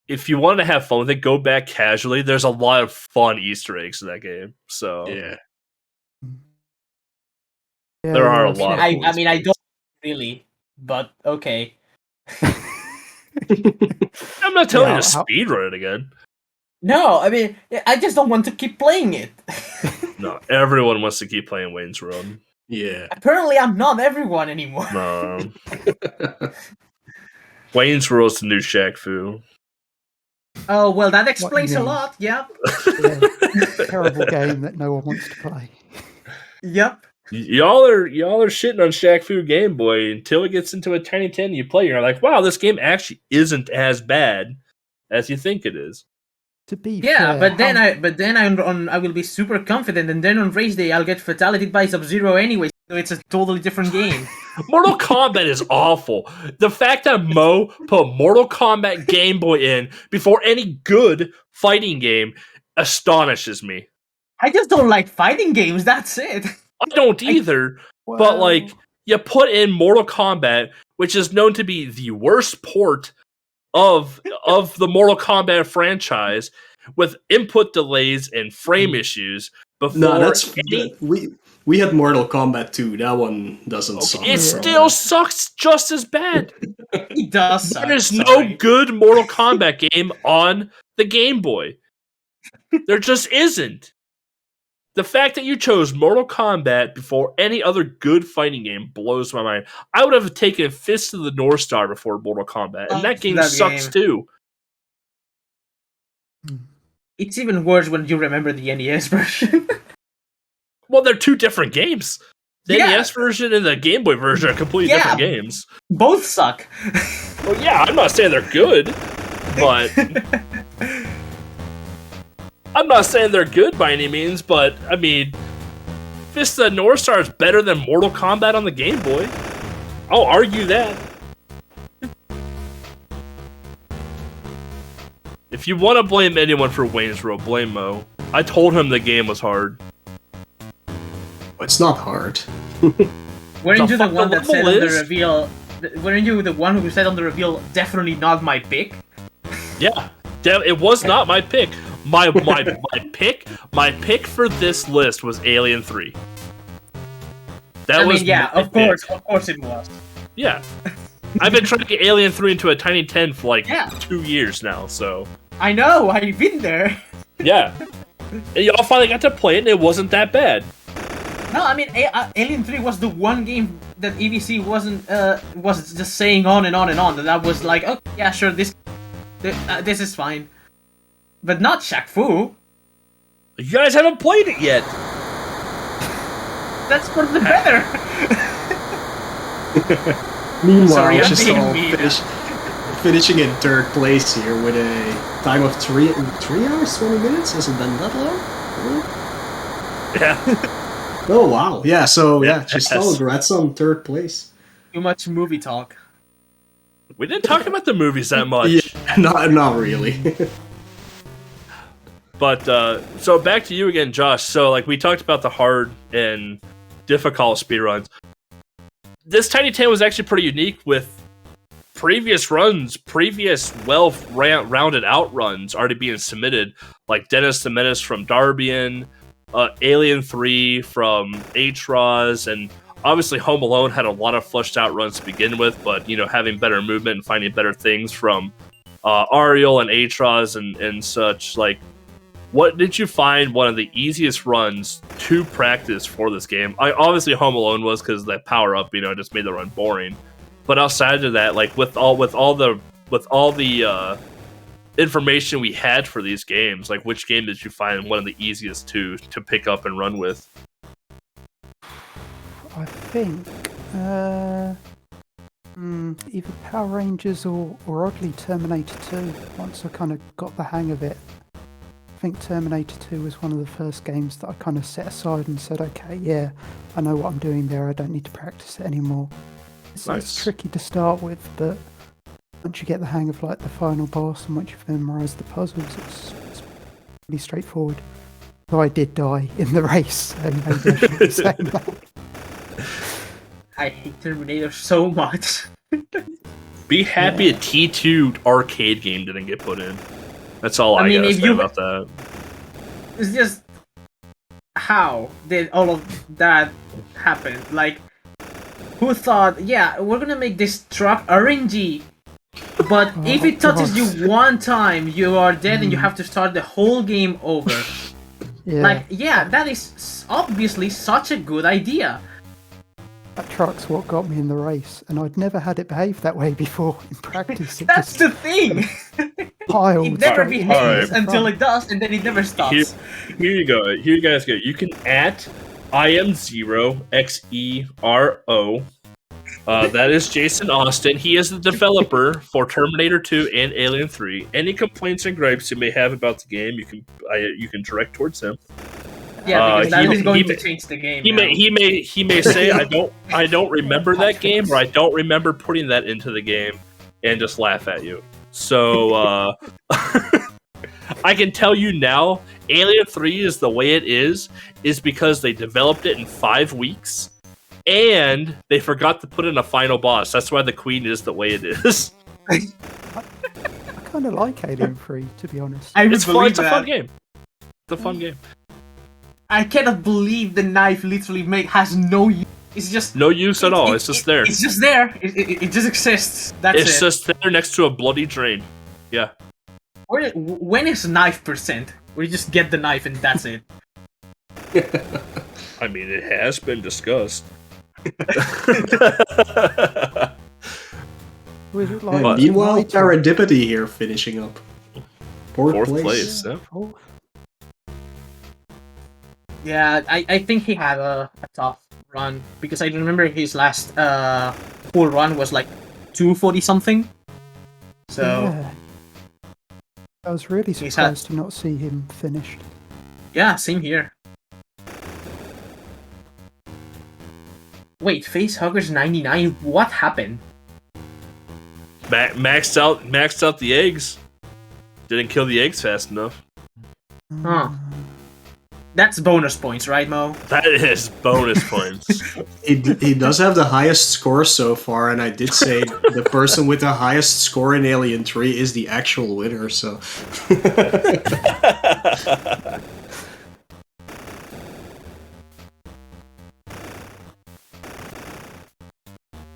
if you want to have fun with it, go back casually. There's a lot of fun Easter eggs in that game. So yeah. There are a lot. I mean, I don't really, but okay. I'm not telling you to speedrun it again. No, I mean, I just don't want to keep playing it. No, everyone wants to keep playing Wayne's World. Yeah. Apparently, I'm not everyone anymore. No. Wayne's World's the new Shaq Fu. Oh, well, that explains a lot, yep. Yeah. Terrible game that no one wants to play. Yep. Y'all are shitting on Shaq Fu Game Boy until it gets into a tiny 10 you play. You're like, wow, this game actually isn't as bad as you think it is. To be fair, but then I will be super confident, and then on race day I'll get fatalityed by Sub-Zero anyway. So it's a totally different game. Mortal Kombat is awful. The fact that Mo put Mortal Kombat Game Boy in before any good fighting game astonishes me. I just don't like fighting games. That's it. I don't either. But like, you put in Mortal Kombat, which is known to be the worst port of the Mortal Kombat franchise, with input delays and frame issues. Before we had Mortal Kombat 2. That one doesn't suck. It still sucks just as bad. It does suck. There's no good Mortal Kombat game on the Game Boy. There just isn't. The fact that you chose Mortal Kombat before any other good fighting game blows my mind. I would have taken Fist of the North Star before Mortal Kombat, and that game sucks too. It's even worse when you remember the NES version. Well, they're two different games. The NES version and the Game Boy version are completely different games. Both suck. Well, yeah, I'm not saying they're good, but... I'm not saying they're good by any means, but, I mean, Fist of the North Star is better than Mortal Kombat on the Game Boy. I'll argue that. If you want to blame anyone for Wayne's World, blame Mo. I told him the game was hard. It's not hard. Weren't you the one that said on the reveal... Weren't you the one who said on the reveal, definitely not my pick? Yeah, it was not my pick. My pick for this list was Alien 3. Of course it was. Yeah. I've been trying to get Alien 3 into a tiny 10 for like 2 years now, so... I know, I've been there. Yeah. And y'all finally got to play it, and it wasn't that bad. No, I mean, Alien 3 was the one game that EVC was just saying on and on and on. That was like, okay, yeah, sure, this is fine. But not Shaq Fu. You guys haven't played it yet. That's for the better. Meanwhile, just all finishing in third place here with a time of 3 hours, 20 minutes. Has it been that long? Yeah. Oh wow. Yeah. So yeah, just congrats on third place. Too much movie talk. We didn't talk about the movies that much. Yeah, not really. But so back to you again, Josh. So like we talked about the hard and difficult speedruns. This Tiny Tan was actually pretty unique with previous well-rounded out runs already being submitted, like Dennis the Menace from Darbian, Alien 3 from Atros, and obviously Home Alone had a lot of fleshed out runs to begin with, but you know, having better movement and finding better things from Ariel and Atros and such. Like, what did you find one of the easiest runs to practice for this game? Obviously Home Alone was, because that power up, you know, just made the run boring. But outside of that, like with all the information we had for these games, like which game did you find one of the easiest to pick up and run with? I think either Power Rangers or oddly Terminator 2. Once I kind of got the hang of it, I think Terminator 2 was one of the first games that I kind of set aside and said, okay, yeah, I know what I'm doing there. I don't need to practice it anymore. It's tricky to start with, but once you get the hang of like the final boss and once you've memorised the puzzles, it's pretty straightforward. Though I did die in the race, and maybe I shouldn't be saying that. I hate Terminator so much. Be happy a T2 arcade game didn't get put in. That's all I gotta say about that. It's just, how did all of that happen? Like, who thought, yeah, we're gonna make this truck RNG, but if it touches you one time, you are dead and you have to start the whole game over. Yeah. Like, yeah, that is obviously such a good idea. That truck's what got me in the race, and I'd never had it behave that way before in practice. That's the thing! It never behaves until it does, and then it never stops. Here you go. Here you guys go. You can @IM0XERO. That is Jason Austin. He is the developer for Terminator 2 and Alien 3. Any complaints and gripes you may have about the game, you can direct towards him. Yeah, because that is going to change the game. He may say I don't remember that game, or I don't remember putting that into the game, and just laugh at you. So I can tell you now, Alien 3 is the way it is because they developed it in 5 weeks, and they forgot to put in a final boss. That's why the Queen is the way it is. I kind of like Alien 3, to be honest. It's fun. It's a fun game. It's a fun game. I cannot believe the knife literally has no use. It's just no use at all. It's just there. It's just there. It just exists. That's it. It's just there next to a bloody drain. Yeah. When is knife percent? Where you just get the knife and that's it. I mean, it has been discussed. Meanwhile, Serendipity here finishing up. Fourth place. Yeah. Yeah, I think he had a tough run, because I remember his last full run was like 240 something. So yeah. I was really surprised to not see him finished. Yeah, same here. Wait, Facehuggers 99? What happened? Maxed out the eggs. Didn't kill the eggs fast enough. Huh. That's bonus points, right, Mo? That is bonus points. He does have the highest score so far, and I did say the person with the highest score in Alien 3 is the actual winner, so...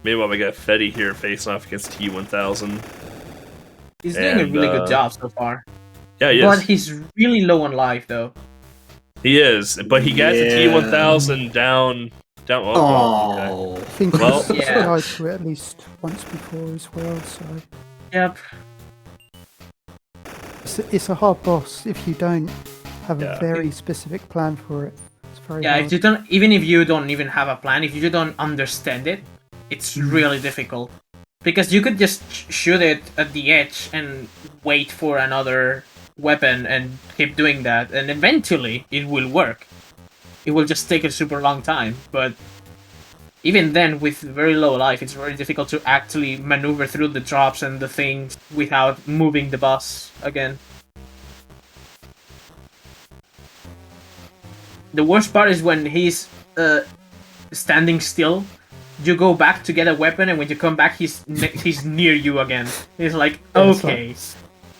Meanwhile, we got Fetty here facing off against T1000. He's doing a really good job so far. Yeah, he but is. he's really low on life, though. He is, but he got the T1000 down. Oh, okay. I think Well, he's died to it at least once before as well, so... Yep. It's a hard boss if you don't have a very specific plan for it. It's very hard. If you don't, even if you don't even have a plan, if you don't understand it, it's really difficult. Because you could just shoot it at the edge and wait for another weapon and keep doing that, and eventually it will work. It will just take a super long time, but even then, with very low life, it's very difficult to actually maneuver through the drops and the things without moving the boss again. The worst part is when he's standing still. You go back to get a weapon, and when you come back, he's near you again. He's like, okay. Like,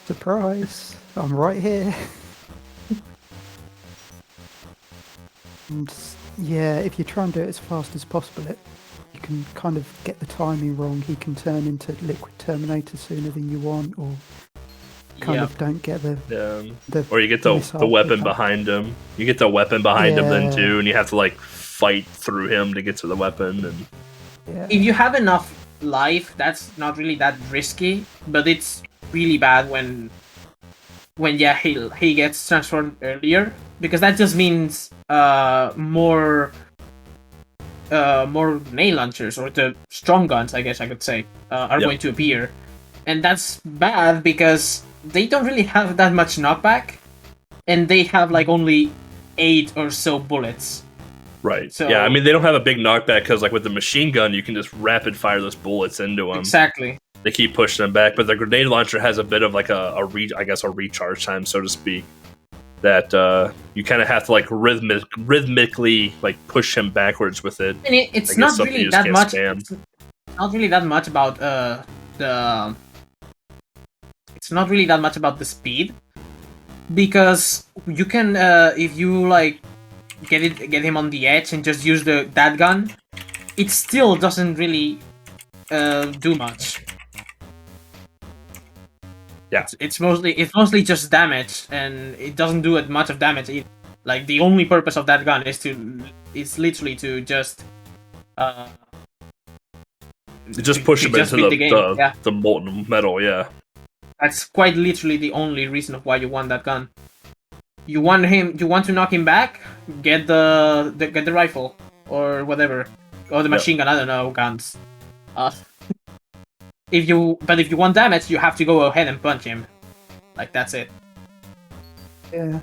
surprise! I'm right here. And yeah, if you try and do it as fast as possible, you can kind of get the timing wrong. He can turn into Liquid Terminator sooner than you want, or kind of don't get the or you get the weapon behind him. You get the weapon behind him then too, and you have to like fight through him to get to the weapon. And if you have enough life, that's not really that risky, but it's really bad when he gets transformed earlier, because that just means more grenade launchers, or the strong guns, I guess I could say, are going to appear, and that's bad because they don't really have that much knockback, and they have like only 8 or so bullets. Right. So, yeah, I mean, they don't have a big knockback because, like, with the machine gun, you can just rapid fire those bullets into them. Exactly. They keep pushing them back, but the grenade launcher has a bit of like a recharge time, so to speak. That you kind of have to like rhythmically like push him backwards with it. And it's not really that much. It's not really that much about the. It's not really that much about the speed, because you can if you like get him on the edge and just use that gun, it still doesn't really do much. Yeah, it's mostly just damage, and it doesn't do it much of damage either. Like, the only purpose of that gun is literally to just push him into the molten metal. Yeah, that's quite literally the only reason of why you want that gun. You want to knock him back, get the rifle or whatever, or the machine gun. I don't know guns. If you want damage, you have to go ahead and punch him. Like, that's it. Yeah,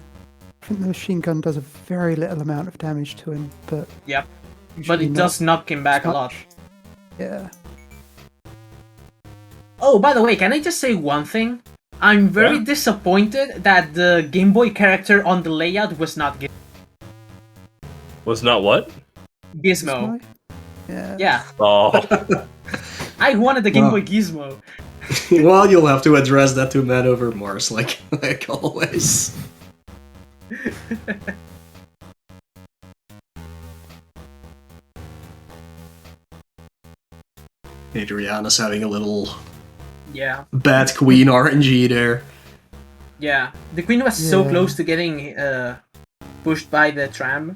I think the machine gun does a very little amount of damage to him, but but it does knock him back a lot. Yeah. Oh, by the way, can I just say one thing? I'm very disappointed that the Game Boy character on the layout was not Gizmo. Was not what? Gizmo. Yeah. Oh. I wanted the Game Boy Gizmo. Well, you'll have to address that to Man Over Mars, like always. Adriana's having a little bad queen RNG there. Yeah, the queen was so close to getting pushed by the tram,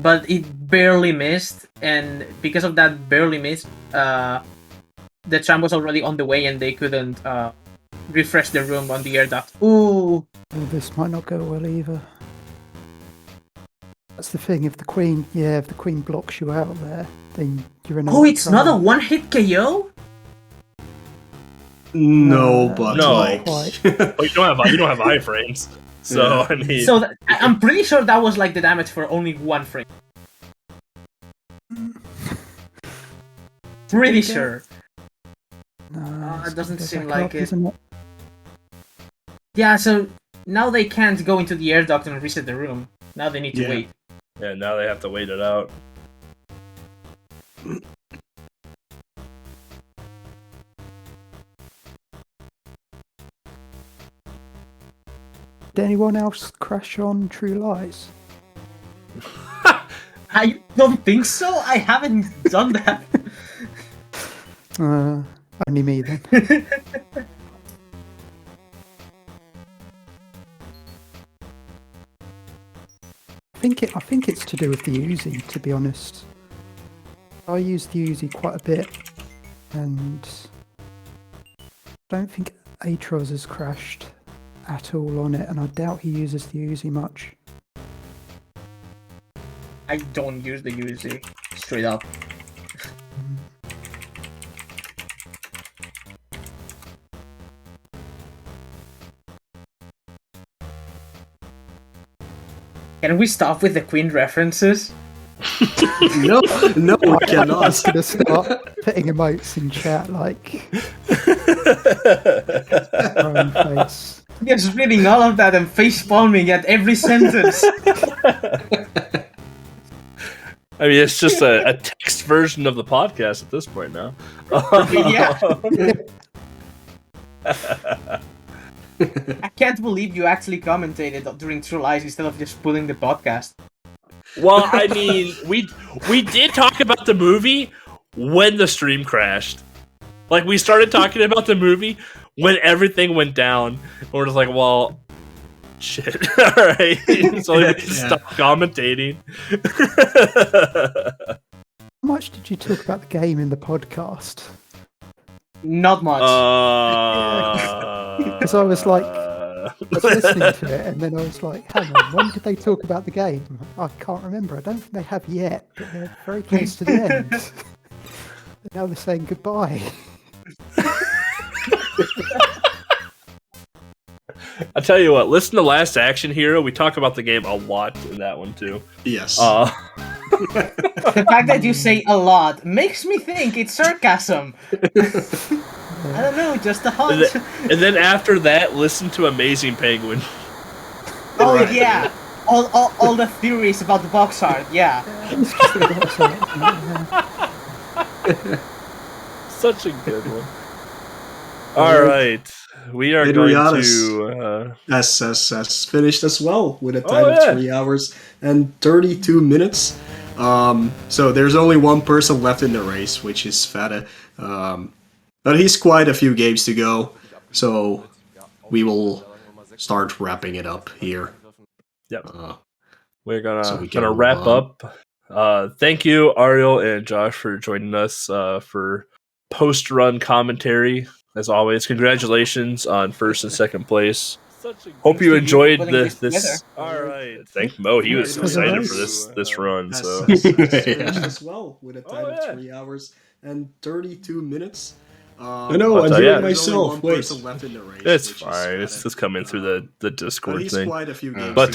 but it barely missed, and because of that barely missed, the tram was already on the way and they couldn't refresh the room on the air duct. Ooh! Well, this might not go well either. That's the thing, if the queen blocks you out there, then you're in a it's not a one-hit KO? No, but like... you don't have iframes. So, I mean... So, I'm pretty sure that was like the damage for only one frame. Pretty sure. No, it doesn't seem like it. Yeah, so now they can't go into the air duct and reset the room. Now they need to wait. Yeah, now they have to wait it out. Did anyone else crash on True Lies? I don't think so. I haven't done that. Only me then. think it's to do with the Uzi, to be honest. I use the Uzi quite a bit, and I don't think Atros has crashed at all on it, and I doubt he uses the Uzi much. I don't use the Uzi, straight up. Can we stop with the Queen references? No, we cannot. I was going to start putting emotes in chat like... face. Just reading all of that and facepalming at every sentence. I mean, it's just a text version of the podcast at this point now. Yeah. I can't believe you actually commentated during True Lies instead of just pulling the podcast. Well, I mean, we did talk about the movie when the stream crashed. Like, we started talking about the movie when everything went down. And we're just like, well, shit. Alright. So we can stop commentating. How much did you talk about the game in the podcast? Not much. Because I was like, I was listening to it, and then I was like, hang on, when did they talk about the game? I can't remember. I don't think they have yet, but they're very close to the end. Now they're saying goodbye. I'll tell you what, listen to Last Action Hero. We talk about the game a lot in that one, too. Yes. The fact that you say a lot makes me think it's sarcasm. I don't know, just a hunch. And then after that, listen to Amazing Penguin. Oh, right. Yeah. All the theories about the box art, yeah. Such a good one. Alright. We are going to... has finished as well with a time of 3 hours and 32 minutes. So there's only one person left in the race, which is Fata. But he's quite a few games to go, so we will start wrapping it up here. Yep. We're gonna wrap up. Thank you, Ariel and Josh, for joining us for post-run commentary. As always, congratulations on first and second place. Hope you enjoyed this. All right. Thank Mo. He was excited for this run. So as well with a time of 3 hours and 32 minutes. I know, I'm doing it myself. Wait. It's fine. It's just coming through the Discord thing. Quite a few games but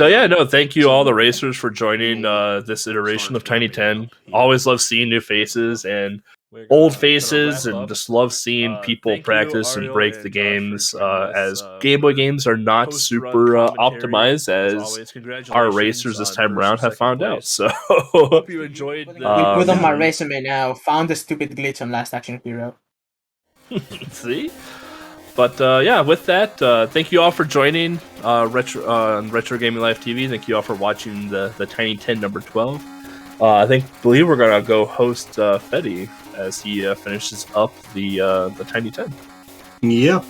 thank you all the racers for joining this iteration of Tiny 10. Always love seeing new faces and old faces, and just love seeing people practice and break the games, as Game Boy games are not super optimized as our racers this time around have found out. So hope you enjoyed we put on my resume now, found a stupid glitch on Last Action Hero. See? But with that, thank you all for joining Retro Gaming Live TV. Thank you all for watching the Tiny 10 number 12. I believe we're gonna go host Fetty as he finishes up the Tiny 10. Yeah.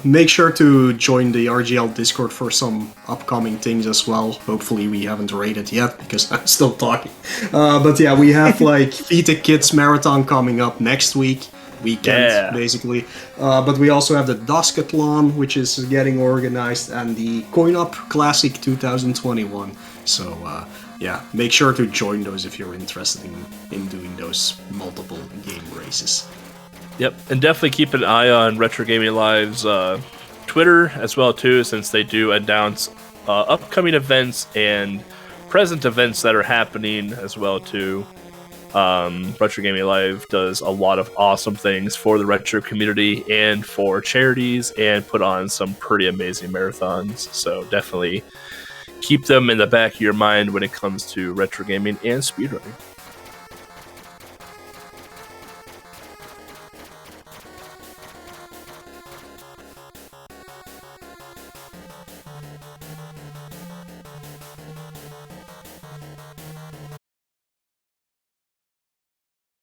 Make sure to join the RGL Discord for some upcoming things as well. Hopefully we haven't rated yet because I'm still talking. But yeah, we have like Vita Kids Marathon coming up next weekend, basically. But we also have the Duskathlon, which is getting organized, and the Coin Up Classic 2021. So make sure to join those if you're interested in doing those multiple game races. Yep, and definitely keep an eye on Retro Gaming Live's Twitter as well too, since they do announce upcoming events and present events that are happening as well too. Retro Gaming Live does a lot of awesome things for the retro community and for charities, and put on some pretty amazing marathons. So definitely keep them in the back of your mind when it comes to retro gaming and speedrunning.